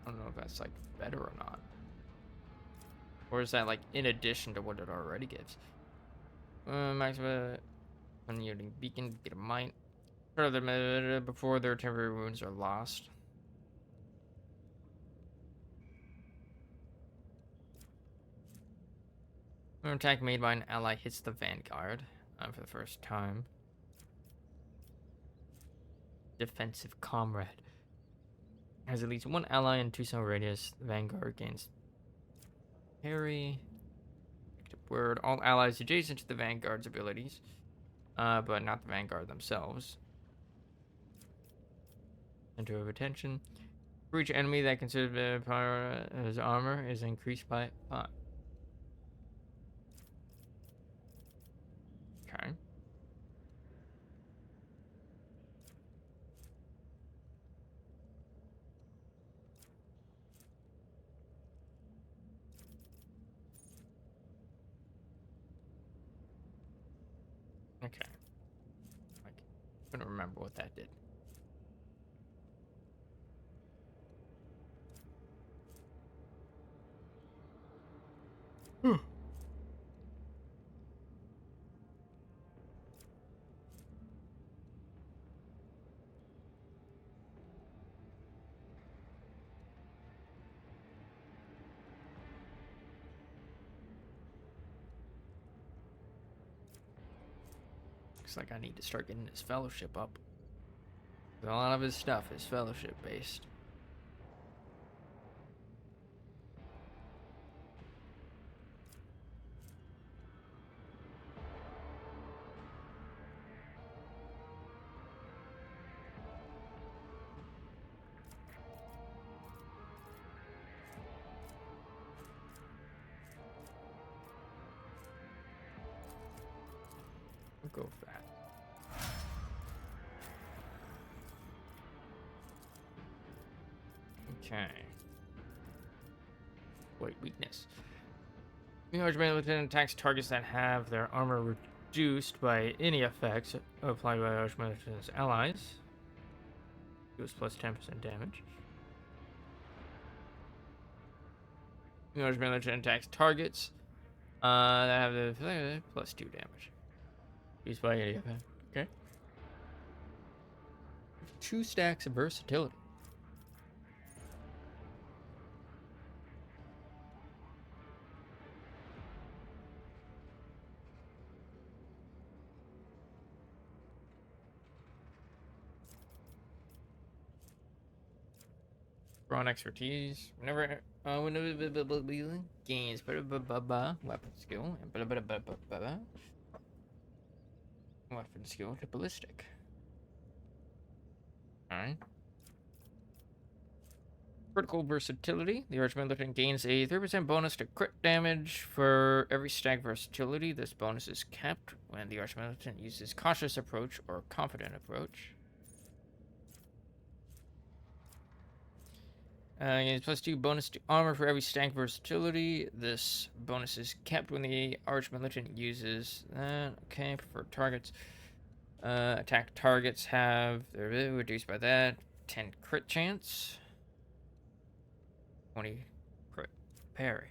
I don't know if that's like better or not. Or is that like in addition to what it already gives? Maximum unyielding beacon, get a mine. Further before their temporary wounds are lost. An attack made by an ally hits the Vanguard for the first time. Defensive Comrade. Has at least 1 ally in 2 cell radius. The Vanguard gains parry. Word. All allies adjacent to the Vanguard's abilities, but not the Vanguard themselves. Center of attention. For each enemy that considers the power as armor is increased by 5. Okay. Okay. Like, I couldn't remember what that did. Looks like I need to start getting his fellowship up. A lot of his stuff is fellowship based. We'll go with that. Okay. Wait, weakness. The Archman Lieutenant attacks targets that have their armor reduced by any effects applied by the Archman Lieutenant's allies. Deals plus 10% damage. The Archman Lieutenant attacks targets that have the plus 2 damage. Used by any effect. Okay. 2 stacks of versatility. Brawn expertise. Whenever gains weapon skill and weapon skill to ballistic. Alright. Critical versatility. The Archmilitant gains a 3% bonus to crit damage for every stag versatility. This bonus is kept when the Archmilitant uses cautious approach or confident approach. Gains +2 bonus to armor for every stag versatility. This bonus is kept when the Archmilitant uses that. Okay, preferred targets. Attack targets have they're reduced by that. 10 crit chance. 20 crit parry.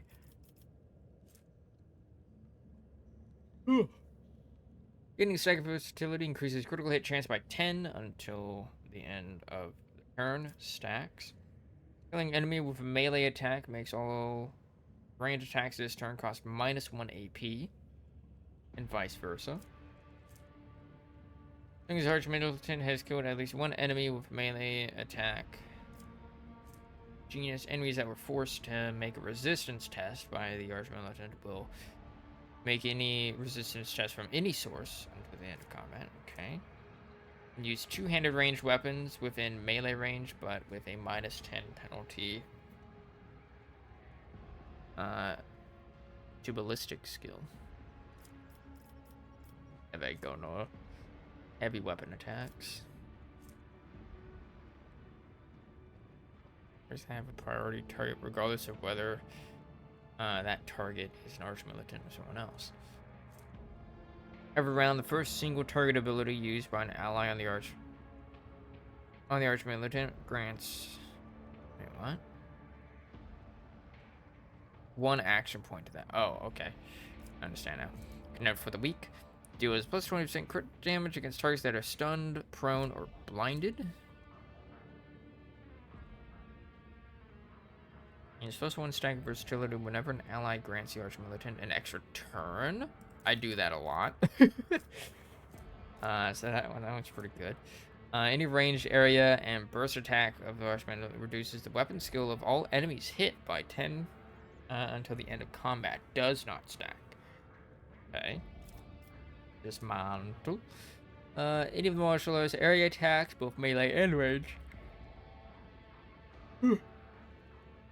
Getting stagger versatility increases critical hit chance by 10 until the end of the turn. Stacks. Killing enemy with a melee attack makes all range attacks this turn cost -1 AP. And vice versa. Things Archmilitant has killed at least one enemy with melee attack. Genius enemies that were forced to make a resistance test by the Archmilitant will make any resistance test from any source until the end of combat. Okay. And use two-handed ranged weapons within melee range, but with a -10 penalty to ballistic skill. If I go no heavy weapon attacks. Have a priority target regardless of whether that target is an Archmilitant or someone else. Every round, the first single target ability used by an ally on the Archmilitant grants. Wait, what? 1 action point to that. Oh, okay. I understand now. Note for the weak. Deals +20% crit damage against targets that are stunned, prone, or blinded. Use +1 stagger versatility whenever an ally grants the Archmilitant an extra turn. I do that a lot. So that one's pretty good. Any ranged area and burst attack of the Archmilitant reduces the weapon skill of all enemies hit by 10 until the end of combat. Does not stack. Okay. Dismantle. Any of the martial arts area attacks, both melee and range.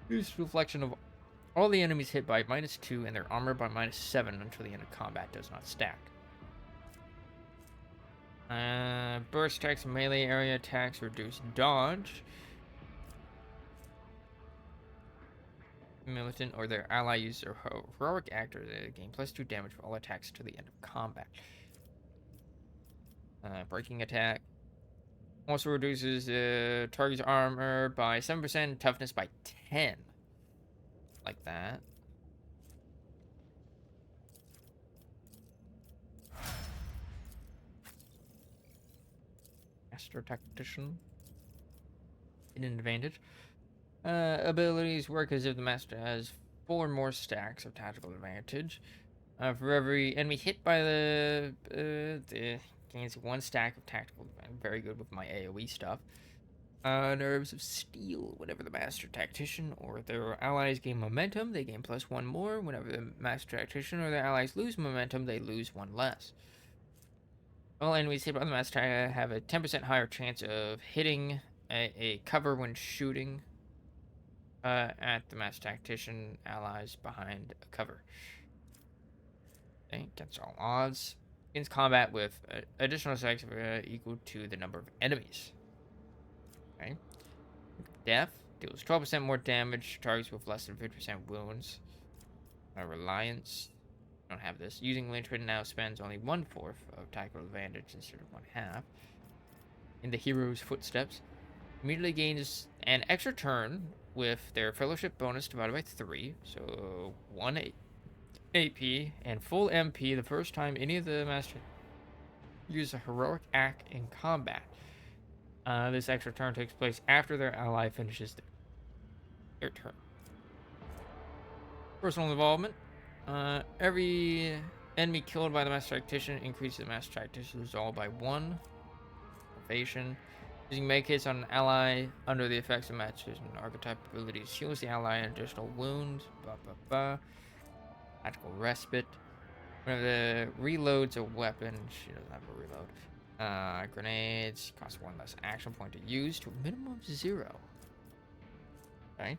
Use reflection of all the enemies hit by -2 and their armor by -7 until the end of combat. Does not stack. Burst attacks and melee area attacks reduce dodge. Militant or their ally use their heroic act or they gain +2 damage for all attacks to the end of combat. Breaking attack also reduces the target's armor by 7%, toughness by 10. Like that. Master Tactician. An advantage. Abilities work as if the master has 4 or more stacks of tactical advantage. For every enemy hit by the gains 1 stack of tactical advantage. Very good with my AoE stuff. Nerves of Steel. Whenever the Master Tactician or their allies gain momentum, they gain +1 more. Whenever the Master Tactician or their allies lose momentum, they lose 1 less. All enemies hit by the Master have a 10% higher chance of hitting a cover when shooting at the Master Tactician allies behind a cover. Okay, against all odds. Begins combat with additional attacks equal to the number of enemies. Okay. Death deals 12% more damage to targets with less than 50% wounds. Reliance. Don't have this. Using Linchpin now spends only 1/4 of tactical advantage instead of 1/2. In the hero's footsteps. Immediately gains an extra turn with their fellowship bonus divided by 3. So 1 AP and full MP the first time any of the master use a heroic act in combat. This extra turn takes place after their ally finishes their turn. Personal involvement. Every enemy killed by the Master Tactician increases the Master Tactician's resolve by 1. Elevation. Using make hits on an ally under the effects of matches and archetype abilities heals the ally an additional wounds. Tactical respite. Whenever the reloads a weapon, she doesn't have a reload. Grenades cost 1 less action point to use to a minimum of 0. Okay.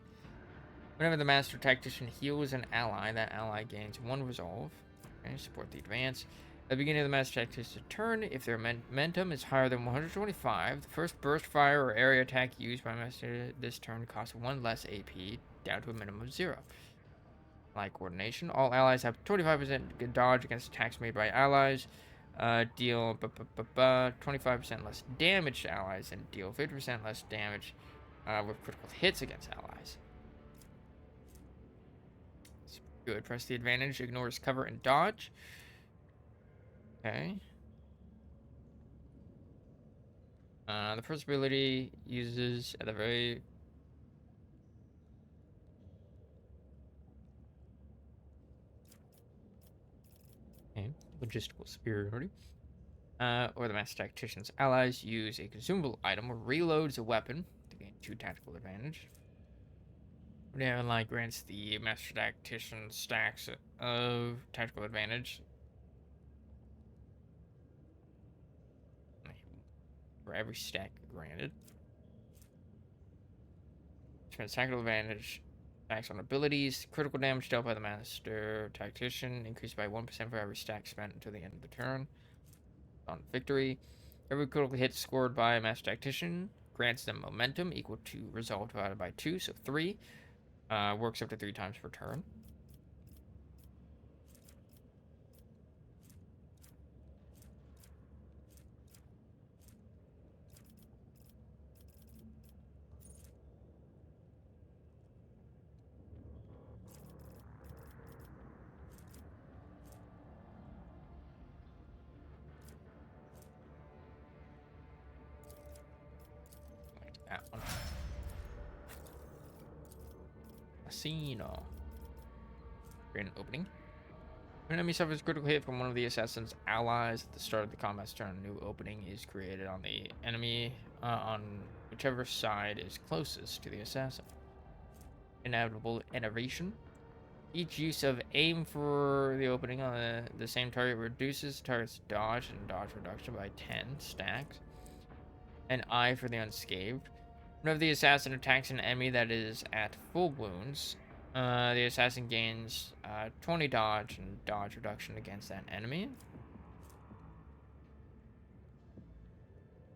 Whenever the master tactician heals an ally, that ally gains 1 resolve. Okay, support the advance. At the beginning of the master tactician's turn, if their momentum is higher than 125, the first burst fire or area attack used by master this turn costs 1 less AP, down to a minimum of 0. Like coordination, all allies have 25% dodge against attacks made by allies. Deal 25% less damage to allies and deal 50% less damage with critical hits against allies. It's good. Press the advantage, ignores cover and dodge. Okay. The first ability uses at the very logistical superiority. Or the master tactician's allies use a consumable item or reloads a weapon to gain 2 tactical advantage. Whenever ally grants the master tactician stacks of tactical advantage for every stack granted. Spends tactical advantage stacks on abilities. Critical damage dealt by the master tactician increased by 1% for every stack spent until the end of the turn. On victory, every critical hit scored by a master tactician grants them momentum equal to resolve divided by 2, so 3. Works up to 3 times per turn. That one. Casino. Create an opening. When an enemy suffers a critical hit from one of the assassin's allies at the start of the combat's turn, a new opening is created on the enemy on whichever side is closest to the assassin. Inevitable innovation. Each use of aim for the opening on the same target reduces the target's dodge and dodge reduction by 10 stacks. An eye for the unscathed. Whenever the assassin attacks an enemy that is at full wounds, the assassin gains 20 dodge and dodge reduction against that enemy.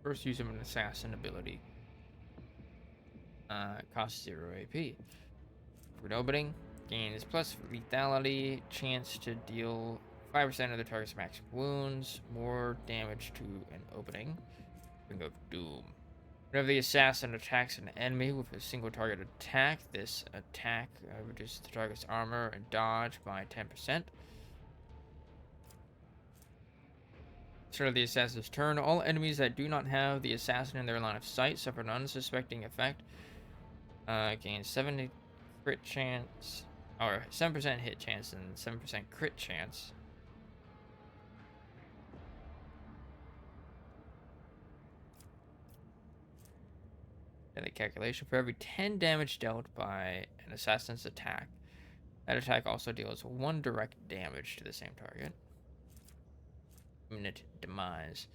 First use of an assassin ability. Costs 0 AP. For an opening, gains plus lethality, chance to deal 5% of the target's max wounds, more damage to an opening. Ring of Doom. Whenever the assassin attacks an enemy with a single target attack, this attack reduces the target's armor and dodge by 10%. Start of the assassin's turn, all enemies that do not have the assassin in their line of sight suffer an unsuspecting effect. Gain 70 crit chance, or 7% hit chance and 7% crit chance. And the calculation, for every 10 damage dealt by an assassin's attack, that attack also deals 1 direct damage to the same target. Imminent demise.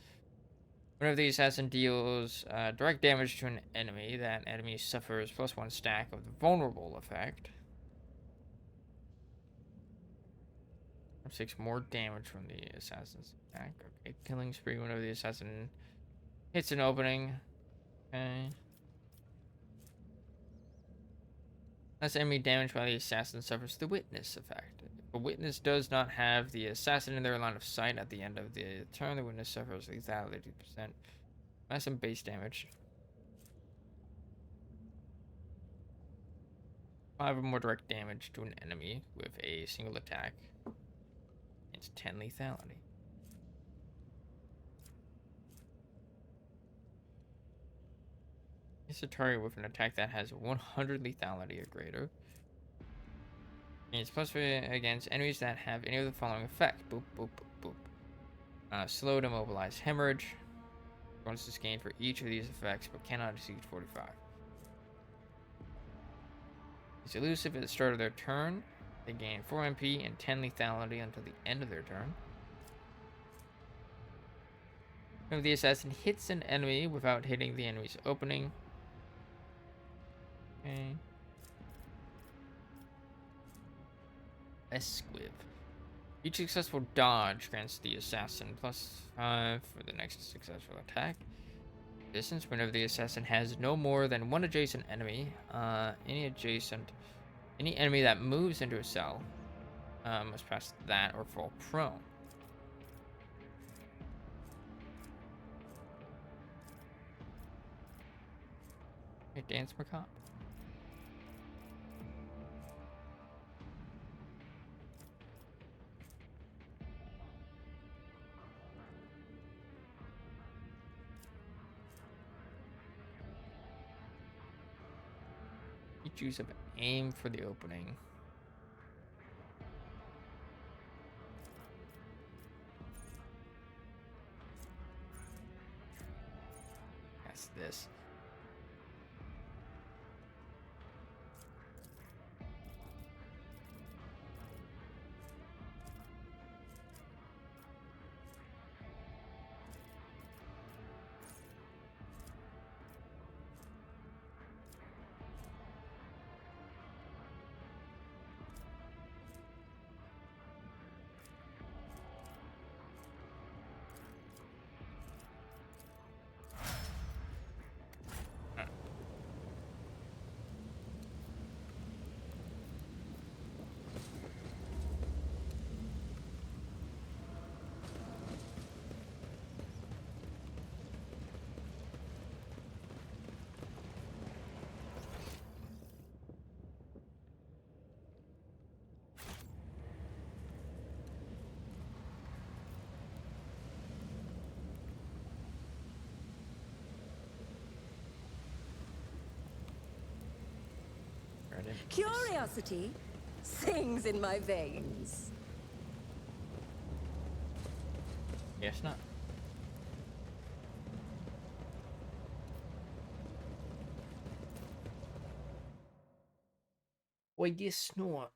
Whenever the assassin deals direct damage to an enemy, that enemy suffers +1 stack of the vulnerable effect. 6 more damage from the assassin's attack. Okay, killing spree whenever the assassin hits an opening. Okay. Less enemy damage by the assassin suffers the witness effect. If a witness does not have the assassin in their line of sight at the end of the turn, the witness suffers lethality 2%. That's some base damage. 5 or more direct damage to an enemy with a single attack. It's 10 lethality. It's a target with an attack that has 100 lethality or greater. And it's plus against enemies that have any of the following effect. Boop, boop, boop, boop. Slow to mobilize hemorrhage. Bonus is gained for each of these effects, but cannot exceed 45. It's elusive at the start of their turn. They gain 4 MP and 10 lethality until the end of their turn. If the assassin hits an enemy without hitting the enemy's opening. Okay. Esquiv. Each successful dodge grants the assassin +5 for the next successful attack. Distance whenever the assassin has no more than one adjacent enemy. Any enemy that moves into a cell must pass that or fall prone. Hey, Dance Macabre. You choose of aim for the opening. That's this. Curiosity sings in my veins. Guess not. Well, guess not.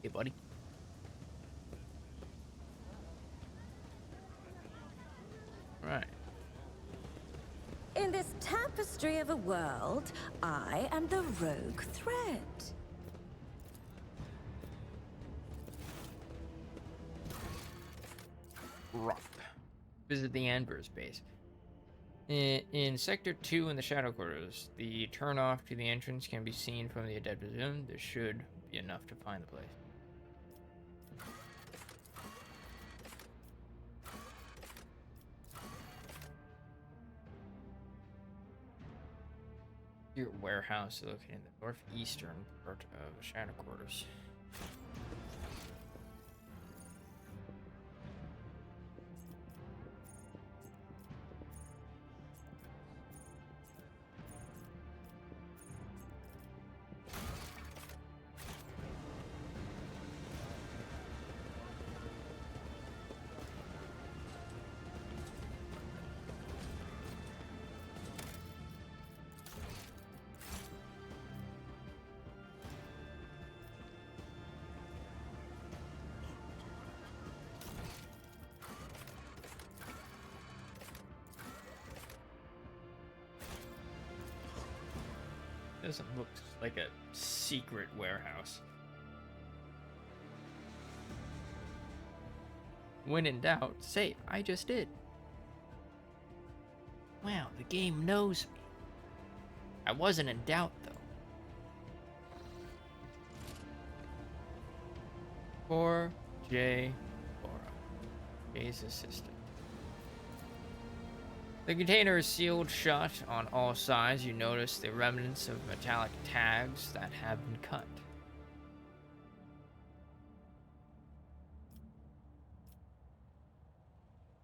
Hey, buddy. Right. In this tapestry of a world, I am the rogue thread. Rough. Visit the Anvers base. In Sector 2 in the Shadow Quarters, the turn-off to the entrance can be seen from the Adeptus Zone. There should be enough to find the place. Your warehouse is located in the northeastern part of the Shadow Quarters. Doesn't look like a secret warehouse. When in doubt, say, I just did. Wow, the game knows me. I wasn't in doubt, though. Poor Jay Bora, Jay's assistant. The container is sealed shut on all sides. You notice the remnants of metallic tags that have been cut.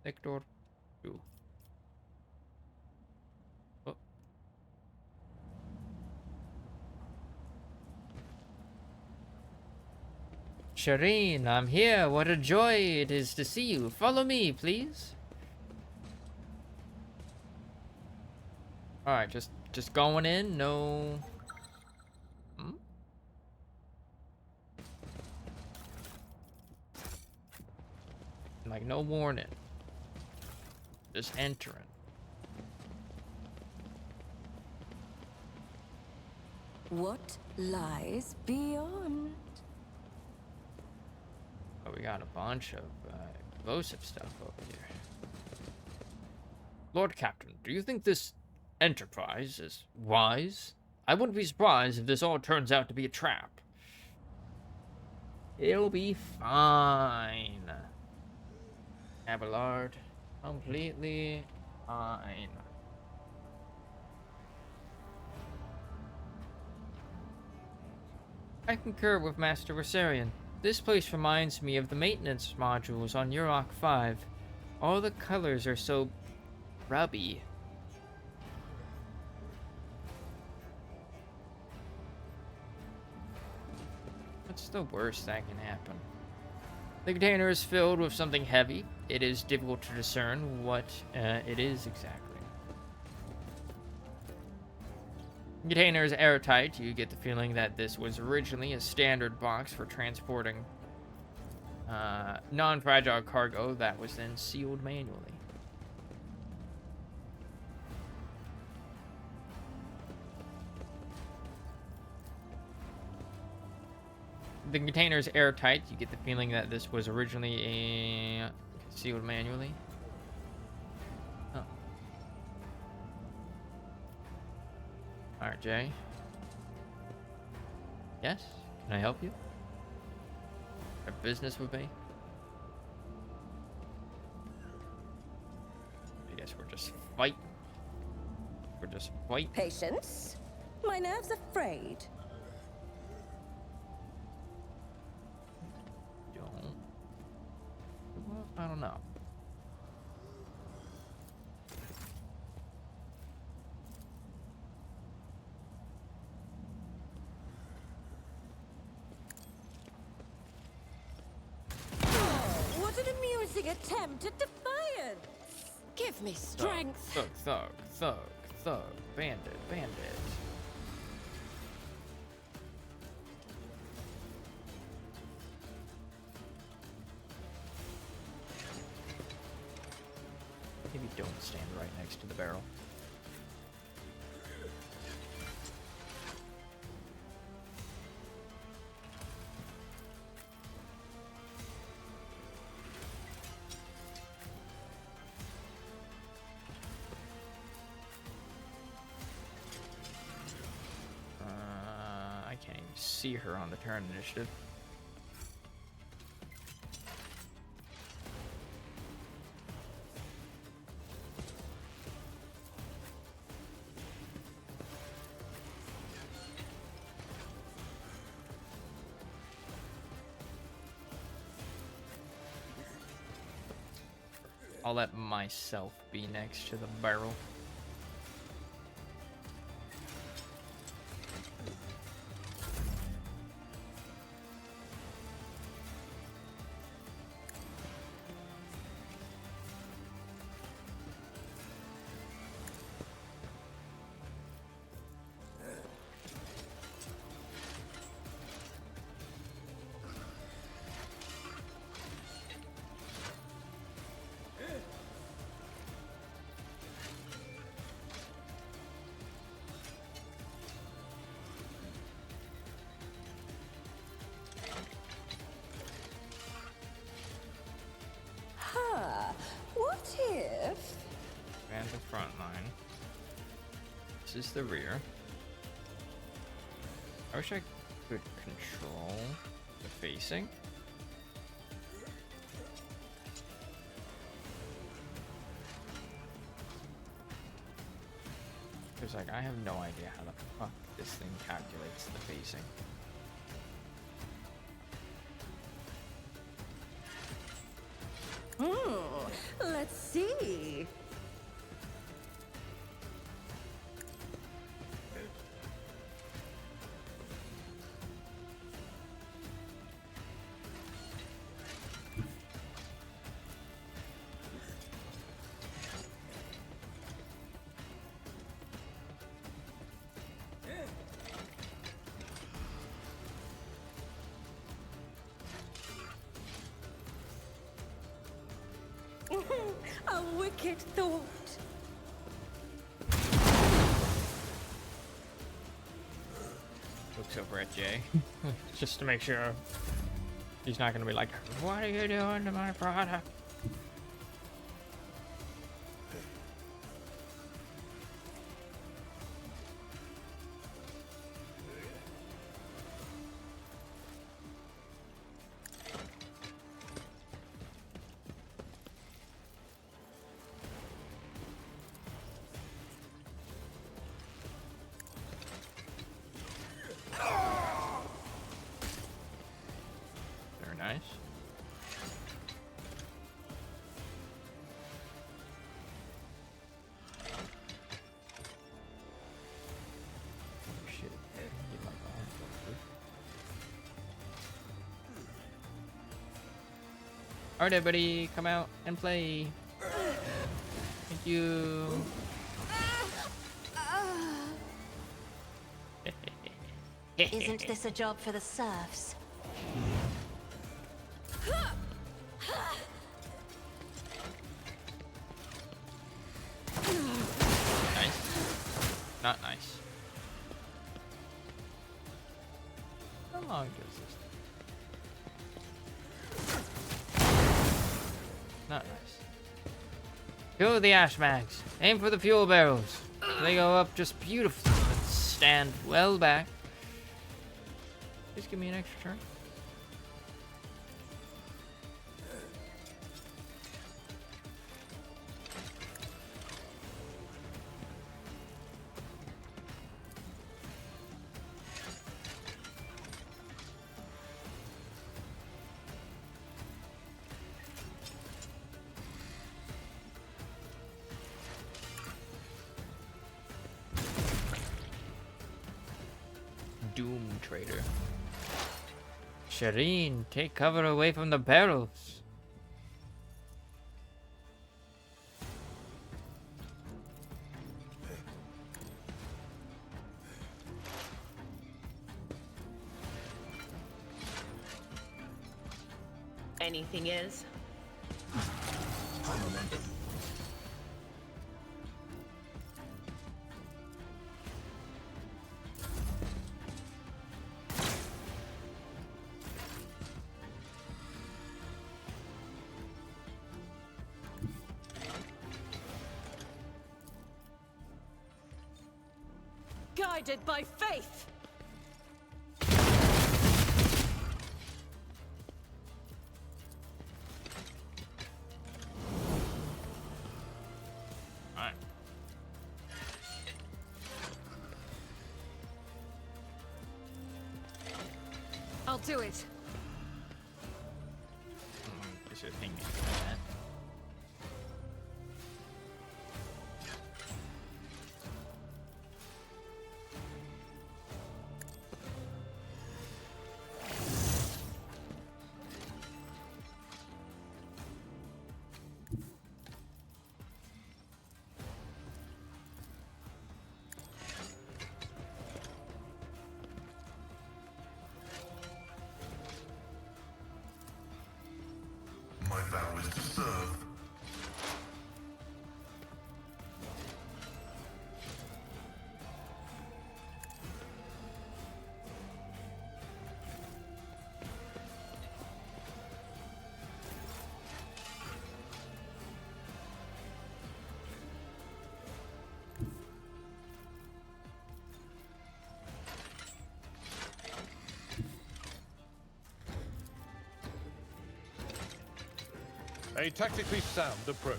Sector 2. Oh. Shireen, I'm here. What a joy it is to see you. Follow me, please. Alright, just going in, no... Hmm? Like, no warning. Just entering. What lies beyond? Oh, we got a bunch of explosive stuff over here. Lord Captain, do you think this enterprise is wise? I wouldn't be surprised if this all turns out to be a trap. It'll be fine. Abelard, completely fine. I concur with Master Rosarian. This place reminds me of the maintenance modules on Yurok 5. All the colors are so rubby. What's the worst that can happen? The container is filled with something heavy. It is difficult to discern what it is exactly. The container is airtight. You get the feeling that this was originally a standard box for transporting non-fragile cargo that was then sealed manually. The container is airtight. You get the feeling that this was originally sealed manually. Oh. Alright, Jay. Yes? Can I help you? Have business with me? I guess we're just fighting. We're just fighting. Patience. My nerves are frayed. Well, I don't know. What an amusing attempt at defiance! Give me strength. Thug, thug, thug, thug. Bandit, bandit. Maybe don't stand right next to the barrel. I can't even see her on the turn initiative. I'll let myself be next to the barrel. What if... And the front line. This is the rear. I wish I could control the facing. sec. I have no idea how the fuck this thing calculates the pacing. Let's see. A wicked thought. Looks over at Jay, just to make sure he's not gonna be like, "What are you doing to my product?" Very nice. Oh shit. Get my arm closer. Alright, everybody, come out and play. Thank you. Isn't this a job for the serfs? Nice. Not nice. How long does this take? Not nice. Kill the ash mags. Aim for the fuel barrels. They go up just beautifully, but stand well back. Please give me an extra turn. Doom Trader. Shireen, take cover away from the barrels. Anything else? Guided by faith. Alright. I'll do it. This is thinking that. My vow is to serve. A tactically sound approach.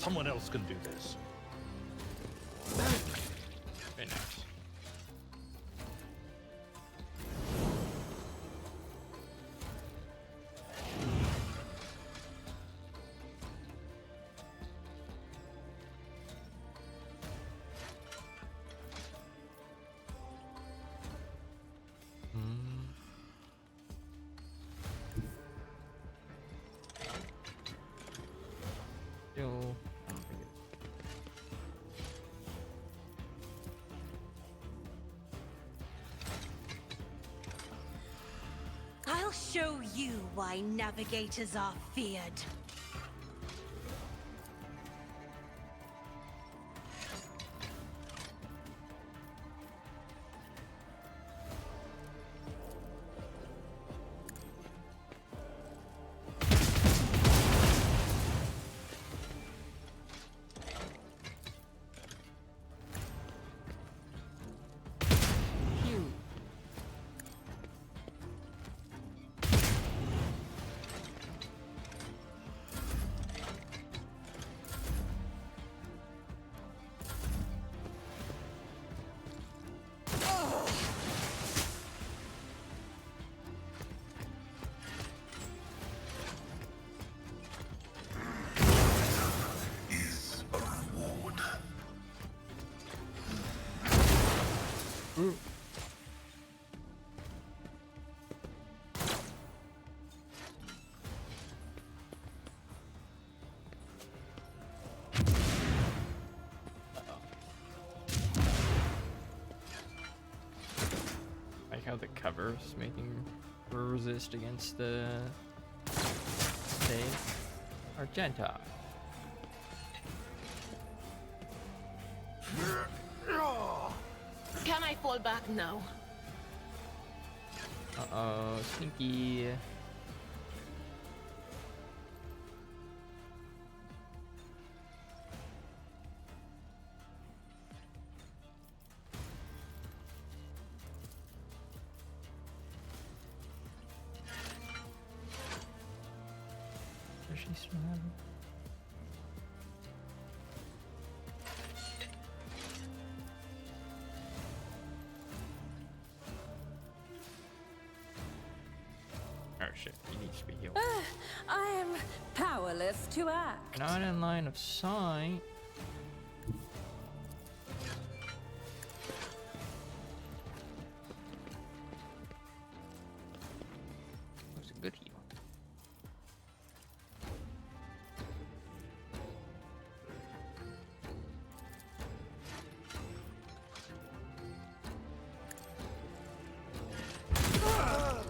Someone else can do this. Very nice. Still, I don't think it. I'll show you why navigators are feared. Is a reward. Like how the cover's making her resist against the save. Argenta. Can I fall back now? Uh-oh, stinky. Does she still have it? Oh shit, he needs to be healed. I am powerless to act. Not in line of sight. That was a good heal.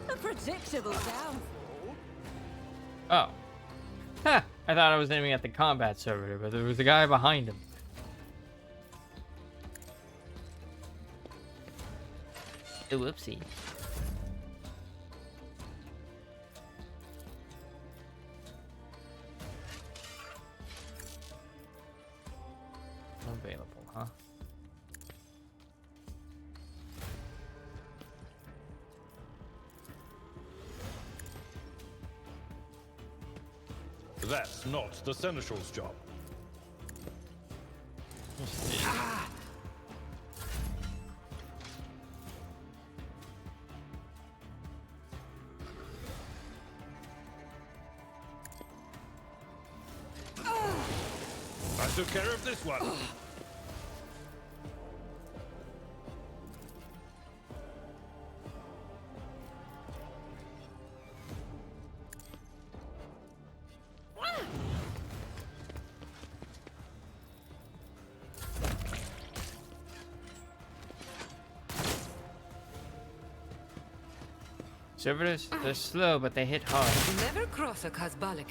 A predictable downfall. Oh. Ha! I thought I was aiming at the combat servitor, but there was a guy behind him. Oh, whoopsie. Available, huh? That's not the Seneschal's job. I took care of this one. Servitors, they're slow, but they hit hard. Never cross a Kazbalik.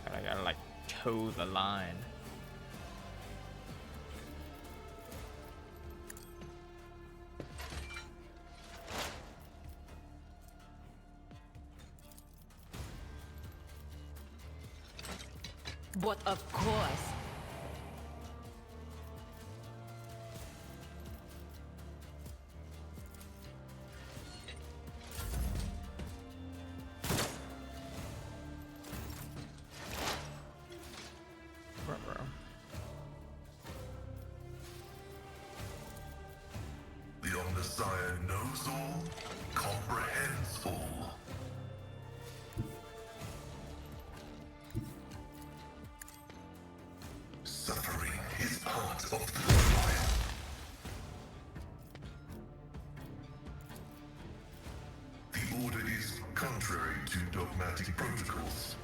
I gotta like toe the line. But of course. Messiah knows all, comprehends all. Suffering is part of the Messiah. The order is contrary to dogmatic protocols.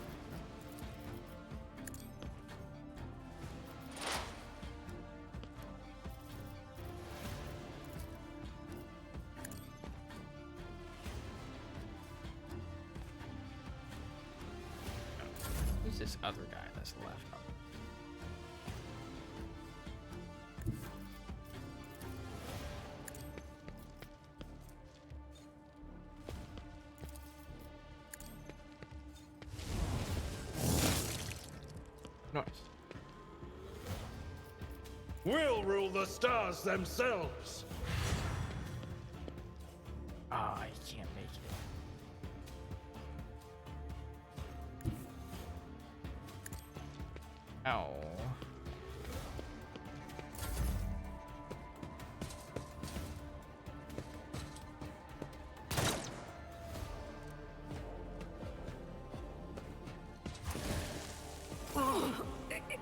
Who's this other guy that's left? Nice. We'll rule the stars themselves. Ah, I can't make it. Ow.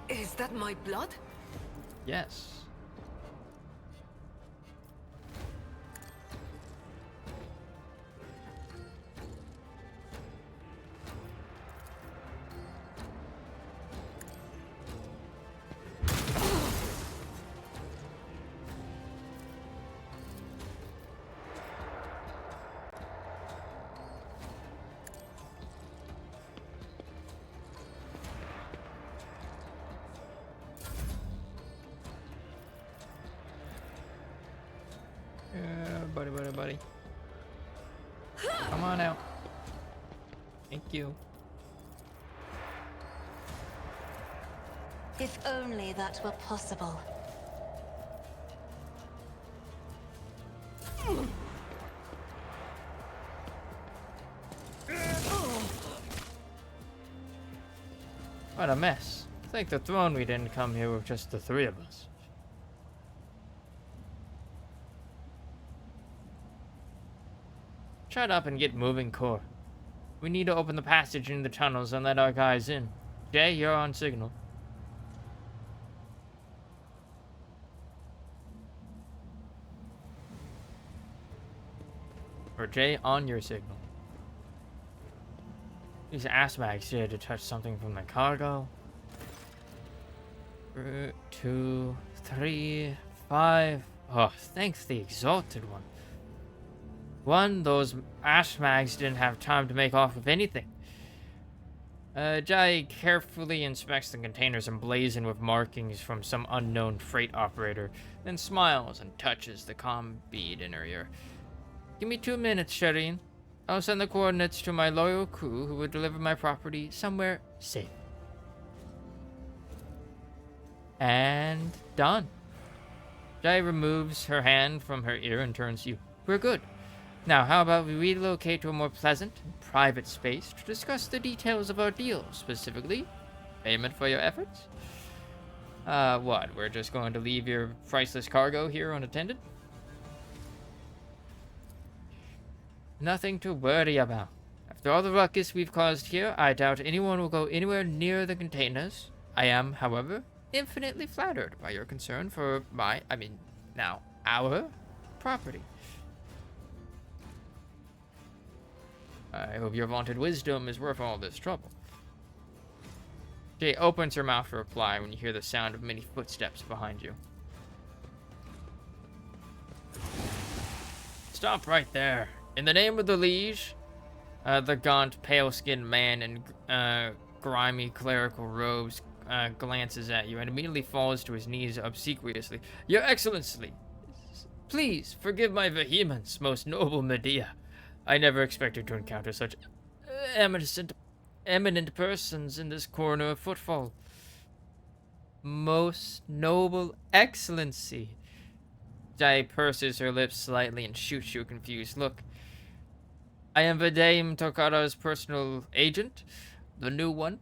Is that my blood? Yes. Buddy. Come on out. Thank you. If only that were possible. What a mess. Thank the throne we didn't come here with just the three of us. Shut up and get moving, Core. We need to open the passage in the tunnels and let our guys in. Jay, you're on signal. Or Jay, on your signal. These ass bags here to touch something from the cargo. 2, 3, 5. Oh, thanks the exalted one. One, those ash mags didn't have time to make off with anything. Jai carefully inspects the containers emblazoned with markings from some unknown freight operator, then smiles and touches the comm bead in her ear. Give me 2 minutes, Shireen. I'll send the coordinates to my loyal crew who will deliver my property somewhere safe. And done. Jai removes her hand from her ear and turns to you. We're good. Now, how about we relocate to a more pleasant and private space to discuss the details of our deal, specifically payment for your efforts? What? We're just going to leave your priceless cargo here unattended? Nothing to worry about. After all the ruckus we've caused here, I doubt anyone will go anywhere near the containers. I am, however, infinitely flattered by your concern for our property. I hope your vaunted wisdom is worth all this trouble. Jay opens her mouth to reply when you hear the sound of many footsteps behind you. Stop right there. In the name of the liege, the gaunt, pale-skinned man in grimy clerical robes glances at you and immediately falls to his knees obsequiously. Your Excellency, please forgive my vehemence, most noble Medea. I never expected to encounter such eminent persons in this corner of Footfall. Most noble Excellency. Jai purses her lips slightly and shoots you a confused look. I am Vidame Tokara's personal agent, the new one.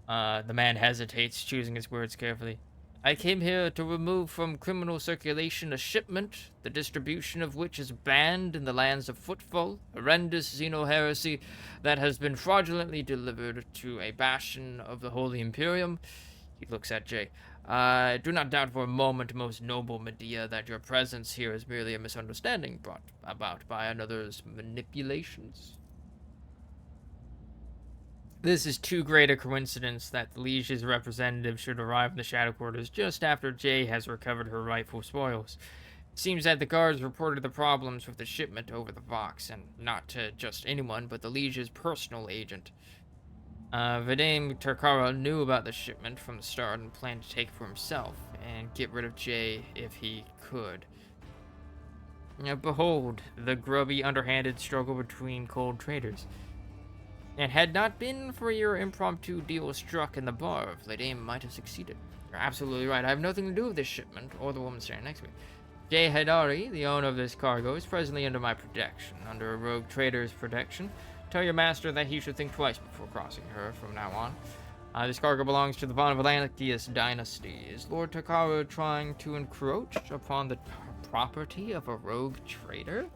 The man hesitates, choosing his words carefully. I came here to remove from criminal circulation a shipment, the distribution of which is banned in the lands of Footfall, horrendous xeno-heresy that has been fraudulently delivered to a bastion of the Holy Imperium. He looks at Jay. I do not doubt for a moment, most noble Medea, that your presence here is merely a misunderstanding brought about by another's manipulations. This is too great a coincidence that the Liege's representative should arrive in the Shadow Quarters just after Jay has recovered her rightful spoils. It seems that the guards reported the problems with the shipment over the Vox, and not to just anyone, but the Liege's personal agent. Vadim Tarkara knew about the shipment from the start and planned to take it for himself, and get rid of Jay if he could. Behold, the grubby, underhanded struggle between cold traders. And had not been for your impromptu deal struck in the bar, Vadim might have succeeded. You're absolutely right. I have nothing to do with this shipment, or the woman standing next to me. Jay Hadari, the owner of this cargo, is presently under my protection, under a rogue trader's protection. Tell your master that he should think twice before crossing her from now on. This cargo belongs to the Von Valancius dynasty. Is Lord Takara trying to encroach upon the property of a rogue trader?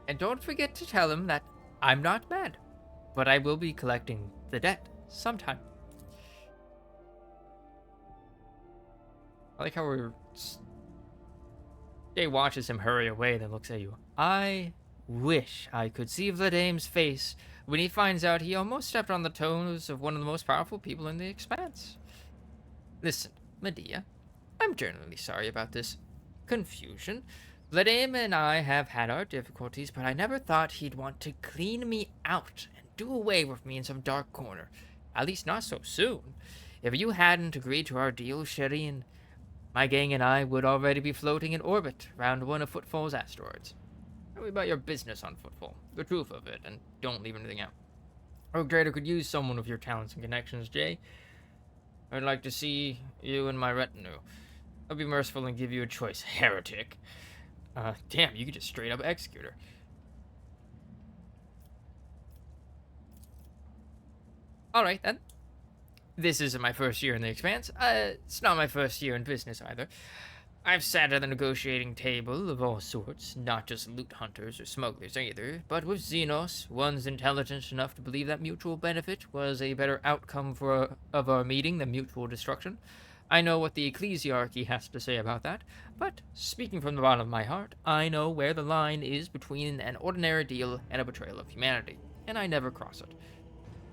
And don't forget to tell him that I'm not mad, but I will be collecting the debt sometime. I like how Jay watches him hurry away, then looks at you. I wish I could see Vladim's face when he finds out he almost stepped on the toes of one of the most powerful people in the Expanse. Listen, Medea, I'm genuinely sorry about this confusion. Vladim and I have had our difficulties, but I never thought he'd want to clean me out and do away with me in some dark corner. At least not so soon. If you hadn't agreed to our deal, Shireen, my gang and I would already be floating in orbit around one of Footfall's asteroids. Tell me about your business on Footfall, the truth of it, and don't leave anything out. Rogue Trader could use someone with your talents and connections, Jay. I'd like to see you in my retinue. I'll be merciful and give you a choice, heretic. Damn, you could just straight up execute her. Alright then. This isn't my first year in the Expanse. It's not my first year in business either. I've sat at the negotiating table of all sorts, not just loot hunters or smugglers either, but with Xenos, one's intelligent enough to believe that mutual benefit was a better outcome of our meeting than mutual destruction. I know what the ecclesiarchy has to say about that, but speaking from the bottom of my heart, I know where the line is between an ordinary deal and a betrayal of humanity, and I never cross it.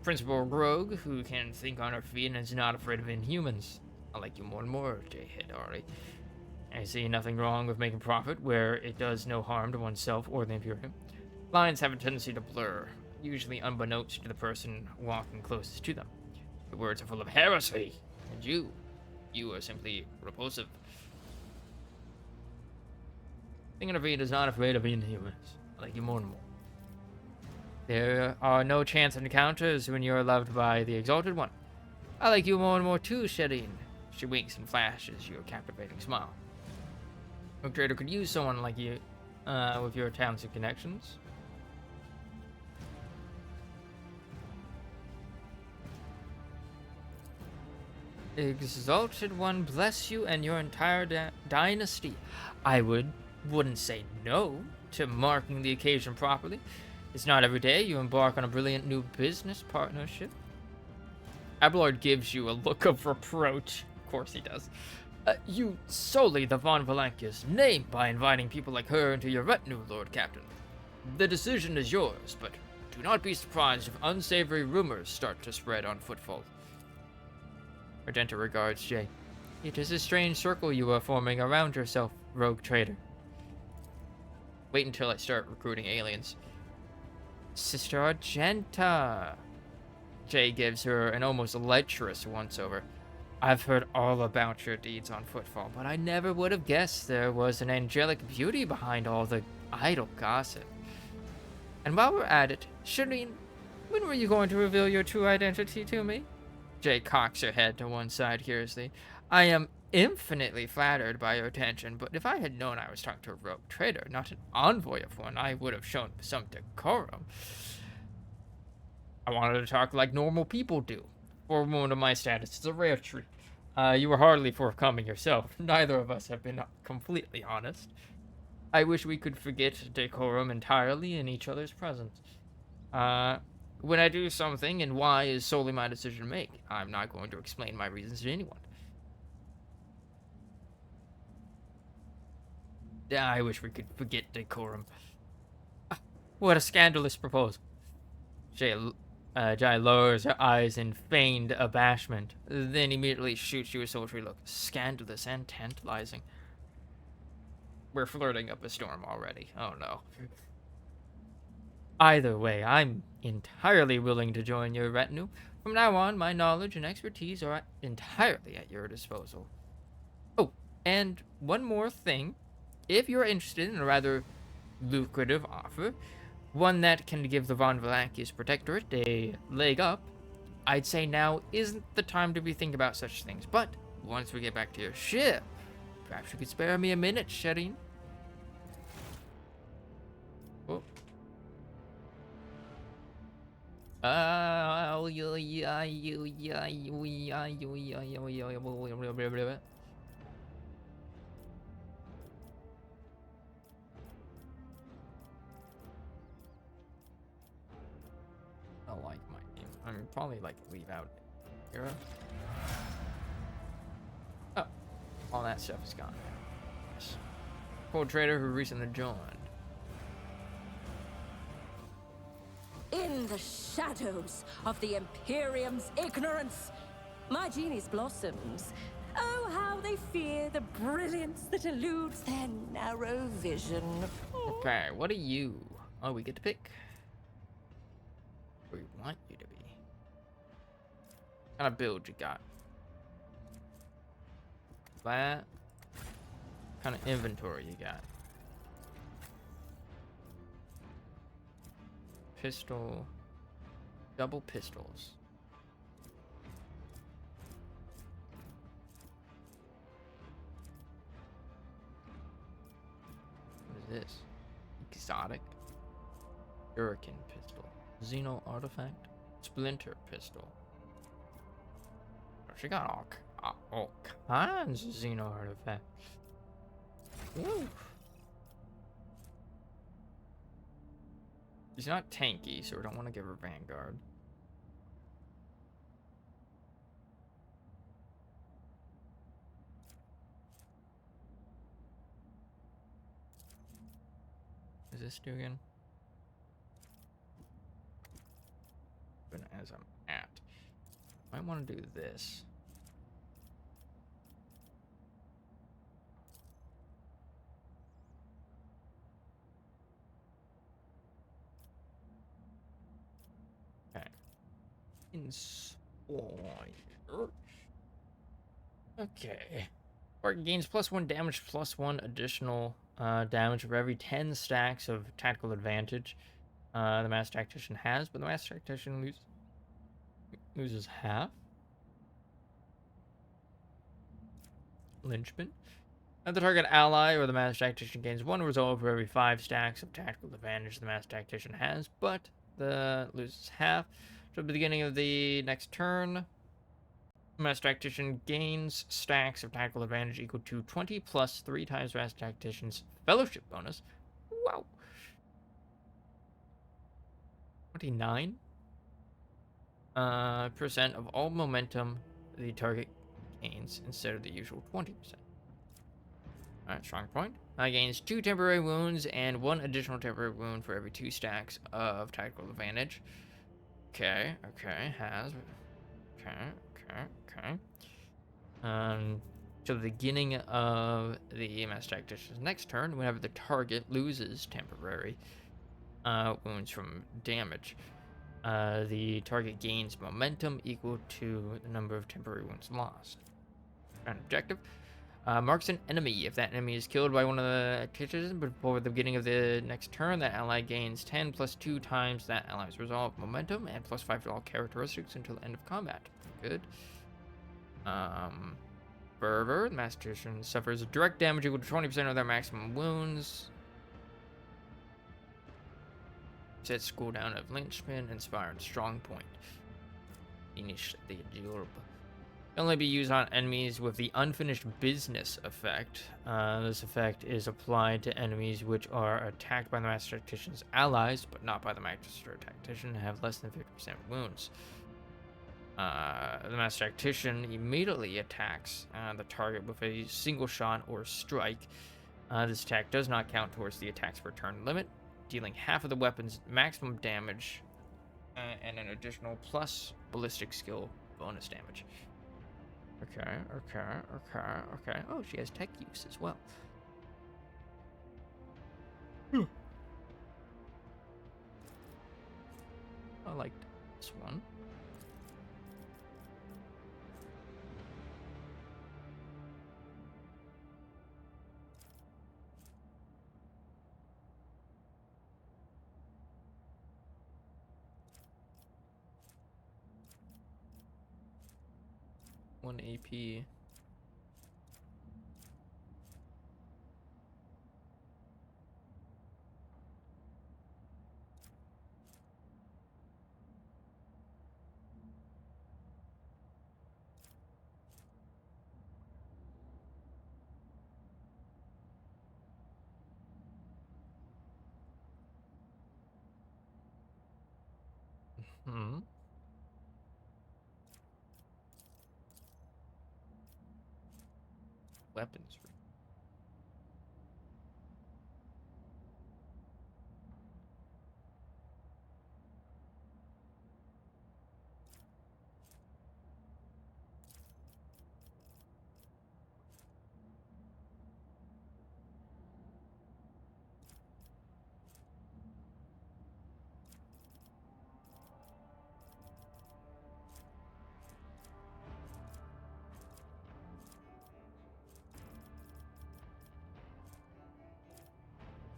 Principal rogue who can think on her feet and is not afraid of inhumans. I like you more and more, Jay Hidari. I see nothing wrong with making profit where it does no harm to oneself or the Imperium. Lines have a tendency to blur, usually unbeknownst to the person walking closest to them. Your words are full of heresy, and you are simply repulsive. Thinking of Reed is not afraid of inhumans. I like you more and more. There are no chance encounters when you are loved by the Exalted One. I like you more and more too, Shireen. She winks and flashes you a captivating smile. Rogue Trader could use someone like you, with your talents and connections. Exalted One bless you and your entire dynasty. I wouldn't say no to marking the occasion properly. It's not every day you embark on a brilliant new business partnership. Abelard gives you a look of reproach. Of course he does. You sully the Von Valancius name by inviting people like her into your retinue, Lord Captain. The decision is yours, but do not be surprised if unsavory rumors start to spread on Footfall. Argenta regards Jay. It is a strange circle you are forming around yourself, Rogue Trader. Wait until I start recruiting aliens. Sister Argenta. Jay gives her an almost lecherous once-over. I've heard all about your deeds on Footfall, but I never would have guessed there was an angelic beauty behind all the idle gossip. And while we're at it, Shireen, when were you going to reveal your true identity to me? Jay cocks her head to one side curiously. I am infinitely flattered by your attention, but if I had known I was talking to a rogue trader, not an envoy of one, I would have shown some decorum. I wanted to talk like normal people do. For a woman of my status, it's a rare treat. You were hardly forthcoming yourself. Neither of us have been completely honest. I wish we could forget decorum entirely in each other's presence. When I do something and why is solely my decision to make, I'm not going to explain my reasons to anyone. I wish we could forget decorum. What a scandalous proposal. Jai lowers her eyes in feigned abashment, then immediately shoots you a sultry look. Scandalous and tantalizing. We're flirting up a storm already. Oh no. Either way, I'm entirely willing to join your retinue. From now on, my knowledge and expertise are entirely at your disposal. Oh, and one more thing. If you're interested in a rather lucrative offer, one that can give the Von Valakius Protectorate a leg up, I'd say now isn't the time to be thinking about such things. But once we get back to your ship, perhaps you could spare me a minute, Shireen. Oh. I like my name. I'm probably like leave out era. Oh, all that stuff is gone. Yes. Cool trader who recently joined. In the shadows of the Imperium's ignorance, my genius blossoms. Oh, how they fear the brilliance that eludes their narrow vision. Okay, what are you? Oh, we get to pick. We want you to be. What kind of build you got? That. What kind of inventory you got? Pistol. Double pistols. What is this? Exotic. Hurricane pistol. Xeno artifact. Splinter pistol. Oh, she got all kinds of Xeno artifacts. Woo. She's not tanky, so we don't want to give her Vanguard. Is this do again? But as I'm at, might want to do this. Okay. Inspire. Okay. Target gains +1 damage, +1 additional damage for every 10 stacks of tactical advantage the Master Tactician has, but the Master Tactician loses half. Lynchman. The target ally or the Master Tactician gains 1 resolve for every 5 stacks of tactical advantage the Master Tactician has, but loses half. So at the beginning of the next turn, the Master Tactician gains stacks of tactical advantage equal to 20 plus 3 times Master Tactician's fellowship bonus. Wow. 29% of all momentum the target gains instead of the usual 20%. Alright, strong point. Gains 2 temporary wounds and 1 additional temporary wound for every 2 stacks of tactical advantage. Okay. So the beginning of the Master Tactician's next turn, whenever the target loses temporary wounds from damage, the target gains momentum equal to the number of temporary wounds lost. An objective. Marks an enemy. If that enemy is killed by one of the tacticians before the beginning of the next turn, that ally gains 10 plus 2 times that ally's resolve momentum and plus 5 to all characteristics until the end of combat. Good. Fervor. The Master Tactician suffers direct damage equal to 20% of their maximum wounds. Sets cooldown of Linchpin, Inspired Strong Point. Finish the job. Can only be used on enemies with the unfinished business effect. This effect is applied to enemies which are attacked by the Master Tactician's allies, but not by the Master Tactician, and have less than 50% wounds. The Master Tactician immediately attacks the target with a single shot or strike. This attack does not count towards the attacks per turn limit, dealing half of the weapon's maximum damage and an additional plus ballistic skill bonus damage. Okay. Oh, she has tech use as well. I liked this one. One AP. Weapons.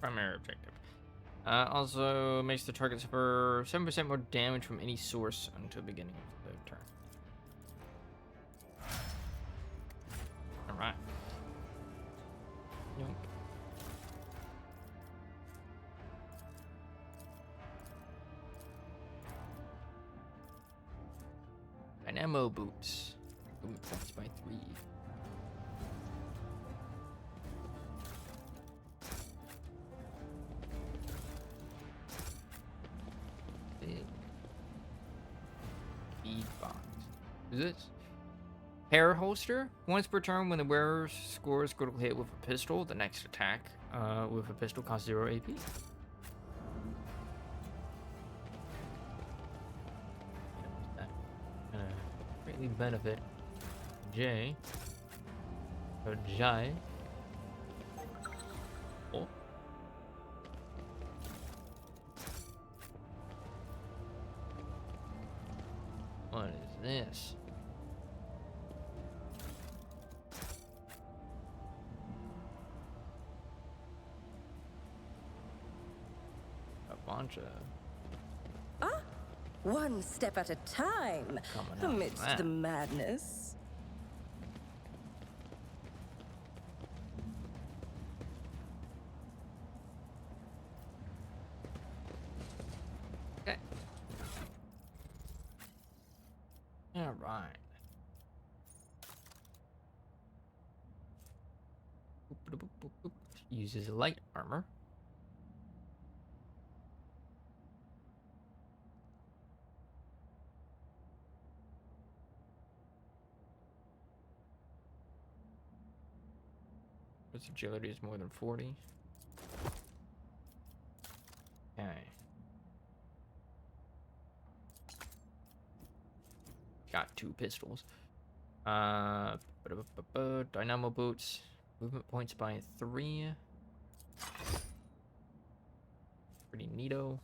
Primary objective. Also makes the target suffer 7% more damage from any source until the beginning of the turn. Alright. Yoink. Dynamo boots. Movement points by 3. Is this? Hair holster. Once per turn, when the wearer scores critical hit with a pistol, the next attack with a pistol costs 0 AP. That greatly benefit J. Or Jai. Oh. What is this? Bunch of One step at a time, amidst the madness. Okay. All right. Uses light armor. Its agility is more than 40. Okay. Got 2 pistols. Dynamo boots. Movement points by 3. Pretty neato.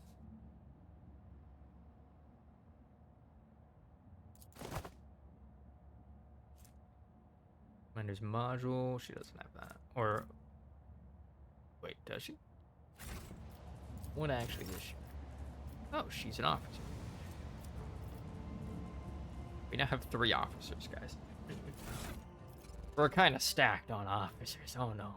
Commander's module. She doesn't have that. Or wait, does she? What actually is she? Oh, she's an officer. We now have 3 officers, guys. We're kind of stacked on officers. Oh no.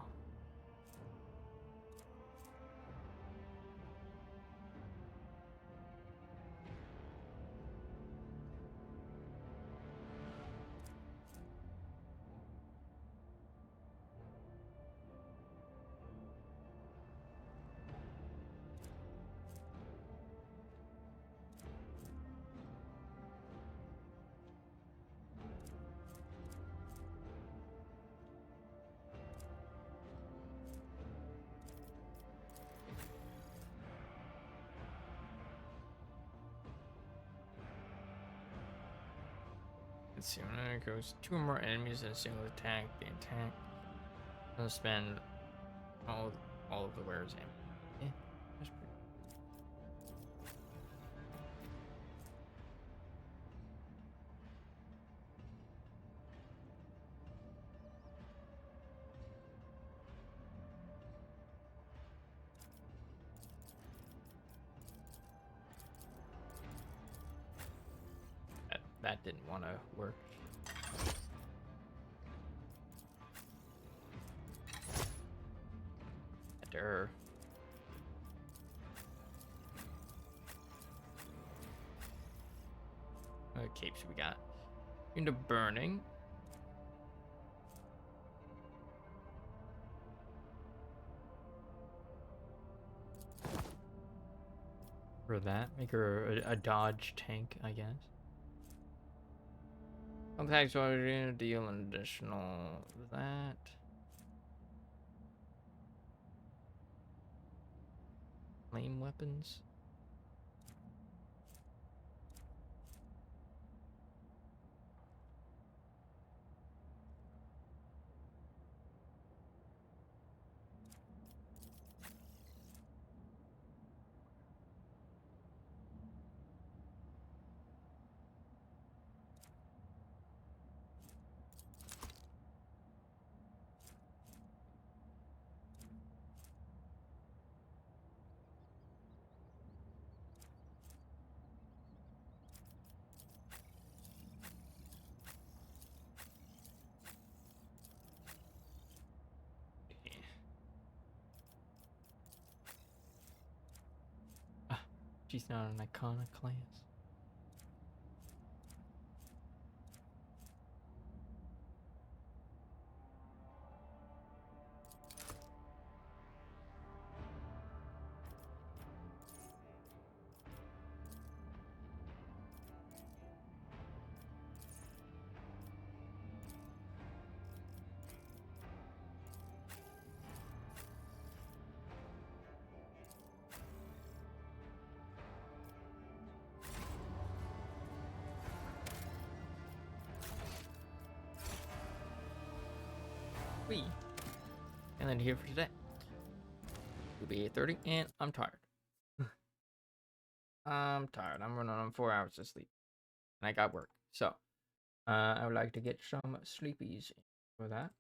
Let's see, when it goes 2 or more enemies in a single attack, the attack will spend all of the wearer's ammo. Yeah, that's pretty. That didn't want to work. Her. What capes we got? Into burning. For that, make her a dodge tank, I guess. Sometimes we're gonna deal an additional that. Flame weapons. She's not an iconoclast. And then here for today. It'll be 8:30 and I'm tired. I'm tired. I'm running on 4 hours of sleep. And I got work. So I would like to get some sleepies for that.